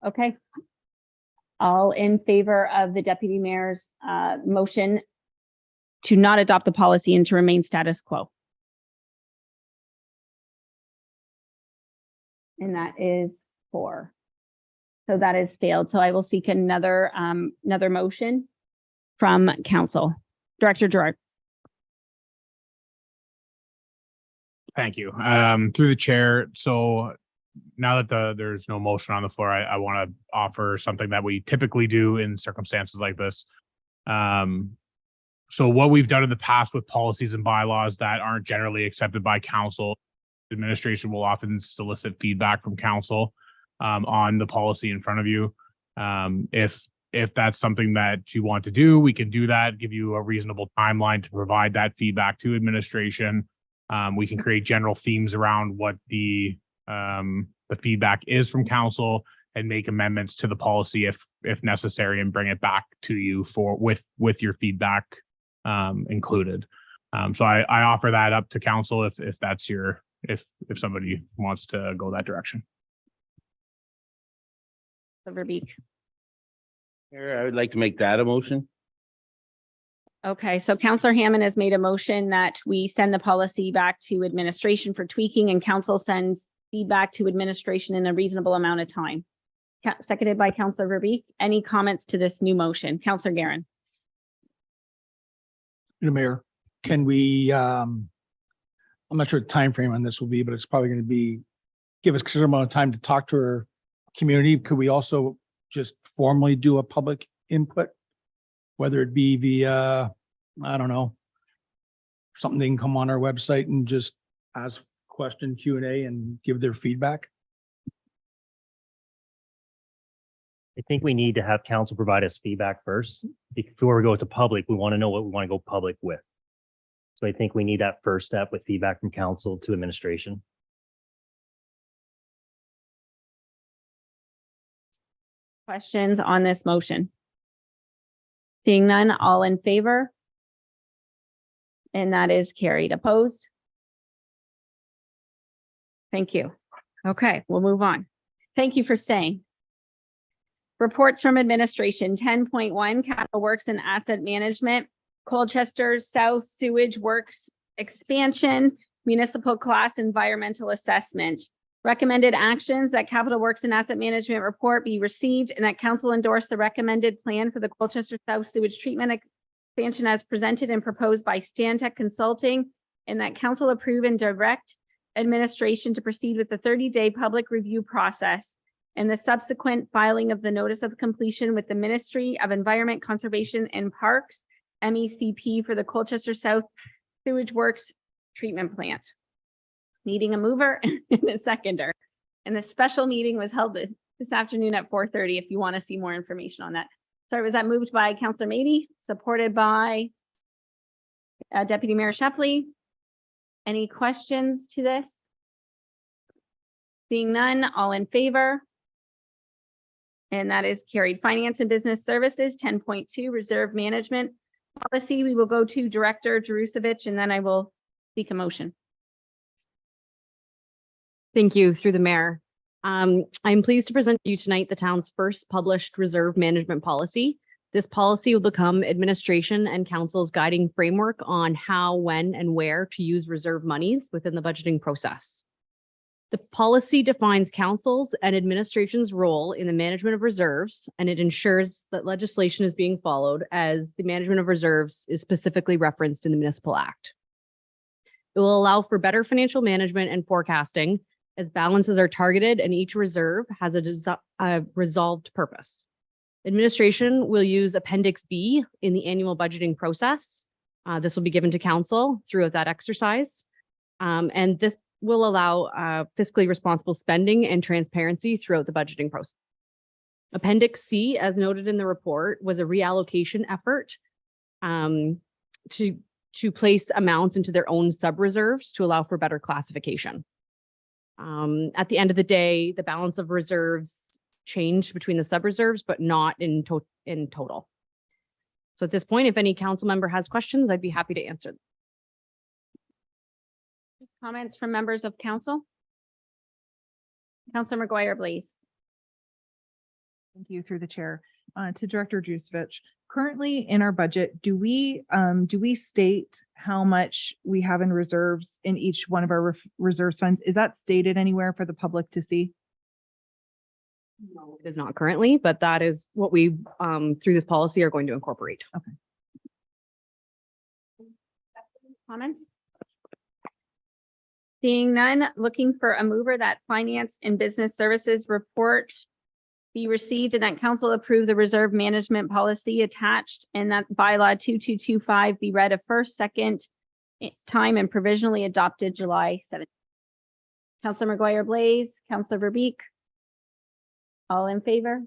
Okay. All in favor of the Deputy Mayor's motion to not adopt the policy and to remain status quo? And that is 4. So that is failed. So I will seek another motion from council. Director Gerard. Thank you. Through the chair. So now that there's no motion on the floor, I want to offer something that we typically do in circumstances like this. So what we've done in the past with policies and bylaws that aren't generally accepted by council, administration will often solicit feedback from council on the policy in front of you. If that's something that you want to do, we can do that, give you a reasonable timeline to provide that feedback to administration. We can create general themes around what the feedback is from council and make amendments to the policy if necessary and bring it back to you with your feedback included. So I offer that up to council if that's if somebody wants to go that direction. Verbeek. Mayor, I would like to make that a motion. Okay, so Counselor Hammond has made a motion that we send the policy back to administration for tweaking and council sends feedback to administration in a reasonable amount of time. Seconded by Counselor Verbeek. Any comments to this new motion? Counselor Garron. Mayor, can we, I'm not sure the time frame on this will be, but it's probably going to be, give us a considerable amount of time to talk to our community. Could we also just formally do a public input? Whether it be via, I don't know, something they can come on our website and just ask question Q&A and give their feedback. I think we need to have council provide us feedback first. Before we go to public, we want to know what we want to go public with. So I think we need that first step with feedback from council to administration. Questions on this motion? Seeing none, all in favor? And that is carried. Opposed? Thank you. Okay, we'll move on. Thank you for staying. Reports from administration. 10.1 Capital Works and Asset Management, Colchester South Sewage Works Expansion, Municipal Class Environmental Assessment. Recommended actions that Capital Works and Asset Management report be received and that council endorse the recommended plan for the Colchester South Sewage Treatment Expansion as presented and proposed by Stantec Consulting, and that council approve and direct administration to proceed with the 30-day public review process and the subsequent filing of the notice of completion with the Ministry of Environment, Conservation and Parks, MECP, for the Colchester South Sewage Works Treatment Plant. Needing a mover and a seconder. And the special meeting was held this afternoon at 4:30 if you want to see more information on that. Sorry, was that moved by Councillor Meady, supported by Deputy Mayor Shepley? Any questions to this? Seeing none, all in favor? And that is carried. Finance and Business Services, 10.2 Reserve Management Policy. We will go to Director Jarusevich and then I will seek a motion. Thank you, through the mayor. I'm pleased to present to you tonight the town's first published reserve management policy. This policy will become administration and council's guiding framework on how, when, and where to use reserve monies within the budgeting process. The policy defines council's and administration's role in the management of reserves, and it ensures that legislation is being followed as the management of reserves is specifically referenced in the Municipal Act. It will allow for better financial management and forecasting as balances are targeted and each reserve has a resolved purpose. Administration will use Appendix B in the annual budgeting process. This will be given to council throughout that exercise. And this will allow fiscally responsible spending and transparency throughout the budgeting process. Appendix C, as noted in the report, was a reallocation effort to place amounts into their own sub-reserves to allow for better classification. At the end of the day, the balance of reserves changed between the sub-reserves, but not in total. So at this point, if any council member has questions, I'd be happy to answer them. Comments from members of council? Councilor McGuire, please. Thank you through the chair. To Director Jusevich, currently in our budget, do we state how much we have in reserves in each one of our reserves funds? Is that stated anywhere for the public to see? No, it is not currently, but that is what we, through this policy, are going to incorporate. Okay. Comments? Seeing none, looking for a mover that Finance and Business Services report be received and that council approve the reserve management policy attached and that bylaw 2225 be read a first, second time and provisionally adopted July 7th. Councilor McGuire Blaze, Councilor Verbeek. All in favor?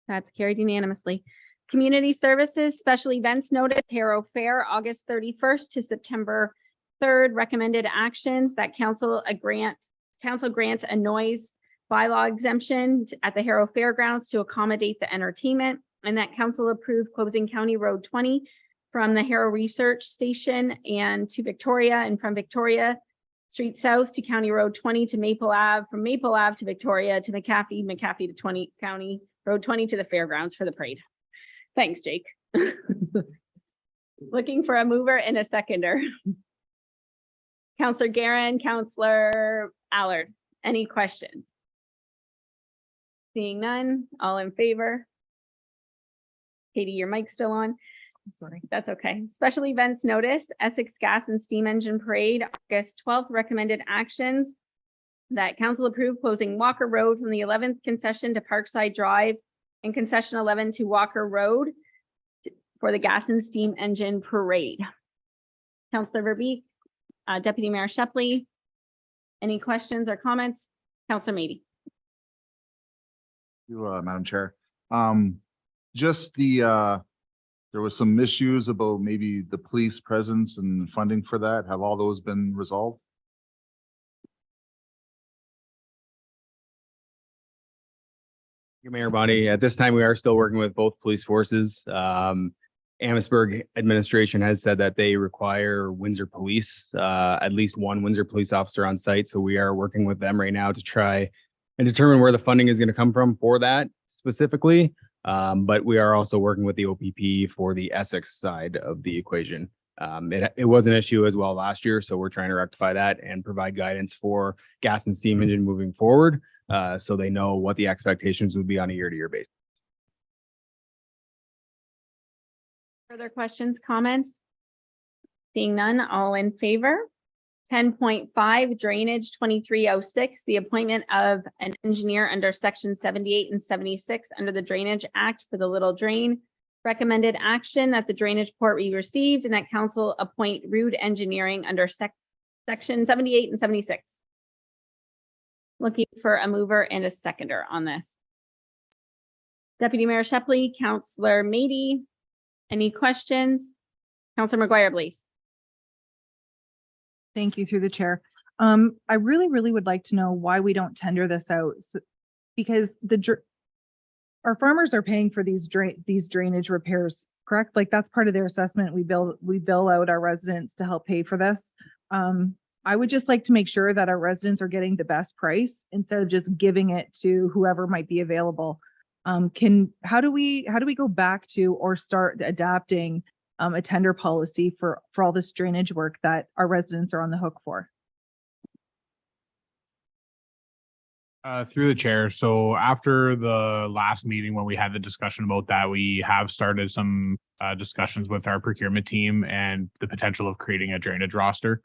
That's carried unanimously. Community Services Special Events Notice, Harrow Fair, August 31st to September 3rd. Recommended actions that council grant a noise bylaw exemption at the Harrow Fairgrounds to accommodate the entertainment, and that council approve closing County Road 20 from the Harrow Research Station and to Victoria, and from Victoria Street South to County Road 20 to Maple Ave, from Maple Ave to Victoria to McCaffey, McCaffey to 20 County Road 20 to the fairgrounds for the parade. Thanks, Jake. Looking for a mover and a seconder. Councilor Guerin, Councilor Allard, any questions? Seeing none, all in favor? Katie, your mic's still on. Sorry. That's okay. Special events notice, Essex Gas and Steam Engine Parade, August 12th. Recommended actions that council approve closing Walker Road from the 11th concession to Parkside Drive and concession 11 to Walker Road for the Gas and Steam Engine Parade. Councilor Verbeek, Deputy Mayor Shepley, any questions or comments? Councilor Meady. Madam Chair. Just there was some issues about maybe the police presence and funding for that. Have all those been resolved? Mayor Bondy, at this time, we are still working with both police forces. Amherstburg administration has said that they require Windsor Police, at least one Windsor police officer on site. So we are working with them right now to try and determine where the funding is going to come from for that specifically. But we are also working with the OPP for the Essex side of the equation. It was an issue as well last year, so we're trying to rectify that and provide guidance for gas and steam engine moving forward, so they know what the expectations would be on a year-to-year basis. Further questions, comments? Seeing none, all in favor? 10.5 Drainage 2306, the appointment of an engineer under section 78 and 76 under the Drainage Act for the Little Drain. Recommended action that the drainage report be received and that council appoint Rude Engineering under section 78 and 76. Looking for a mover and a seconder on this. Deputy Mayor Shepley, Councilor Meady, any questions? Councilor McGuire, please. Thank you through the chair. I really would like to know why we don't tender this out, because our farmers are paying for these drainage repairs, correct? Like that's part of their assessment. We bill out our residents to help pay for this. I would just like to make sure that our residents are getting the best price instead of just giving it to whoever might be available. How do we go back to or start adapting a tender policy for all this drainage work that our residents are on the hook for? Through the chair. So after the last meeting, when we had the discussion about that, we have started some discussions with our procurement team and the potential of creating a drainage roster,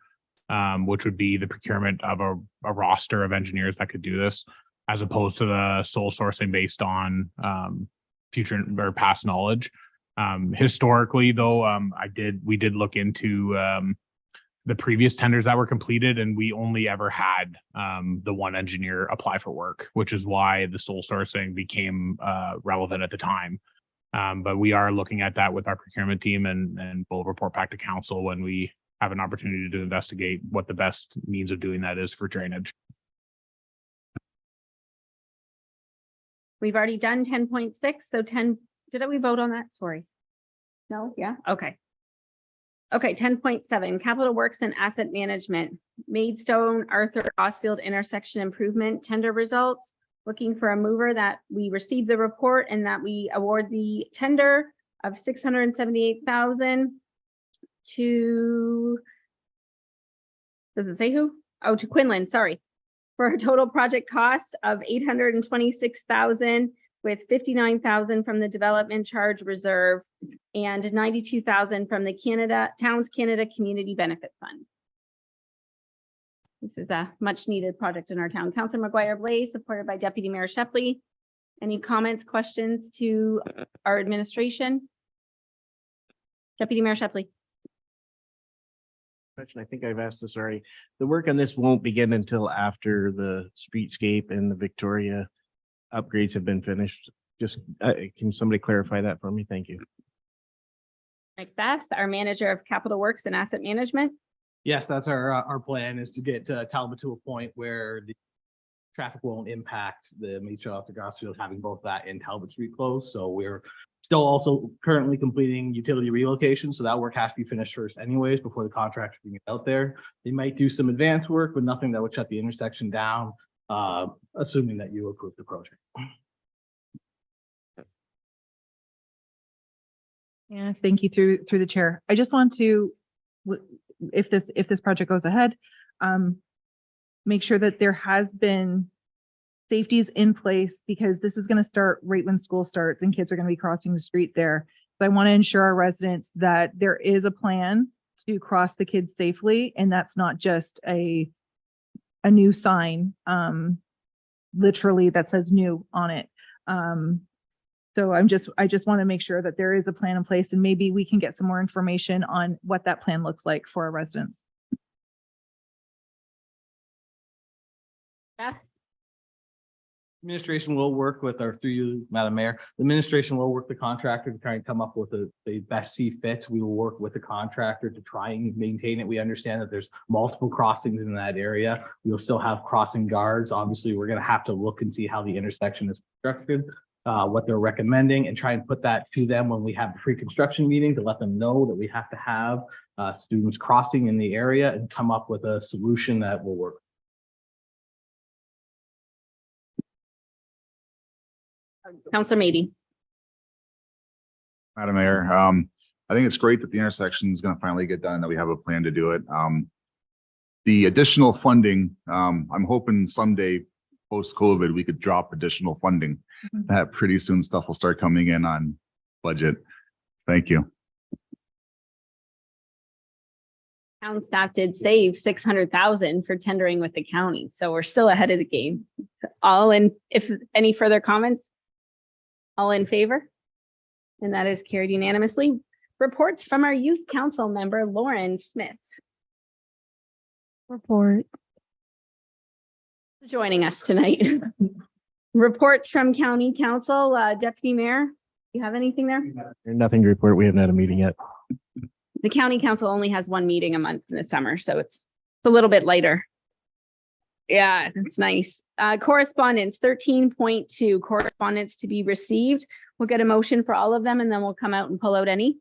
which would be the procurement of a roster of engineers that could do this, as opposed to the sole sourcing based on future or past knowledge. Historically, though, we did look into the previous tenders that were completed, and we only ever had the one engineer apply for work, which is why the sole sourcing became relevant at the time. But we are looking at that with our procurement team, and we'll report back to council when we have an opportunity to investigate what the best means of doing that is for drainage. We've already done 10.6, so 10, did we vote on that? Sorry. No, yeah, okay. Okay, 10.7, capital works and asset management, Maidstone, Arthur Osfield intersection improvement tender results. Looking for a mover that we receive the report and that we award the tender of 678,000 to, does it say who? Oh, to Quinlan, sorry. For a total project cost of 826,000 with 59,000 from the development charge reserve and 92,000 from the Towns Canada Community Benefit Fund. This is a much needed project in our town. Councillor McGuire Blaze, supported by Deputy Mayor Shepley. Any comments, questions to our administration? Deputy Mayor Shepley. I think I've asked this already. The work on this won't begin until after the streetscape and the Victoria upgrades have been finished. Just, can somebody clarify that for me? Thank you. Macbeth, our manager of capital works and asset management. Yes, that's our plan, is to get Talbot to a point where the traffic won't impact the Maidstone to Gosfield, having both that and Talbot Street closed. So we're still also currently completing utility relocation. So that work has to be finished first anyways, before the contractor can get out there. They might do some advanced work, but nothing that would shut the intersection down, assuming that you approve the project. Yeah, thank you through the chair. I just want to, if this project goes ahead, make sure that there has been safeties in place, because this is going to start right when school starts and kids are going to be crossing the street there. So I want to ensure our residents that there is a plan to cross the kids safely, and that's not just a new sign, literally that says new on it. So I just want to make sure that there is a plan in place, and maybe we can get some more information on what that plan looks like for our residents. Beth? Administration will work with through you, Madam Mayor. The administration will work the contractor to try and come up with the best see fit. We will work with the contractor to try and maintain it. We understand that there's multiple crossings in that area. We'll still have crossing guards. Obviously, we're going to have to look and see how the intersection is constructed, what they're recommending, and try and put that to them when we have the pre-construction meeting to let them know that we have to have students crossing in the area and come up with a solution that will work. Councillor Meady. Madam Mayor, I think it's great that the intersection is going to finally get done, that we have a plan to do it. The additional funding, I'm hoping someday post-COVID, we could drop additional funding. That pretty soon stuff will start coming in on budget. Thank you. Town staff did save 600,000 for tendering with the county, so we're still ahead of the game. All in, if any further comments? All in favor? And that is carried unanimously. Reports from our youth council member, Lauren Smith. Report. Joining us tonight. Reports from county council, Deputy Mayor, you have anything there? Nothing to report. We haven't had a meeting yet. The county council only has one meeting a month in the summer, so it's a little bit lighter. Yeah, it's nice. Correspondence 13.2, correspondence to be received. We'll get a motion for all of them, and then we'll come out and pull out any.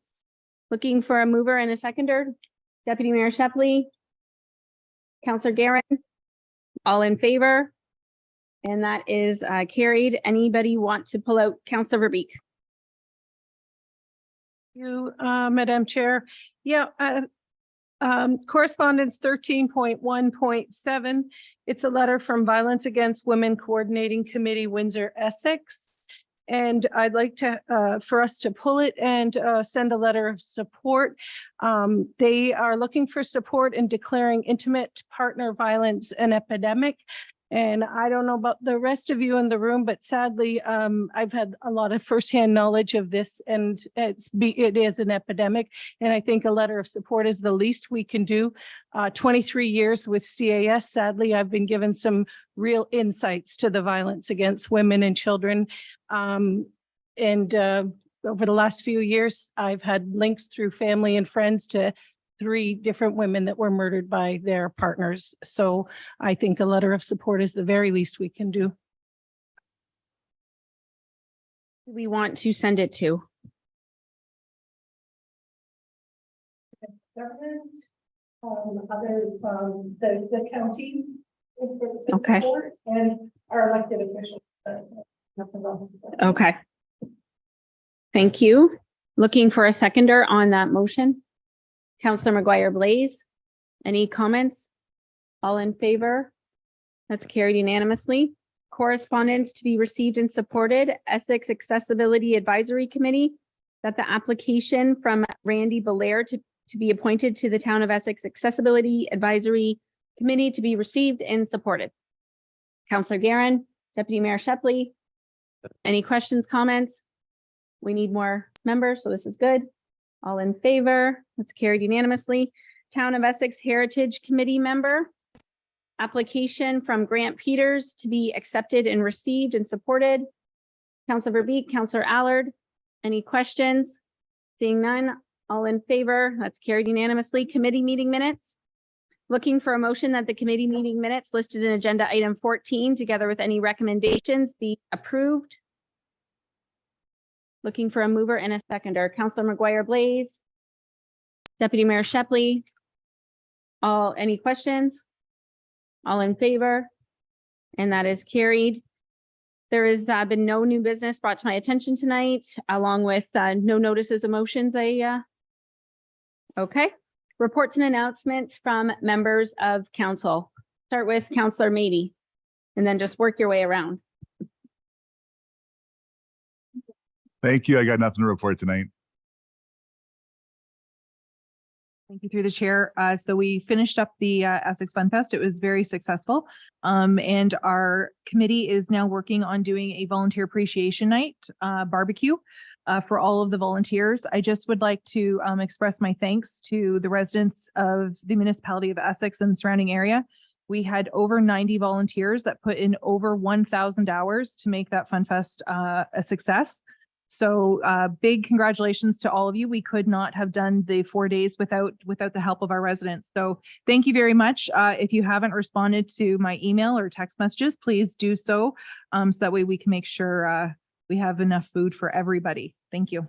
Looking for a mover and a seconder. Deputy Mayor Shepley, Councillor Guerin, all in favor? And that is carried. Anybody want to pull out? Councillor Verbeek? You, Madam Chair. Yeah, Correspondence 13.1.7. It's a letter from Violence Against Women Coordinating Committee, Windsor, Essex. And I'd like to, for us to pull it and send a letter of support. They are looking for support in declaring intimate partner violence an epidemic. And I don't know about the rest of you in the room, but sadly, I've had a lot of firsthand knowledge of this, and it is an epidemic. And I think a letter of support is the least we can do. 23 years with CAS, sadly, I've been given some real insights to the violence against women and children. Over the last few years, I've had links through family and friends to 3 different women that were murdered by their partners. So I think a letter of support is the very least we can do. We want to send it to. Government, the county. Okay. And our elected officials. Okay. Thank you. Looking for a seconder on that motion. Counselor McGuire Blaze, any comments? All in favor? That's carried unanimously. Correspondence to be received and supported, Essex Accessibility Advisory Committee, that the application from Randy Belair to be appointed to the Town of Essex Accessibility Advisory Committee to be received and supported. Counselor Guerin, Deputy Mayor Shepley, any questions, comments? We need more members, so this is good. All in favor? That's carried unanimously. Town of Essex Heritage Committee member. Application from Grant Peters to be accepted and received and supported. Councilor Verbeek, Councilor Allard, any questions? Seeing none, all in favor? That's carried unanimously. Committee meeting minutes. Looking for a motion that the committee meeting minutes listed in agenda item 14, together with any recommendations, be approved. Looking for a mover and a seconder. Councilor McGuire Blaze, Deputy Mayor Shepley. Any questions? All in favor? And that is carried. There has been no new business brought to my attention tonight, along with no notices of motions. Okay. Reports and announcements from members of council. Start with Councilor Meady, and then just work your way around. Thank you. I got nothing to report tonight. Thank you through the chair. So we finished up the Essex Fun Fest. It was very successful. And our committee is now working on doing a volunteer appreciation night barbecue for all of the volunteers. I just would like to express my thanks to the residents of the municipality of Essex and the surrounding area. We had over 90 volunteers that put in over 1,000 hours to make that Fun Fest a success. So big congratulations to all of you. We could not have done the 4 days without the help of our residents. So thank you very much. If you haven't responded to my email or text messages, please do so. So that way we can make sure we have enough food for everybody. Thank you.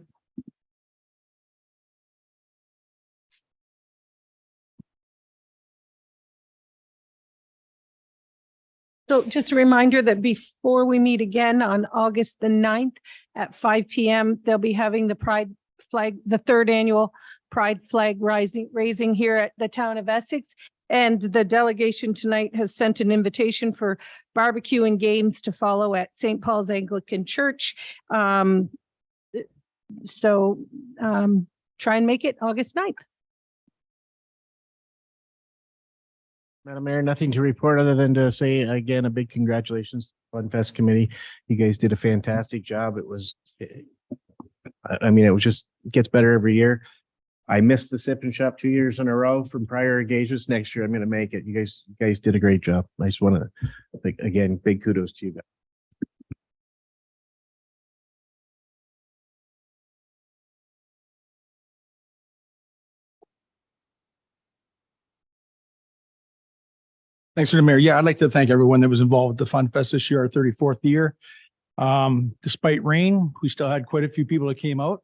So just a reminder that before we meet again on August the 9th at 5 p.m., they'll be having the Pride flag, the 3rd annual Pride flag raising here at the Town of Essex. And the delegation tonight has sent an invitation for barbecue and games to follow at St. Paul's Anglican Church. Try and make it August 9th. Madam Mayor, nothing to report other than to say again, a big congratulations to the Fun Fest committee. You guys did a fantastic job. It was, I mean, it was just gets better every year. I missed the sip and shop 2 years in a row from prior engagements. Next year, I'm going to make it. You guys did a great job. I just want to, again, big kudos to you guys. Thanks, Mr. Mayor. Yeah, I'd like to thank everyone that was involved with the Fun Fest this year, our 34th year. Despite rain, we still had quite a few people that came out.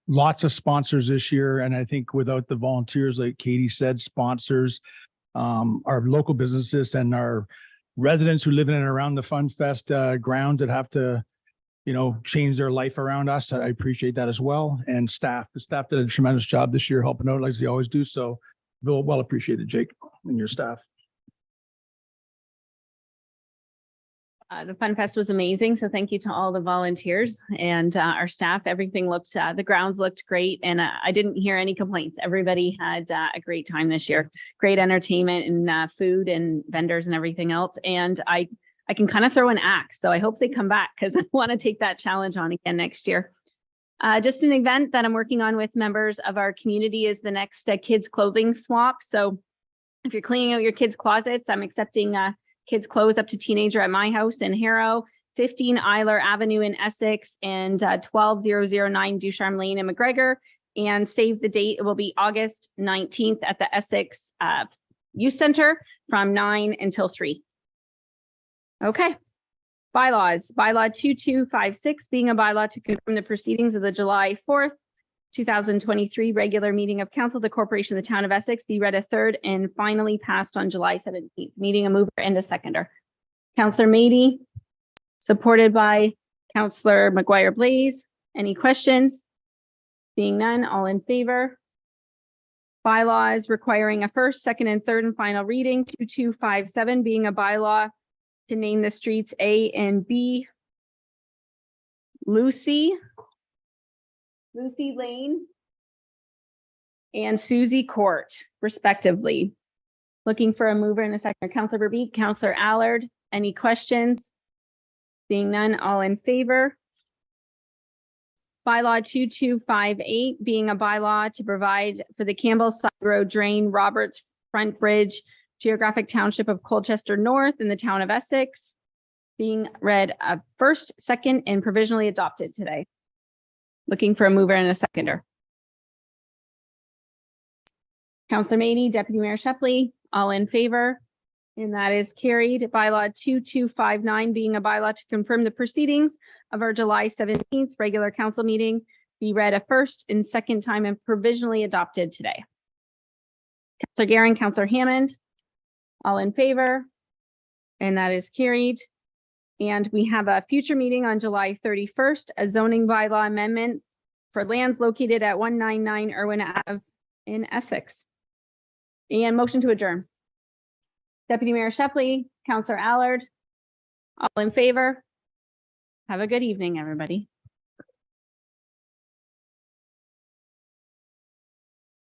Lots of sponsors this year. And I think without the volunteers, like Katie said, sponsors, our local businesses and our residents who live in and around the Fun Fest grounds that have to, change their life around us. I appreciate that as well. And the staff did a tremendous job this year helping out like they always do. So well appreciated, Jake, and your staff. The Fun Fest was amazing, so thank you to all the volunteers and our staff. Everything looked, the grounds looked great, and I didn't hear any complaints. Everybody had a great time this year. Great entertainment and food and vendors and everything else. And I can kind of throw an axe, so I hope they come back because I want to take that challenge on again next year. Just an event that I'm working on with members of our community is the next kids clothing swap. So if you're cleaning out your kids' closets, I'm accepting kids' clothes up to teenager at my house in Harrow, 15 Eiler Avenue in Essex, and 12009 Ducharme Lane in McGregor. And save the date, it will be August 19th at the Essex Youth Center from 9 until 3. Okay. Bylaws. Bylaw 2256 being a bylaw to confirm the proceedings of the July 4th, 2023 regular meeting of council of the corporation of the town of Essex be read a third and finally passed on July 17th. Meeting a mover and a seconder. Councillor Mady, supported by Councillor McGuire Blaze. Any questions? Being none, all in favor. Bylaws requiring a first, second, and third and final reading. 2257 being a bylaw to name the streets A and B. Lucy Lane and Susie Court, respectively. Looking for a mover and a second. Councillor Verbeek, Councillor Allard, any questions? Seeing none, all in favor. Bylaw 2258 being a bylaw to provide for the Campbell Side Road Drain Roberts Front Bridge, Geographic Township of Colchester North in the town of Essex, being read first, second, and provisionally adopted today. Looking for a mover and a seconder. Councillor Mady, Deputy Mayor Shepley, all in favor, and that is carried. Bylaw 2259 being a bylaw to confirm the proceedings of our July 17th regular council meeting be read a first and second time and provisionally adopted today. Councillor Garing, Councillor Hammond, all in favor, and that is carried. And we have a future meeting on July 31st, a zoning bylaw amendment for lands located at 199 Irwin Ave in Essex. And motion to adjourn. Deputy Mayor Shepley, Councillor Allard, all in favor. Have a good evening, everybody.